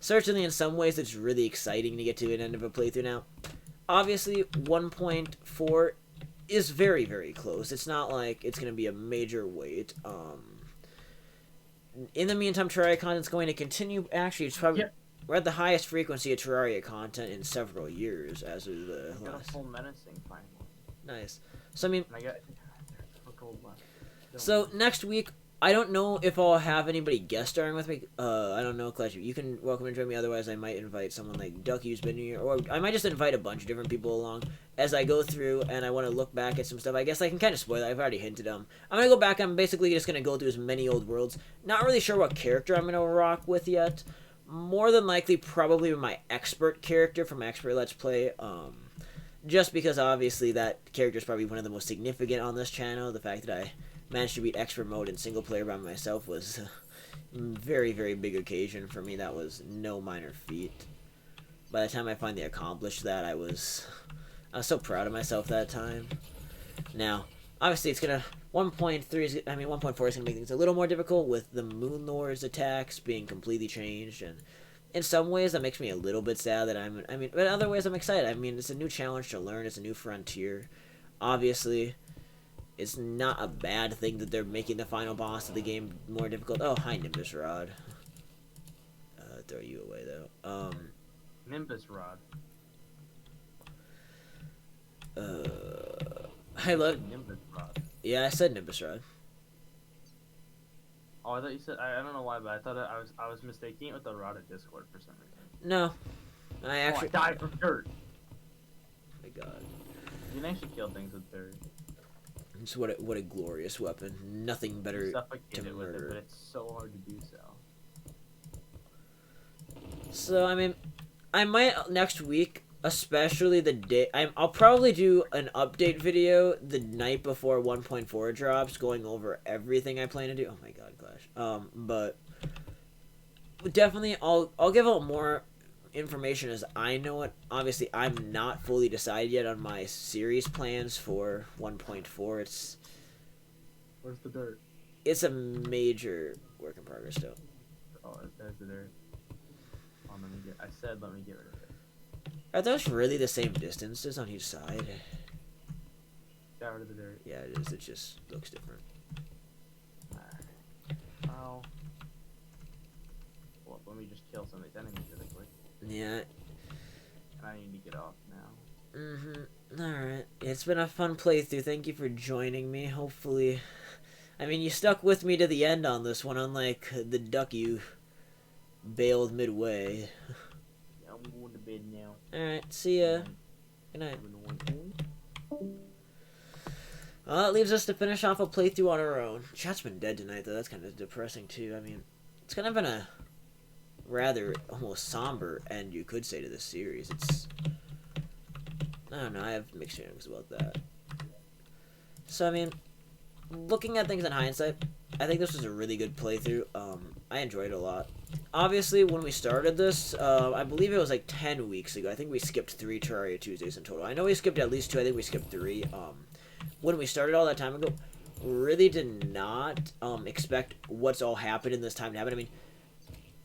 certainly in some ways it's really exciting to get to an end of a playthrough now. Obviously, 1.4 is very, very close. It's not like it's going to be a major wait. In the meantime, Terraria content's going to continue. Actually, it's probably we're at the highest frequency of Terraria content in several years as of the got last. a full menacing finally. Nice. So I mean, I got gold left. So next week, I don't know if I'll have anybody guest starring with me. I don't know, Clash. You can welcome and join me. Otherwise, I might invite someone like Ducky who's been here, or I might just invite a bunch of different people along as I go through and I want to look back at some stuff. I guess I can kind of spoil it. I've already hinted. I'm gonna go back. I'm basically just gonna go through as many old worlds. Not really sure what character I'm gonna rock with yet. More than likely, probably my expert character from Expert Let's Play. Just because obviously that character is probably one of the most significant on this channel. The fact that I managed to beat expert mode in single player by myself was a very, very big occasion for me. That was no minor feat. By the time I finally accomplished that, I was so proud of myself that time. Now, obviously, it's gonna 1.4 is gonna make things a little more difficult with the Moon Lord's attacks being completely changed, and in some ways that makes me a little bit sad that but in other ways I'm excited. I mean, it's a new challenge to learn. It's a new frontier. Obviously, it's not a bad thing that they're making the final boss of the game more difficult. Oh, hi, Nimbus Rod. Throw you away, though. Nimbus Rod. I love... Nimbus Rod. Yeah, I said Nimbus Rod. Oh, I thought you said... I don't know why, but I thought I was mistaking it with the Rod at Discord for some reason. No. I actually... I died from dirt. Oh my god. You can actually kill things with dirt. It's what a glorious weapon. Nothing better to It with murder. it, but it's so hard to do so. So, I mean, I might next week, especially the day... I'll probably do an update video the night before 1.4 drops, going over everything I plan to do. Oh my god, Clash. But definitely, I'll give out more information as I know it. Obviously, I'm not fully decided yet on my series plans for 1.4. Where's the dirt? It's a major work in progress still. Oh, there's the dirt. Oh, let me get rid of it. Are those really the same distances on each side? Got rid of the dirt. Yeah, it is. It just looks different. Alright. Oh. Well, let me just kill some of these enemies really quick. Yeah. And I need to get off now. Alright. It's been a fun playthrough. Thank you for joining me. Hopefully... I mean, you stuck with me to the end on this one, unlike the duck you bailed midway. I'm going to bed now. Alright, see ya. Good night. Well, that leaves us to finish off a playthrough on our own. Chat's been dead tonight, though. That's kind of depressing, too. I mean, it's kind of been a rather almost somber end, you could say, to this series. It's... I don't know. I have mixed feelings about that. So, I mean, looking at things in hindsight, I think this was a really good playthrough. I enjoyed it a lot. Obviously, when we started this, I believe it was like 10 weeks ago. I think we skipped 3 Terraria Tuesdays in total. I know we skipped at least 2. I think we skipped 3. When we started all that time ago, really did not expect what's all happened in this time to happen. I mean,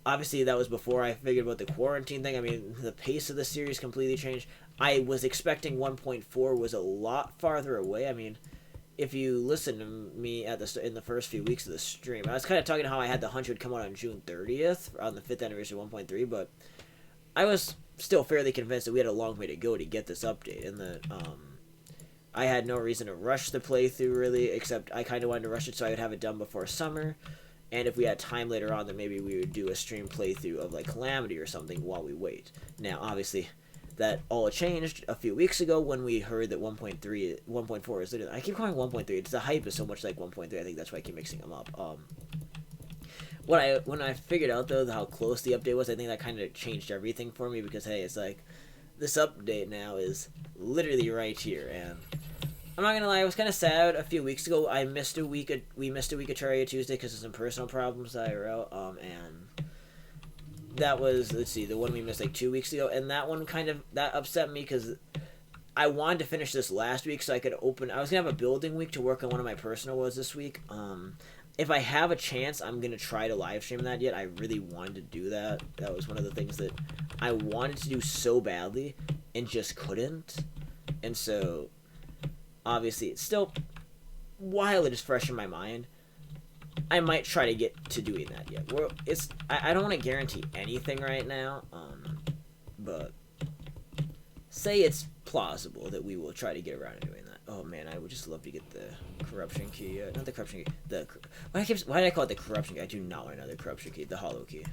obviously that was before I figured about the quarantine thing. I mean, the pace of the series completely changed. I was expecting 1.4 was a lot farther away. I mean, if you listen to me in the first few weeks of the stream, I was kind of talking how I had the 100 come out on June 30th on the 5th anniversary of 1.3, but I was still fairly convinced that we had a long way to go to get this update, and that I had no reason to rush the playthrough really, except I kind of wanted to rush it so I would have it done before summer. And if we had time later on, then maybe we would do a stream playthrough of like Calamity or something while we wait. Now, obviously, that all changed a few weeks ago when we heard that 1.4 is literally, I keep calling 1.3. It's the hype is so much like 1.3. I think that's why I keep mixing them up. When I figured out though how close the update was, I think that kind of changed everything for me, because hey, it's like this update now is literally right here, and I'm not gonna lie, I was kind of sad a few weeks ago. We missed a week of Terraria Tuesday because of some personal problems that I wrote, and that was, let's see, the one we missed like 2 weeks ago, and that one that upset me because I wanted to finish this last week so I could open. I was gonna have a building week to work on one of my personal ones this week. If I have a chance, I'm gonna try to live stream that. Yet I really wanted to do that. That was one of the things that I wanted to do so badly and just couldn't, and so. Obviously, it's still, while it is fresh in my mind, I might try to get to doing that yet. I don't want to guarantee anything right now, but say it's plausible that we will try to get around to doing that. Oh man, I would just love to get the corruption key. Not the corruption key. Why did I call it the corruption key? I do not want another corruption key. The hollow key.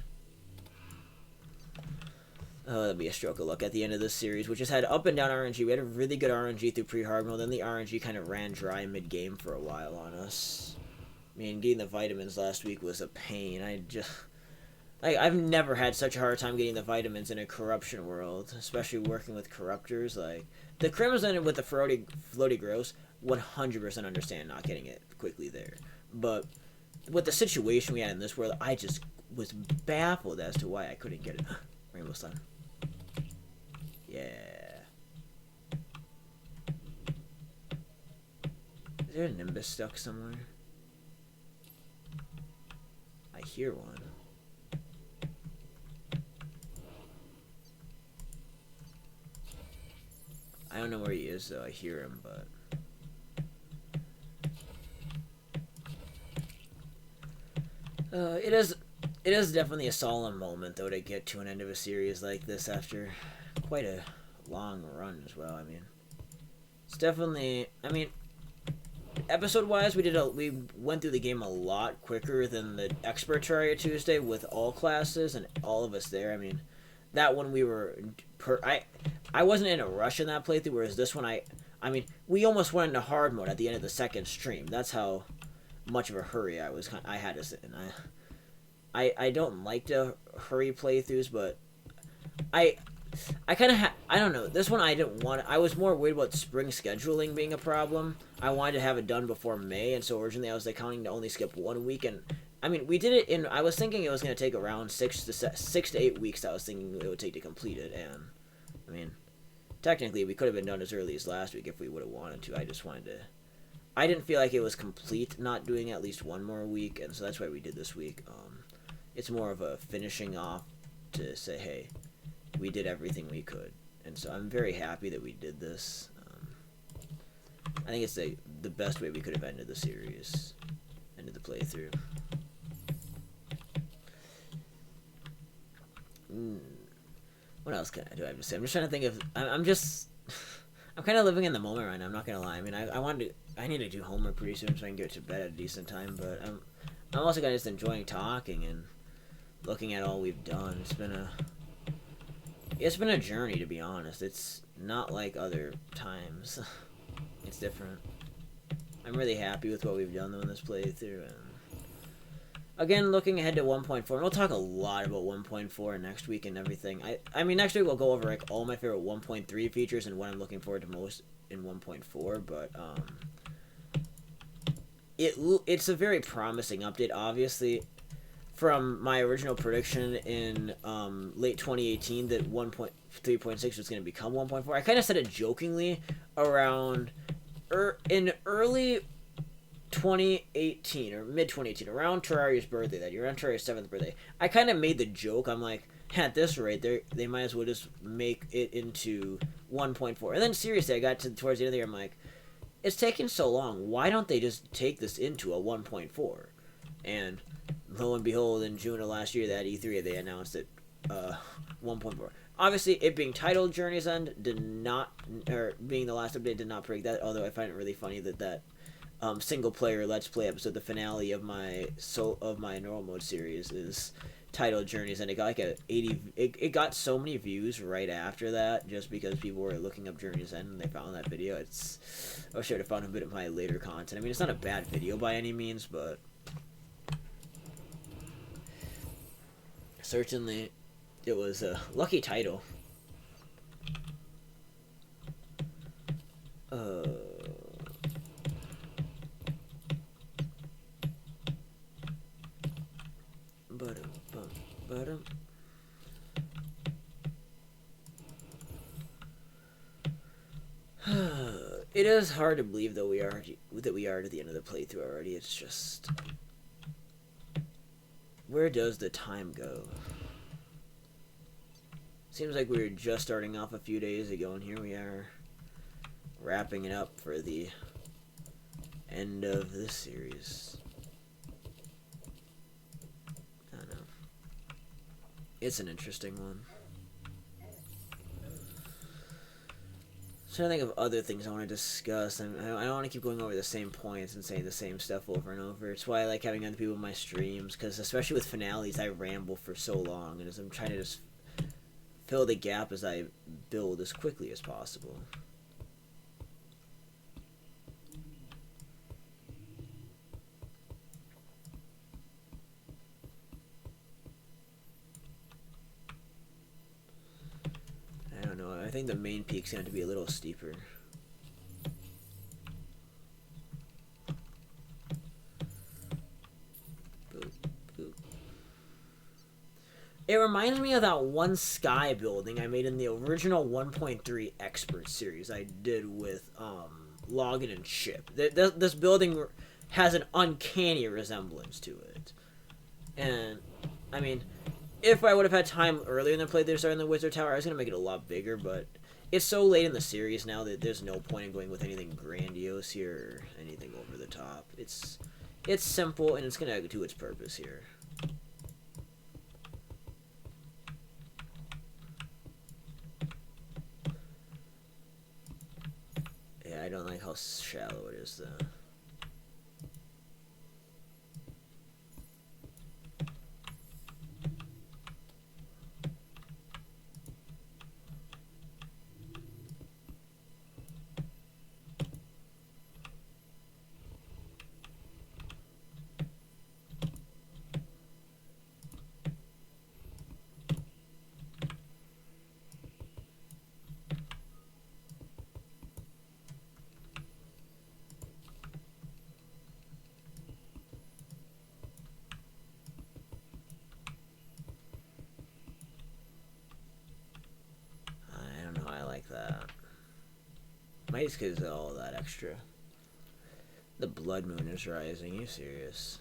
Oh, that'll be a stroke of luck at the end of this series, which has had up and down RNG. We had a really good RNG through pre-hard mode, then the RNG kind of ran dry mid-game for a while on us. I mean, getting the vitamins last week was a pain. I've never had such a hard time getting the vitamins in a corruption world, especially working with corruptors. Like, the Crimson with the floaty gross, 100% understand not getting it quickly there. But with the situation we had in this world, I just was baffled as to why I couldn't get it. Rainbow Sun. Yeah. Is there a Nimbus stuck somewhere? I hear one. I don't know where he is though. I hear him, but it is definitely a solemn moment though to get to an end of a series like this after quite a long run as well. I mean, it's definitely. I mean, episode-wise, we went through the game a lot quicker than the Expert Terraria Tuesday with all classes and all of us there. I mean, that one we were I wasn't in a rush in that playthrough, whereas this one I mean, we almost went into hard mode at the end of the second stream. That's how much of a hurry I had to sit in. I don't like to hurry playthroughs, but I kind of I don't know. This one I didn't want. I was more worried about spring scheduling being a problem. I wanted to have it done before May, and so originally I was like counting to only skip 1 week. And I mean, we did it in. I was thinking it was going to take around 6 to 8 weeks. I was thinking it would take to complete it, and I mean, technically we could have been done as early as last week if we would have wanted to. I just wanted to. I didn't feel like it was complete not doing at least one more week, and so that's why we did this week. It's more of a finishing off to say, hey, we did everything we could, and so I'm very happy that we did this. I think it's the best way we could have ended the series, ended the playthrough. What else do I have to say? I'm just trying to think of. I'm kind of living in the moment right now. I'm not gonna lie. I mean, I need to do homework pretty soon so I can get to bed at a decent time. But I'm also kind of just enjoying talking and looking at all we've done. It's been a journey, to be honest. It's not like other times. It's different. I'm really happy with what we've done though in this playthrough. And again, looking ahead to 1.4, and we'll talk a lot about 1.4 next week and everything. I mean, next week we'll go over like all my favorite 1.3 features and what I'm looking forward to most in 1.4. But it's a very promising update, obviously. From my original prediction in late 2018 that 1.3.6 was going to become 1.4, I kind of said it jokingly around in early 2018 or mid 2018, around Terraria's birthday that year, around Terraria's 7th birthday, I kind of made the joke. I'm like, at this rate, they might as well just make it into 1.4. And then seriously, I got to towards the end of the year, I'm like, it's taking so long. Why don't they just take this into a 1.4? And lo and behold, in June of last year, that E3, they announced it 1.4. Obviously, it being titled Journey's End did not, or being the last update did not predict that. Although I find it really funny that single player Let's Play episode, the finale of my normal mode series, is titled Journey's End. It got like it got so many views right after that, just because people were looking up Journey's End and they found that video. I wish I would have found a bit of my later content. I mean, it's not a bad video by any means, but certainly it was a lucky title. It is hard to believe that we are to the end of the playthrough already. It's just, where does the time go? Seems like we were just starting off a few days ago, and here we are wrapping it up for the end of this series. I don't know. It's an interesting one. Trying to think of other things I want to discuss. I don't want to keep going over the same points and saying the same stuff over and over. It's why I like having other people in my streams, because especially with finales, I ramble for so long, and as I'm trying to just fill the gap as I build as quickly as possible. I don't know. I think the main peak's going to be a little steeper. Boop, boop. It reminds me of that one sky building I made in the original 1.3 Expert series I did with Login and Chip. This building has an uncanny resemblance to it. And, I mean, if I would have had time earlier in the playthrough starting the Wizard Tower, I was going to make it a lot bigger, but it's so late in the series now that there's no point in going with anything grandiose here or anything over the top. It's simple, and it's going to do its purpose here. Yeah, I don't like how shallow it is, though. That might just because of all that extra. The blood moon is rising. Are you serious?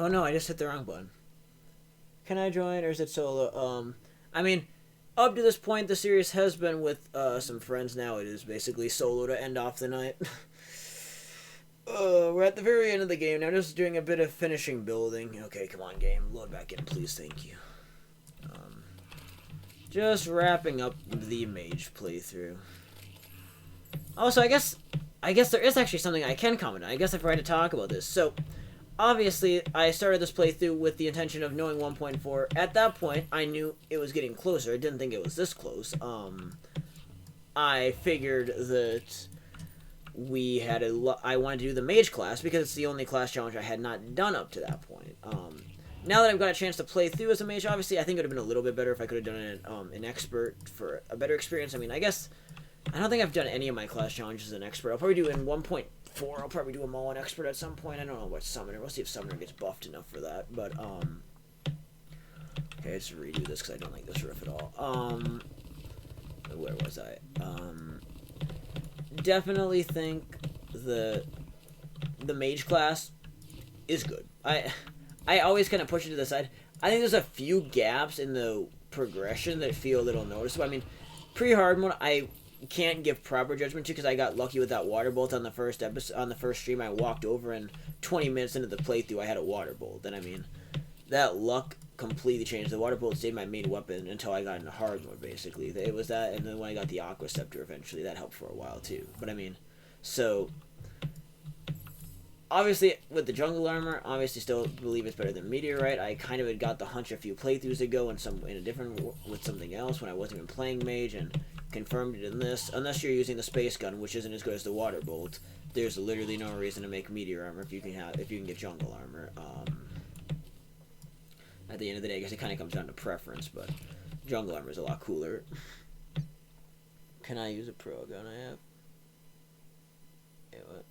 Oh no, I just hit the wrong button. Can I join, or is it solo? I mean, up to this point, the series has been with some friends. Now it is basically solo to end off the night. We're at the very end of the game now, just doing a bit of finishing building. Okay, come on, game, load back in, please, thank you. Just wrapping up the mage playthrough. Also, I guess there is actually something I can comment on. I guess I forgot to talk about this. So, obviously, I started this playthrough with the intention of knowing 1.4. At that point, I knew it was getting closer. I didn't think it was this close. I figured that I wanted to do the mage class because it's the only class challenge I had not done up to that point. now that I've got a chance to play through as a mage, obviously I think it would have been a little bit better if I could have done it an expert for a better experience. I mean, I guess I don't think I've done any of my class challenges as an expert. I'll probably do in 1.4. I'll probably do them all an expert at some point. I don't know what summoner. We'll see if summoner gets buffed enough for that. But okay, let's redo this because I don't like this riff at all. Where was I? Definitely think the mage class is good. I always kind of push it to the side. I think there's a few gaps in the progression that feel a little noticeable. I mean, pre-hard mode, I can't give proper judgment to because I got lucky with that water bolt on the first episode. On the first stream, I walked over and 20 minutes into the playthrough, I had a water bolt. And I mean, that luck completely changed. The water bolt stayed my main weapon until I got into hard mode, basically. It was that, and then when I got the Aqua Scepter eventually, that helped for a while too. But I mean, so obviously with the jungle armor, obviously still believe it's better than meteorite. I kind of had got the hunch a few playthroughs ago with something else when I wasn't even playing mage, and confirmed it in this. Unless you're using the space gun, which isn't as good as the water bolt, there's literally no reason to make meteor armor if you can get jungle armor. At the end of the day, I guess it kind of comes down to preference, but jungle armor is a lot cooler. Can I use a pro gun I have? Yeah, what?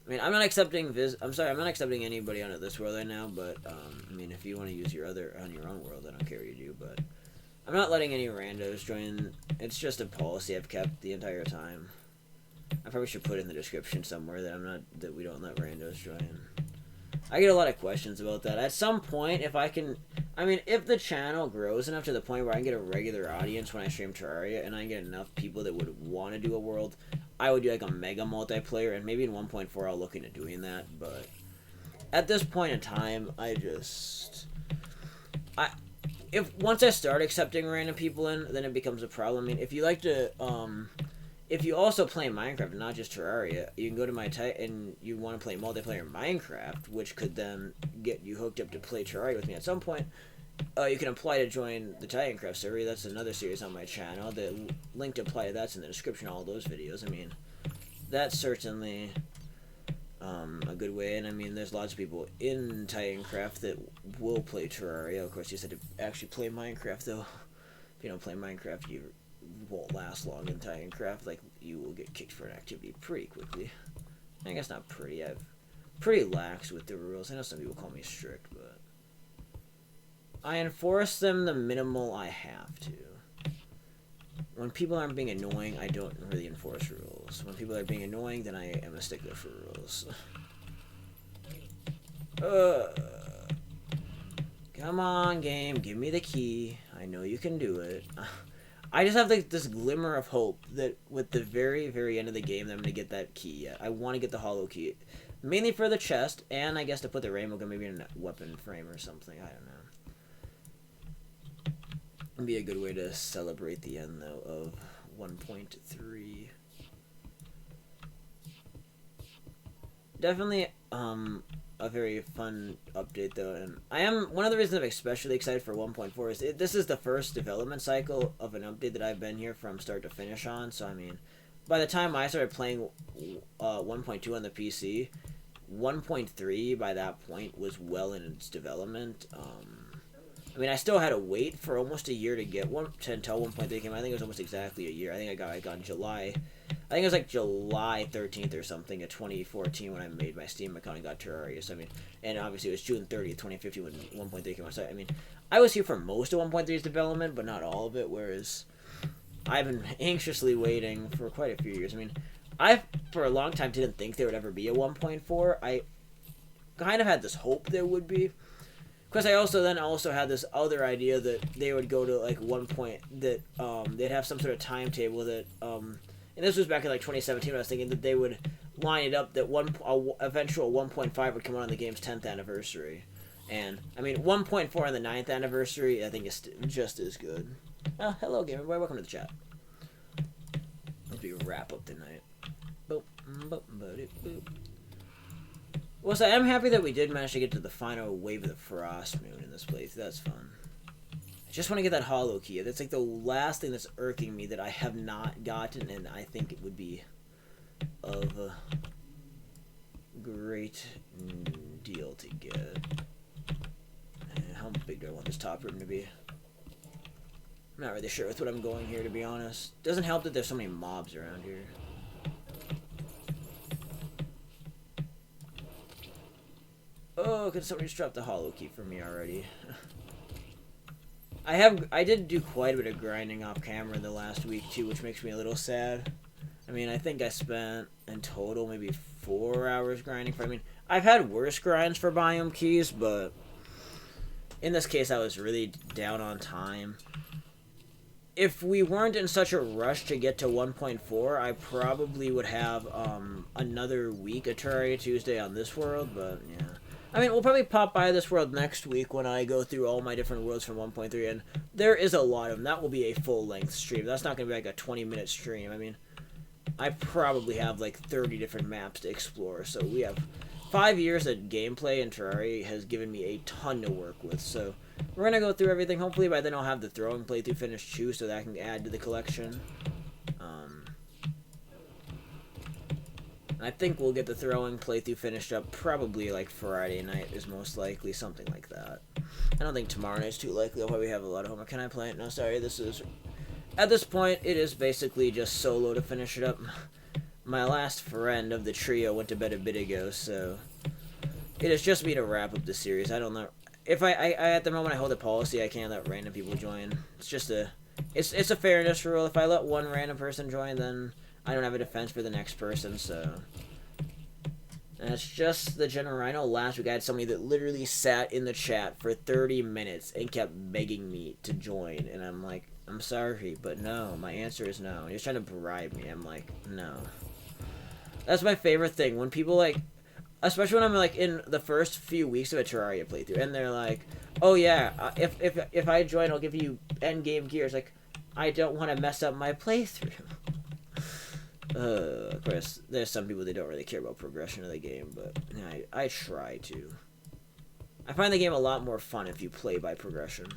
I mean, I'm not accepting anybody onto this world right now, but, I mean, if you want to use your own world, I don't care what you do, but I'm not letting any randos join. It's just a policy I've kept the entire time. I probably should put in the description somewhere that we don't let randos join. I get a lot of questions about that. At some point, if the channel grows enough to the point where I can get a regular audience when I stream Terraria, and I can get enough people that would want to do a world, I would do like a mega multiplayer, and maybe in 1.4 I'll look into doing that, but at this point in time, once I start accepting random people in, then it becomes a problem. I mean, if you also play Minecraft and not just Terraria, you can go to my and you want to play multiplayer Minecraft, which could then get you hooked up to play Terraria with me at some point. You can apply to join the Titancraft server. That's another series on my channel. The link to apply to that's in the description of all those videos. I mean, that's certainly a good way. And I mean, there's lots of people in Titancraft that will play Terraria. Of course, you said to actually play Minecraft, though. If you don't play Minecraft, you won't last long in Titancraft. Like, you will get kicked for an activity pretty quickly. I guess not pretty. I've pretty lax with the rules. I know some people call me strict, but I enforce them the minimal I have to. When people aren't being annoying, I don't really enforce rules. When people are being annoying, then I am a stickler for rules. Come on, game. Give me the key. I know you can do it. I just have this glimmer of hope that with the very, very end of the game, that I'm going to get that key. I want to get the hollow key. Mainly for the chest, and I guess to put the rainbow gun maybe in a weapon frame or something. I don't know. It'd be a good way to celebrate the end, though, of 1.3. Definitely a very fun update, though, and one of the reasons I'm especially excited for 1.4 is this is the first development cycle of an update that I've been here from start to finish on. So I mean, by the time I started playing 1.2 on the PC, 1.3 by that point was well in its development. I mean, I still had to wait for almost a year to get until 1.3 came out. I think it was almost exactly a year. I think I got in July. I think it was like July 13th or something of 2014 when I made my Steam account and got Terraria. So, I mean, and obviously it was June 30th, 2015 when 1.3 came out. So, I mean, I was here for most of 1.3's development, but not all of it, whereas I've been anxiously waiting for quite a few years. I mean, I, for a long time, didn't think there would ever be a 1.4. I kind of had this hope there would be. Because I also had this other idea that they would go to like that they'd have some sort of timetable that and this was back in like 2017 when I was thinking that they would line it up that eventual 1.5 would come out on the game's 10th anniversary. And I mean 1.4 on the 9th anniversary I think is just as good. Oh, hello gamer boy, welcome to the chat. As we wrap up tonight. Boop, boop, boop, boop. Well, so I'm happy that we did manage to get to the final wave of the Frost Moon in this place. That's fun. I just want to get that hollow key. That's like the last thing that's irking me that I have not gotten, and I think it would be of a great deal to get. how big do I want this top room to be? I'm not really sure with what I'm going here, to be honest. Doesn't help that there's so many mobs around here. Oh, can somebody just drop the hollow key for me already? I did do quite a bit of grinding off camera in the last week too, which makes me a little sad. I mean, I think I spent in total maybe 4 hours grinding for. I mean, I've had worse grinds for biome keys, but in this case, I was really down on time. If we weren't in such a rush to get to 1.4, I probably would have another week of Terraria Tuesday on this world, but yeah. I mean, we'll probably pop by this world next week when I go through all my different worlds from 1.3, and there is a lot of them. That will be a full-length stream. That's not going to be like a 20-minute stream. I mean, I probably have like 30 different maps to explore, so we have 5 years of gameplay in Terraria has given me a ton to work with, so we're going to go through everything. Hopefully by then I'll have the throwing playthrough finished too, so that I can add to the collection. I think we'll get the throwing playthrough finished up probably like Friday night is most likely, something like that. I don't think tomorrow night's too likely. I'll probably have a lot of homework. Can I play it? No, sorry, this is... At this point, it is basically just solo to finish it up. My last friend of the trio went to bed a bit ago, so... It is just me to wrap up the series. I don't know... If I at the moment I hold a policy, I can't let random people join. It's just a... It's a fairness rule. If I let one random person join, then I don't have a defense for the next person, so... And it's just the general... I know last week I had somebody that literally sat in the chat for 30 minutes and kept begging me to join, and I'm like, I'm sorry, but no. My answer is no. He's trying to bribe me. I'm like, no. That's my favorite thing. When people, like... Especially when I'm, like, in the first few weeks of a Terraria playthrough, and they're like, oh, yeah, if I join, I'll give you endgame gear. It's like, I don't want to mess up my playthrough. Of course, there's some people that don't really care about progression of the game, but I try to. I find the game a lot more fun if you play by progression.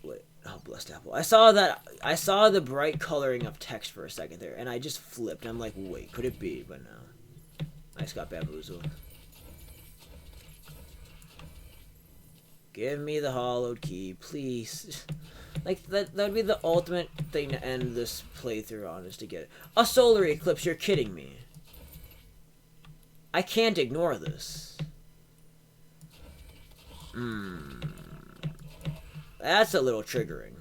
Wait, oh, blessed apple. I saw the bright coloring of text for a second there, and I just flipped. I'm like, wait, could it be? But no. I just got bamboozled. Give me the hollowed key, please. Like, that would be the ultimate thing to end this playthrough on, is to get it. A solar eclipse, you're kidding me. I can't ignore this. That's a little triggering.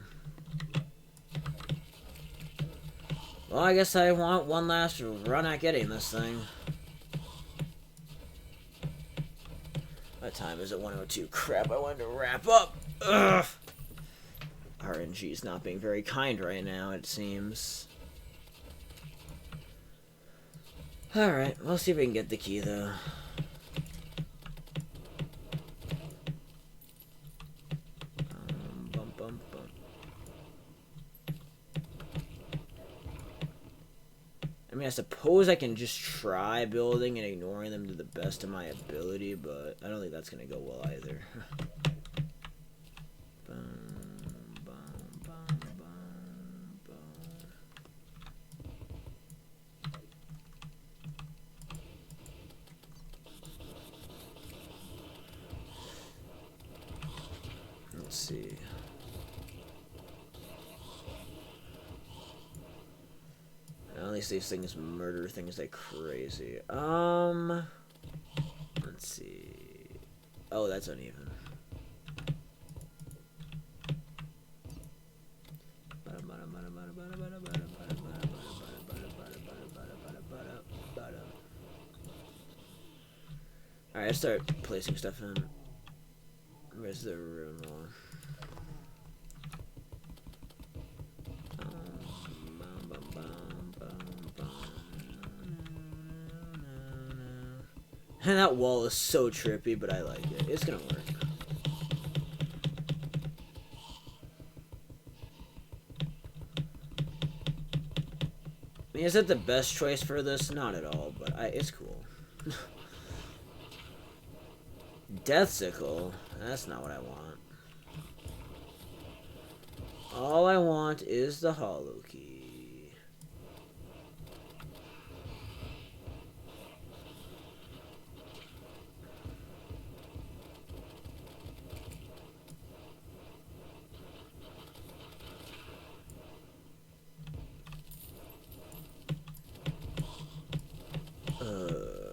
Well, I guess I want one last run at getting this thing. What time is it? 1:02. Crap, I wanted to wrap up. Ugh. RNG is not being very kind right now, it seems. Alright, we'll see if we can get the key, though. I mean, I suppose I can just try building and ignoring them to the best of my ability, but I don't think that's going to go well either. Let's see. At least these things murder things like crazy. Let's see. Oh, that's uneven. Alright, I start placing stuff in. Where's the room on? And that wall is so trippy, but I like it. It's gonna work. I mean, is it the best choice for this? Not at all, but it's cool. Deathsicle? That's not what I want. All I want is the hollow key.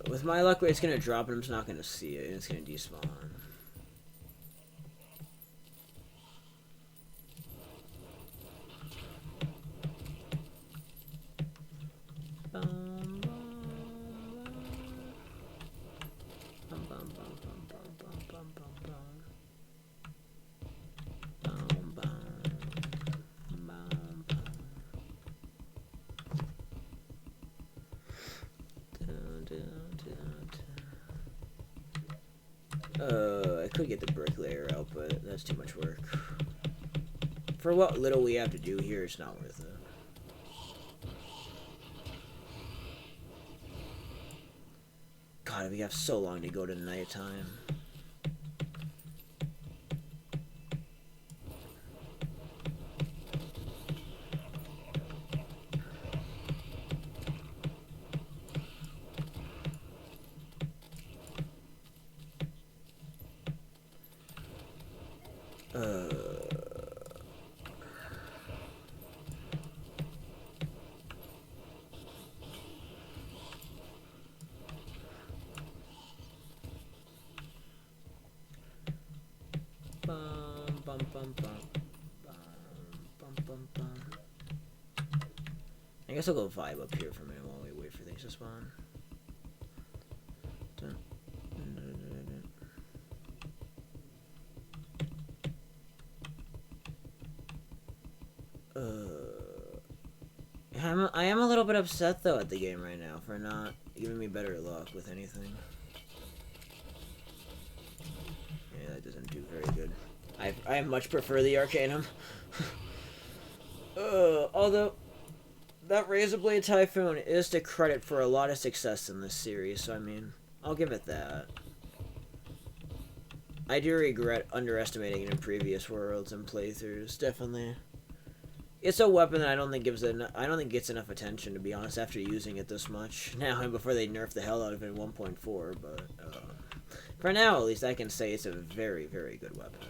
With my luck, it's gonna drop and I'm just not gonna see it, and it's gonna despawn. I could get the bricklayer out, but that's too much work. For what little we have to do here, it's not worth it. God, we have so long to go to nighttime. I guess I'll go vibe up here for a minute while we wait for things to spawn. I am a little bit upset though at the game right now for not giving me better luck with anything. Yeah, that doesn't do very good. I much prefer the Arcanum. Although that Razorblade Typhoon is to credit for a lot of success in this series, so I mean, I'll give it that. I do regret underestimating it in previous worlds and playthroughs, definitely. It's a weapon that I don't think gets enough attention, to be honest, after using it this much. Now, and before they nerfed the hell out of it in 1.4, but for now, at least, I can say it's a very, very good weapon.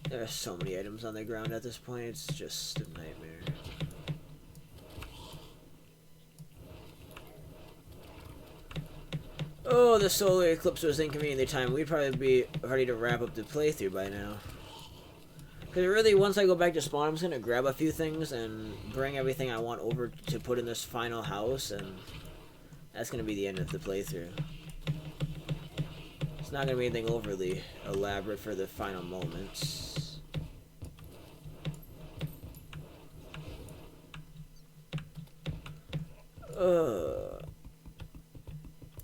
There are so many items on the ground at this point, it's just a nightmare. Oh, the solar eclipse was inconveniently timed. We'd probably be ready to wrap up the playthrough by now. Because really, once I go back to spawn, I'm just going to grab a few things and bring everything I want over to put in this final house, and that's going to be the end of the playthrough. It's not going to be anything overly elaborate for the final moments.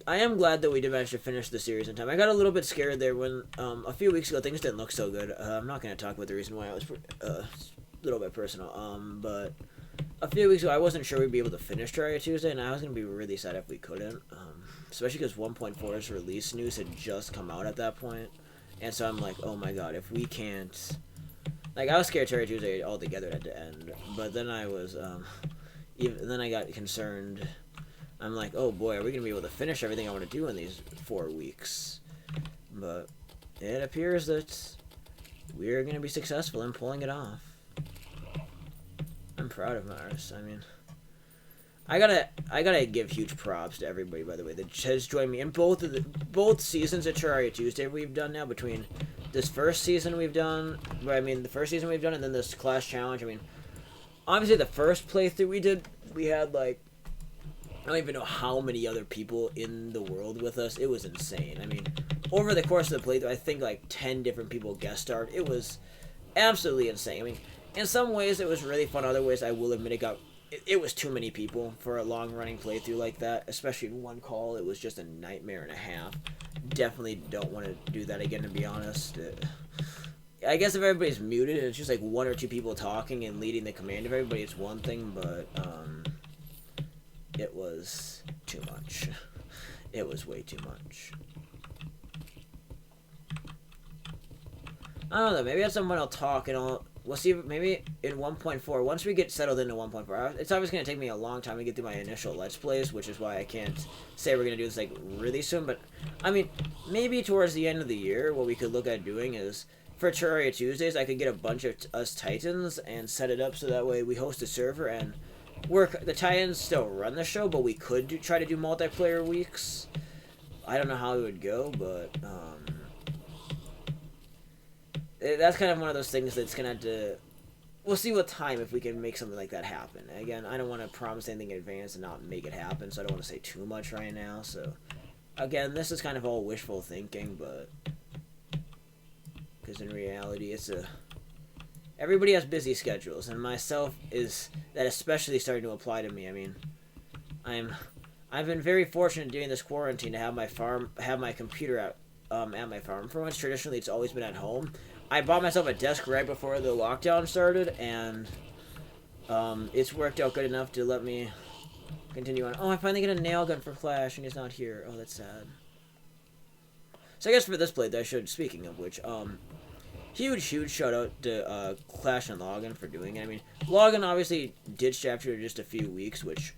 I am glad that we did manage to finish the series in time. I got a little bit scared there when, a few weeks ago, things didn't look so good. I'm not going to talk about the reason why. It was a little bit personal. But a few weeks ago, I wasn't sure we'd be able to finish Terraria Tuesday, and I was going to be really sad if we couldn't. Especially because 1.4's release news had just come out at that point. And so I'm like, oh my god, if we can't... Like, I was scared Terraria Tuesday altogether had to end. But then I was, then I got concerned... I'm like, oh boy, are we going to be able to finish everything I want to do in these 4 weeks? But it appears that we're going to be successful in pulling it off. I'm proud of Mars. I mean, I gotta give huge props to everybody, by the way, that has joined me in both seasons of Terraria Tuesday we've done now. Between this first season we've done, the first season we've done, and then this class challenge. I mean, obviously the first playthrough we did, we had like, I don't even know how many other people in the world with us. It was insane. I mean, over the course of the playthrough, I think like 10 different people guest starred. It was absolutely insane. I mean, in some ways it was really fun. Other ways, I will admit, it was too many people for a long-running playthrough like that. Especially in one call, it was just a nightmare and a half. Definitely don't want to do that again, to be honest. I guess if everybody's muted and it's just like 1 or 2 people talking and leading the command of everybody, it's one thing, but it was too much. It was way too much. I don't know. Maybe at some point I'll talk and we'll see. Maybe in 1.4, once we get settled into 1.4, it's obviously gonna take me a long time to get through my initial Let's Plays, which is why I can't say we're gonna do this like really soon. But I mean, maybe towards the end of the year, what we could look at doing is for Terraria Tuesdays, I could get a bunch of us Titans and set it up so that way we host a server and work. The Titans still run the show, but we could try to do multiplayer weeks. I don't know how it would go, but that's kind of one of those things that's gonna have to. We'll see with time if we can make something like that happen. Again, I don't want to promise anything in advance and not make it happen, so I don't want to say too much right now. So, again, this is kind of all wishful thinking, but because in reality, everybody has busy schedules, and myself is that especially starting to apply to me. I mean, I've been very fortunate during this quarantine to have my computer at my farm. For once, traditionally, it's always been at home. I bought myself a desk right before the lockdown started, and it's worked out good enough to let me continue on. Oh, I finally get a nail gun for Clash, and he's not here. Oh, that's sad. So I guess for this playthrough, speaking of which, huge shout out to Clash and Login for doing it. I mean, Login obviously ditched after just a few weeks, which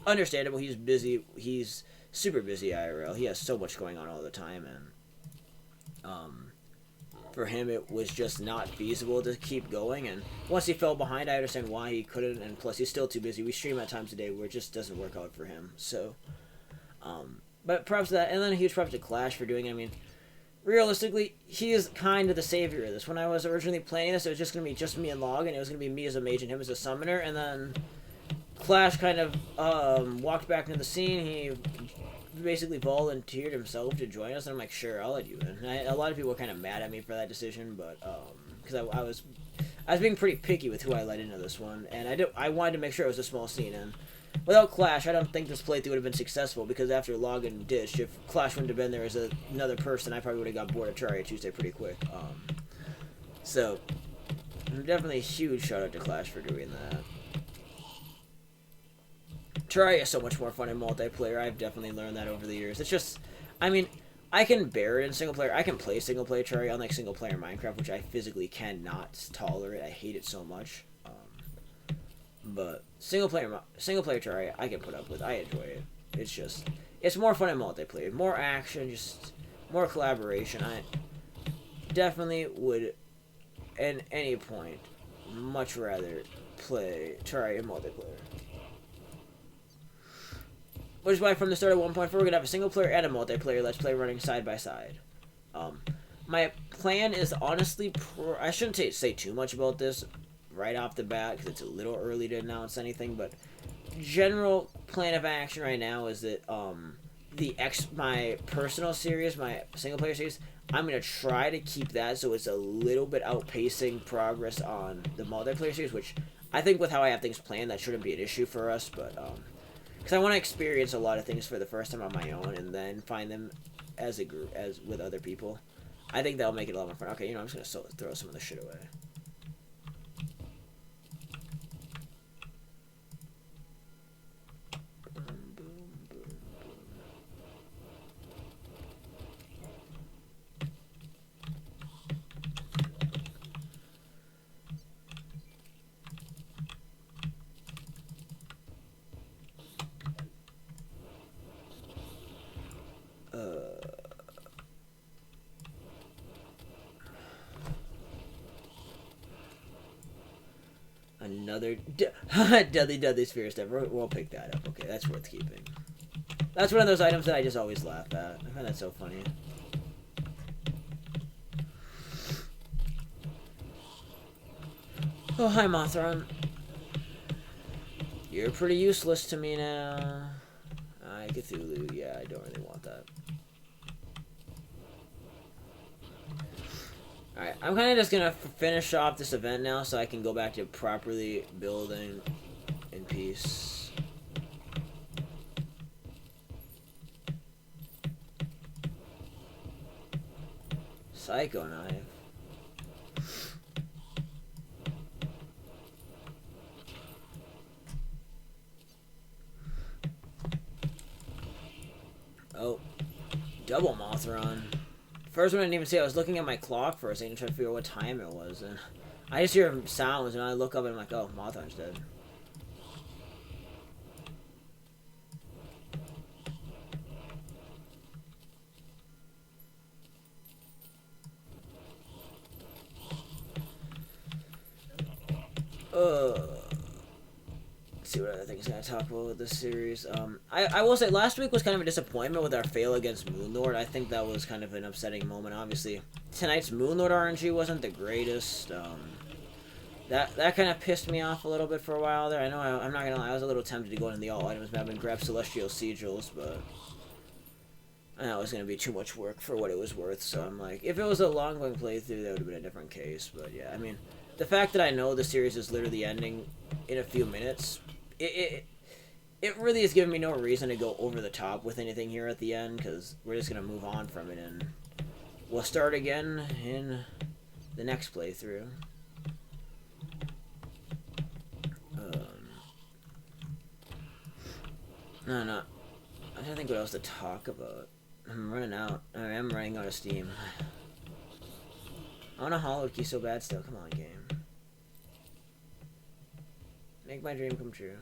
understandable. He's busy. He's super busy IRL. He has so much going on all the time, and for him it was just not feasible to keep going. And once he fell behind, I understand why he couldn't. And plus, he's still too busy. We stream at times a day where it just doesn't work out for him. So, but props to that, and then a huge props to Clash for doing it. I mean, realistically, he is kind of the savior of this. When I was originally playing this, it was just gonna be just me and Login. It was gonna be me as a mage and him as a summoner, and then Clash kind of walked back into the scene. He basically volunteered himself to join us, and I'm like, sure, I'll let you in. And a lot of people were kind of mad at me for that decision, but because I was being pretty picky with who I let into this one, and I wanted to make sure it was a small scene. And without Clash, I don't think this playthrough would have been successful, because after Login ditched, if Clash wouldn't have been there as another person, I probably would have got bored of Terraria Tuesday pretty quick. So definitely a huge shout out to Clash for doing that. Terraria is so much more fun in multiplayer. I've definitely learned that over the years. It's just, I mean, I can bear it in single player. I can play single player Terraria, unlike single player Minecraft, which I physically cannot tolerate. I hate it so much. But single player Terraria, I can put up with. I enjoy it. It's more fun in multiplayer. More action, just more collaboration. I definitely would, at any point, much rather play Terraria in multiplayer. Which is why from the start of 1.4, we're going to have a single player and a multiplayer Let's Play running side by side. My plan is honestly, I shouldn't say too much about this right off the bat, because it's a little early to announce anything, but general plan of action right now is that my personal series, my single player series, I'm going to try to keep that so it's a little bit outpacing progress on the multiplayer series, which I think with how I have things planned, that shouldn't be an issue for us, but because I want to experience a lot of things for the first time on my own, and then find them as a group, as with other people. I think that'll make it a lot more fun. Okay, I'm just gonna throw some of the shit away. Another Dudley Sphere Step. We'll pick that up. Okay, that's worth keeping. That's one of those items that I just always laugh at. I find that so funny. Oh, hi, Mothron. You're pretty useless to me now. Cthulhu. Yeah, I don't really want that. Alright, I'm kind of just going to finish off this event now so I can go back to properly building in peace. Psycho Knife. Oh, double Mothron. First one I didn't even see. I was looking at my clock for a second trying to figure out what time it was, and I just hear sounds, and I look up and I'm like, oh, Mothon's dead. Let's see what other things I'm gonna talk about with this series. I will say last week was kind of a disappointment with our fail against Moonlord. I think that was kind of an upsetting moment. Obviously, tonight's Moonlord RNG wasn't the greatest. That kind of pissed me off a little bit for a while there. I know I'm not gonna lie, I was a little tempted to go into the all items map and grab Celestial Sigils, but I know it was gonna be too much work for what it was worth. So I'm like, if it was a long going playthrough, that would have been a different case. But yeah, I mean, the fact that I know the series is literally ending in a few minutes, it really is giving me no reason to go over the top with anything here at the end, because we're just gonna move on from it and we'll start again in the next playthrough. No. I don't think what else to talk about. I'm running out. I am running out of steam. I want a hollow key so bad still. Come on, game. Make my dream come true.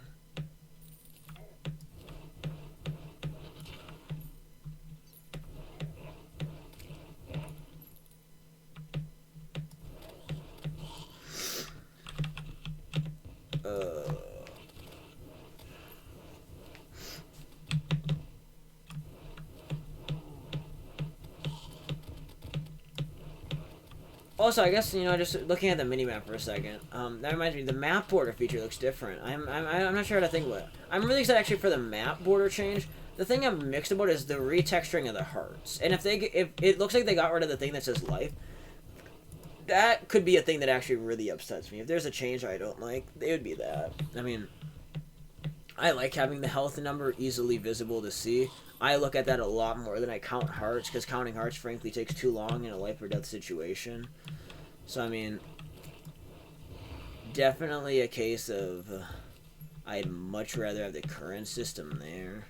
Also, I guess, you know, just looking at the minimap for a second, that reminds me, the map border feature looks different. I'm not sure how to think about it. I'm really excited actually for the map border change. The thing I'm mixed about is the retexturing of the hearts. And if it looks like they got rid of the thing that says life, that could be a thing that actually really upsets me. If there's a change I don't like, it would be that. I mean, I like having the health number easily visible to see. I look at that a lot more than I count hearts, because counting hearts, frankly, takes too long in a life or death situation. So, I mean, definitely a case of I'd much rather have the current system there.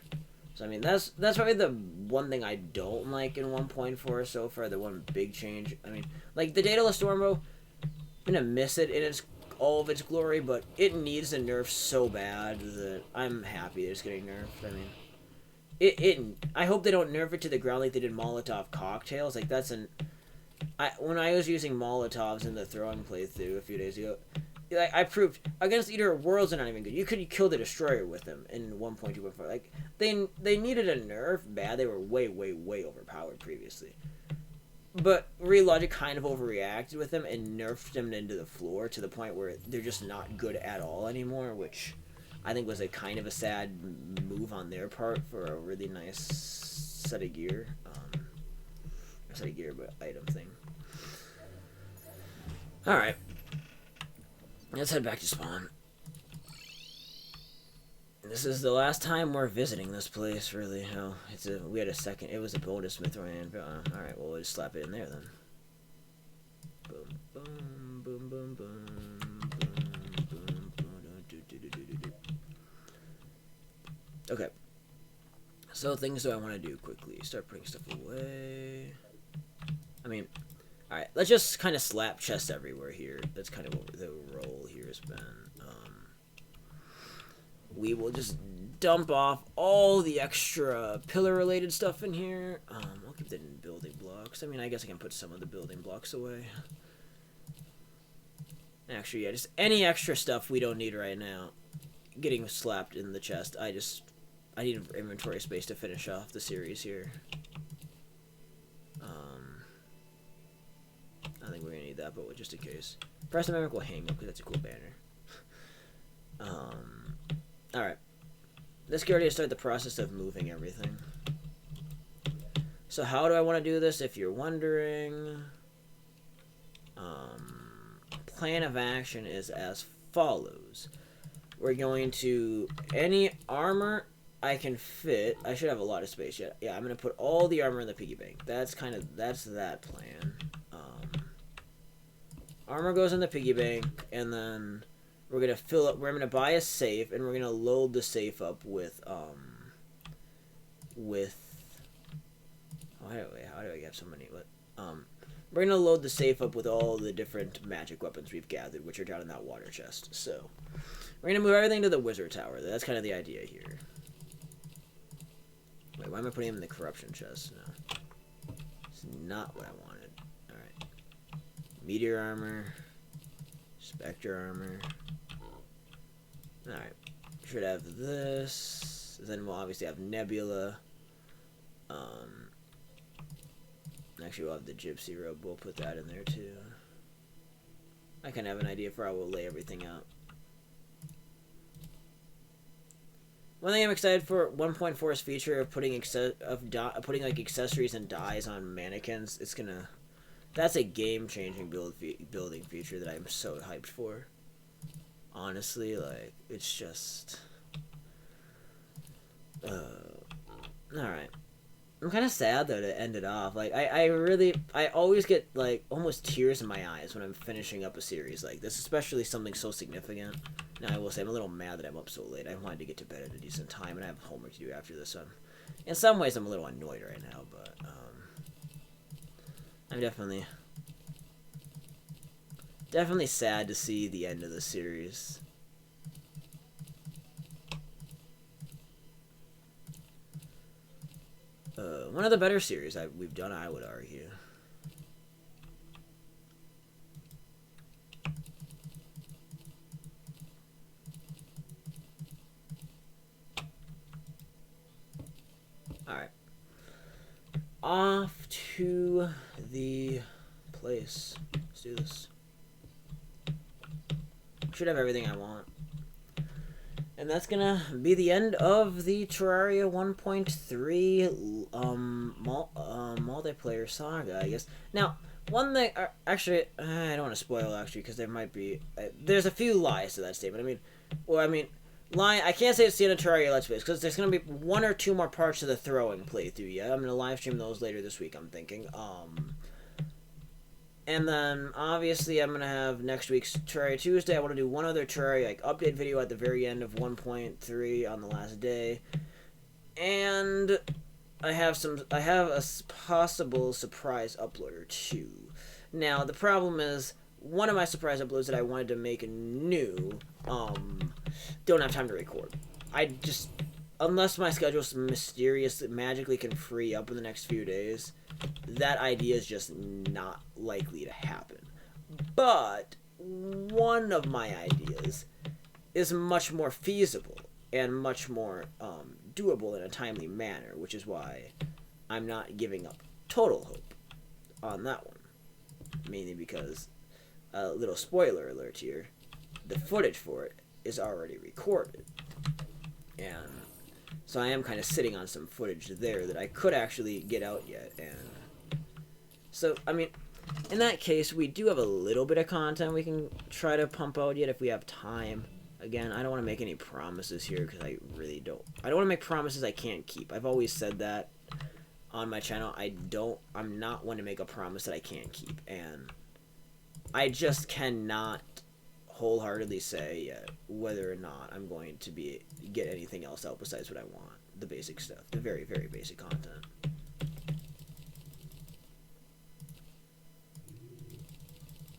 So, I mean, that's probably the one thing I don't like in 1.4 so far, the one big change. I mean, like, the Daedalus Stormbow, I'm gonna miss it in all of its glory, but it needs a nerf so bad that I'm happy that it's getting nerfed. I mean, I hope they don't nerf it to the ground like they did Molotov cocktails. Like, that's when I was using Molotovs in the throwing playthrough a few days ago, like, I proved against Eater of Worlds are not even good. You could kill the Destroyer with them in 1.2.4. Like, they needed a nerf bad. They were way overpowered previously. But Relogic kind of overreacted with them and nerfed them into the floor to the point where they're just not good at all anymore, which I think was a kind of a sad move on their part for a really nice set of gear. Set of gear, but item thing. Alright. Let's head back to spawn. This is the last time we're visiting this place, really. Oh, we had a second. It was a bonus Mithril. Alright, well, we'll just slap it in there then. Boom, boom, boom, boom, boom. Okay. So, things that I want to do quickly. Start putting stuff away. I mean, alright, let's just kind of slap chests everywhere here. That's kind of what the role here has been. We will just dump off all the extra pillar-related stuff in here. I'll keep that in building blocks. I mean, I guess I can put some of the building blocks away. Actually, yeah, just any extra stuff we don't need right now getting slapped in the chest. I need inventory space to finish off the series here. I think we're gonna need that, but just in case. Preston Mimic will hang up because that's a cool banner. Alright. Let's get ready to start the process of moving everything. So how do I want to do this, if you're wondering? Plan of action is as follows. We're going to, any armor I can fit, I should have a lot of space yet. Yeah, I'm going to put all the armor in the piggy bank. That's that plan. Armor goes in the piggy bank, and then we're going to fill up, we're going to buy a safe, and we're going to load the safe up with, how do I have so many, we're gonna load the safe up with all the different magic weapons we've gathered, which are down in that water chest. So we're gonna move everything to the wizard tower. That's kind of the idea here. Wait, why am I putting him in the corruption chest? No, it's not what I wanted. All right, meteor armor, spectre armor. All right, should have this. Then we'll obviously have nebula. Actually, we'll have the gypsy robe. We'll put that in there too. I kind of have an idea for how we'll lay everything out. One thing I'm excited for, 1.4's feature of putting like accessories and dyes on mannequins. That's a game-changing building feature that I'm so hyped for. Honestly, like, it's just alright. I'm kind of sad though to end it off. Like, I always get like almost tears in my eyes when I'm finishing up a series like this, especially something so significant. Now I will say I'm a little mad that I'm up so late. I wanted to get to bed at a decent time, and I have homework to do after this. So in some ways I'm a little annoyed right now, but I'm definitely sad to see the end of the series. One of the better series we've done, I would argue. Alright. Off to the place. Let's do this. Should have everything I want. And that's gonna be the end of the Terraria 1.3 multiplayer saga, I guess. Now, one thing, actually, I don't want to spoil, actually, because there might be, there's a few lies to that statement. I can't say it's the end of Terraria Let's Plays, because there's gonna be one or two more parts of the throwing playthrough. Yeah, I'm gonna live stream those later this week, I'm thinking. And then, obviously, I'm going to have next week's Terraria Tuesday. I want to do one other Terraria update video at the very end of 1.3 on the last day. And I have a possible surprise upload or two. Now, the problem is, one of my surprise uploads that I wanted to make new, don't have time to record. Unless my schedule mysteriously, magically can free up in the next few days, that idea is just not likely to happen. But one of my ideas is much more feasible and much more doable in a timely manner, which is why I'm not giving up total hope on that one. Mainly because, a little spoiler alert here, the footage for it is already recorded. And so I am kind of sitting on some footage there that I could actually get out yet. And so, I mean, in that case, we do have a little bit of content we can try to pump out yet if we have time. Again, I don't want to make any promises here because I really don't. I don't want to make promises I can't keep. I've always said that on my channel. I'm not one to make a promise that I can't keep. And I just cannot wholeheartedly say yet whether or not I'm going to get anything else out besides what I want. The basic stuff. The very, very basic content.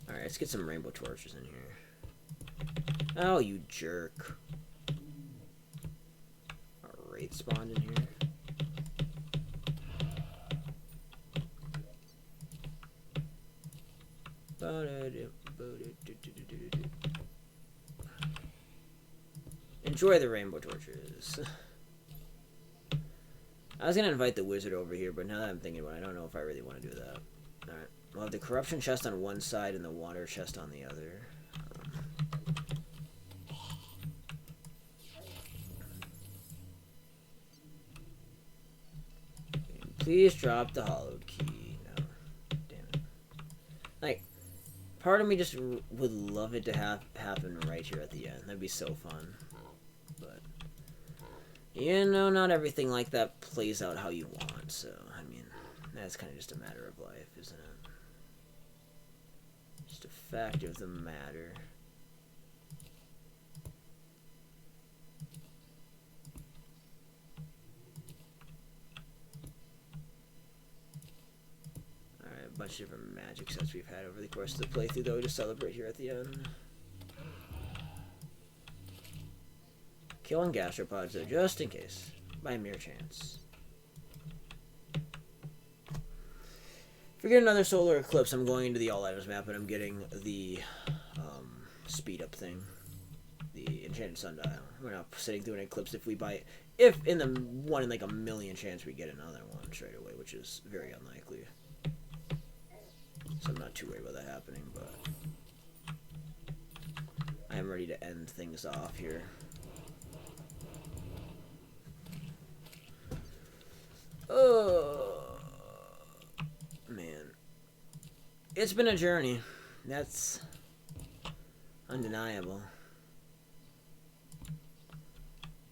Alright, let's get some rainbow torches in here. Oh, you jerk. A wraith spawned in here. Enjoy the rainbow torches. I was gonna invite the wizard over here, but now that I'm thinking about it, I don't know if I really want to do that. Alright. We'll have the corruption chest on one side and the water chest on the other. Please drop the hollowed key. No. Damn it. Like, part of me just would love it to happen right here at the end. That'd be so fun. But, you know, not everything like that plays out how you want. So, I mean, that's kind of just a matter of life, isn't it? Just a fact of the matter. bunch of different magic sets we've had over the course of the playthrough, though, to celebrate here at the end. Killing gastropods, though, just in case. By mere chance. If we get another solar eclipse, I'm going into the all items map and I'm getting the speed up thing. The enchanted sundial. We're not sitting through an eclipse if we buy it. If in the 1 in like a million chance we get another one straight away, which is very unlikely. So I'm not too worried about that happening, but I am ready to end things off here. Oh, man. It's been a journey. That's undeniable.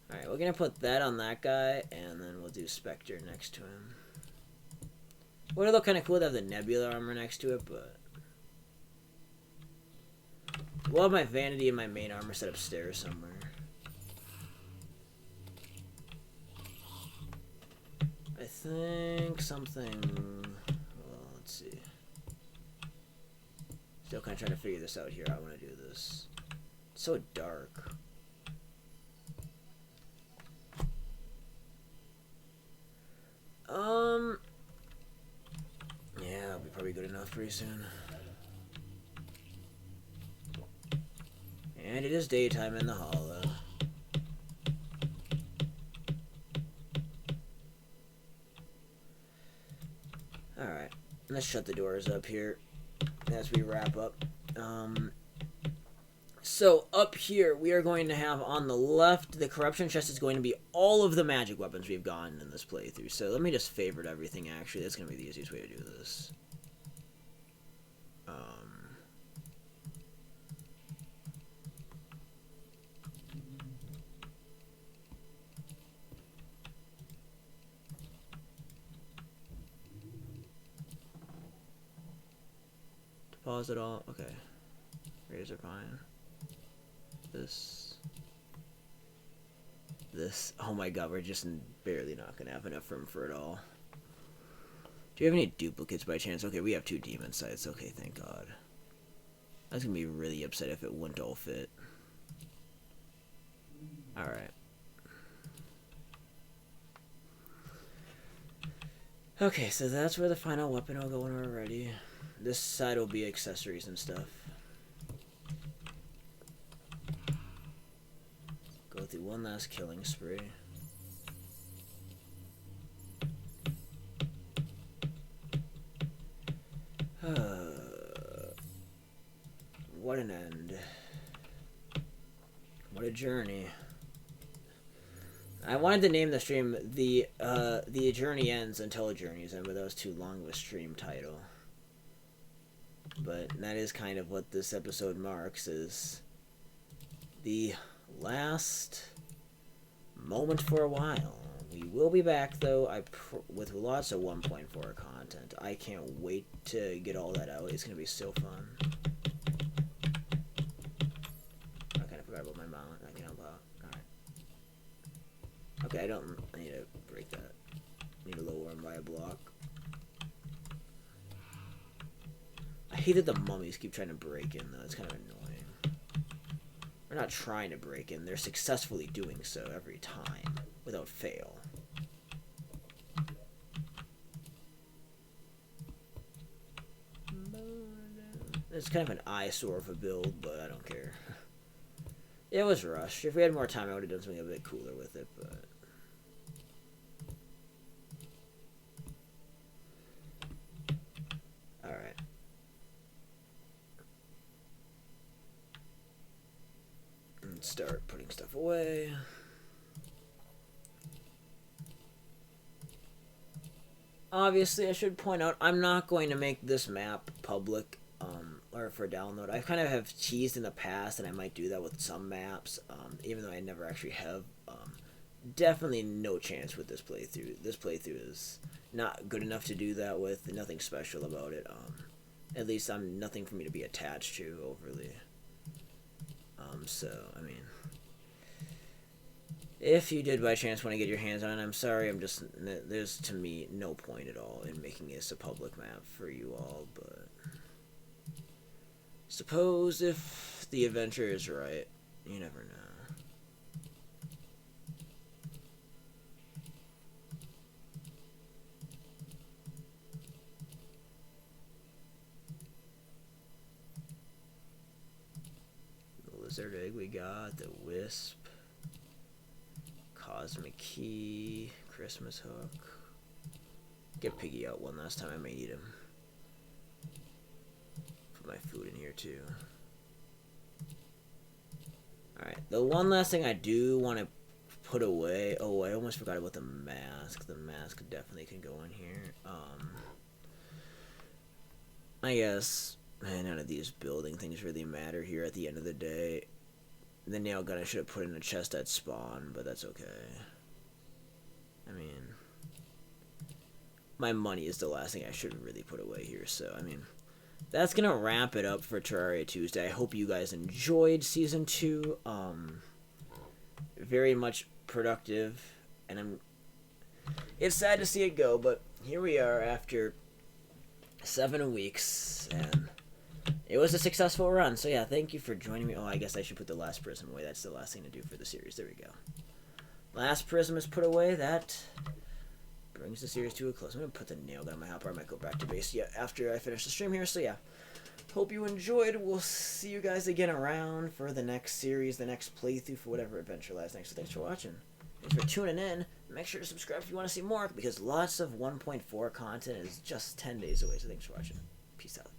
Alright, we're gonna put that on that guy, and then we'll do Spectre next to him. Would it look kind of cool to have the Nebula armor next to it, but we'll have my Vanity and my main armor set upstairs somewhere. I think something... Well, let's see. Still kind of trying to figure this out here. I want to do this. It's so dark. Yeah, that'll be probably good enough pretty soon. And it is daytime in the hollow. Alright, let's shut the doors up here as we wrap up. So up here, we are going to have on the left, the corruption chest is going to be all of the magic weapons we've gotten in this playthrough. So let me just favorite everything, actually. That's going to be the easiest way to do this. Deposit all. Okay. Razor Pine. This. Oh my god, we're just barely not gonna have enough room for it all. Do you have any duplicates by chance? Okay, we have 2 demon sites. Okay, thank god. I was gonna be really upset if it wouldn't all fit. Alright. Okay, so that's where the final weapon will go in already. This side will be accessories and stuff. Go through one last killing spree. What an end. What a journey. I wanted to name the stream the journey ends until a journey's end, but that was too long of a stream title. But that is kind of what this episode marks, is the last moment for a while. We will be back, though, with lots of 1.4 content. I can't wait to get all that out. It's going to be so fun. I kind of forgot about my mount. I can help out. Alright. Okay, I need to break that. I need to lower him by a block. I hate that the mummies keep trying to break in, though. It's kind of annoying. They're not trying to break in. They're successfully doing so every time, without fail. It's kind of an eyesore of a build, but I don't care. It was rushed. If we had more time, I would have done something a bit cooler with it, but... Alright. And start putting stuff away. Obviously, I should point out, I'm not going to make this map public, or for download. I kind of have teased in the past, and I might do that with some maps, even though I never actually have. Definitely no chance with this playthrough. This playthrough is not good enough to do that with. Nothing special about it. At least nothing for me to be attached to overly. So, I mean, If you did by chance want to get your hands on it, I'm sorry, there's to me no point at all in making this a public map for you all, but suppose if the adventure is right, you never know. The lizard egg we got, the wisp. Cosmic Key, Christmas Hook. Get Piggy out one last time, I may need him. Put my food in here too. Alright, the one last thing I do want to put away. Oh, I almost forgot about the mask. The mask definitely can go in here. I guess, man, none of these building things really matter here at the end of the day. The nail gun I should have put in a chest at spawn, but that's okay. I mean, my money is the last thing I should really put away here, so, I mean, that's gonna wrap it up for Terraria Tuesday. I hope you guys enjoyed Season 2. Very much productive, and it's sad to see it go, but here we are after 7 weeks, and it was a successful run, so yeah, thank you for joining me. Oh, I guess I should put the last prism away. That's the last thing to do for the series. There we go. Last prism is put away. That brings the series to a close. I'm going to put the nail gun on my hopper. I might go back to base after I finish the stream here, so yeah. Hope you enjoyed. We'll see you guys again around for the next series, the next playthrough for whatever adventure lies next. So thanks for watching. Thanks for tuning in. Make sure to subscribe if you want to see more, because lots of 1.4 content is just 10 days away, so thanks for watching. Peace out.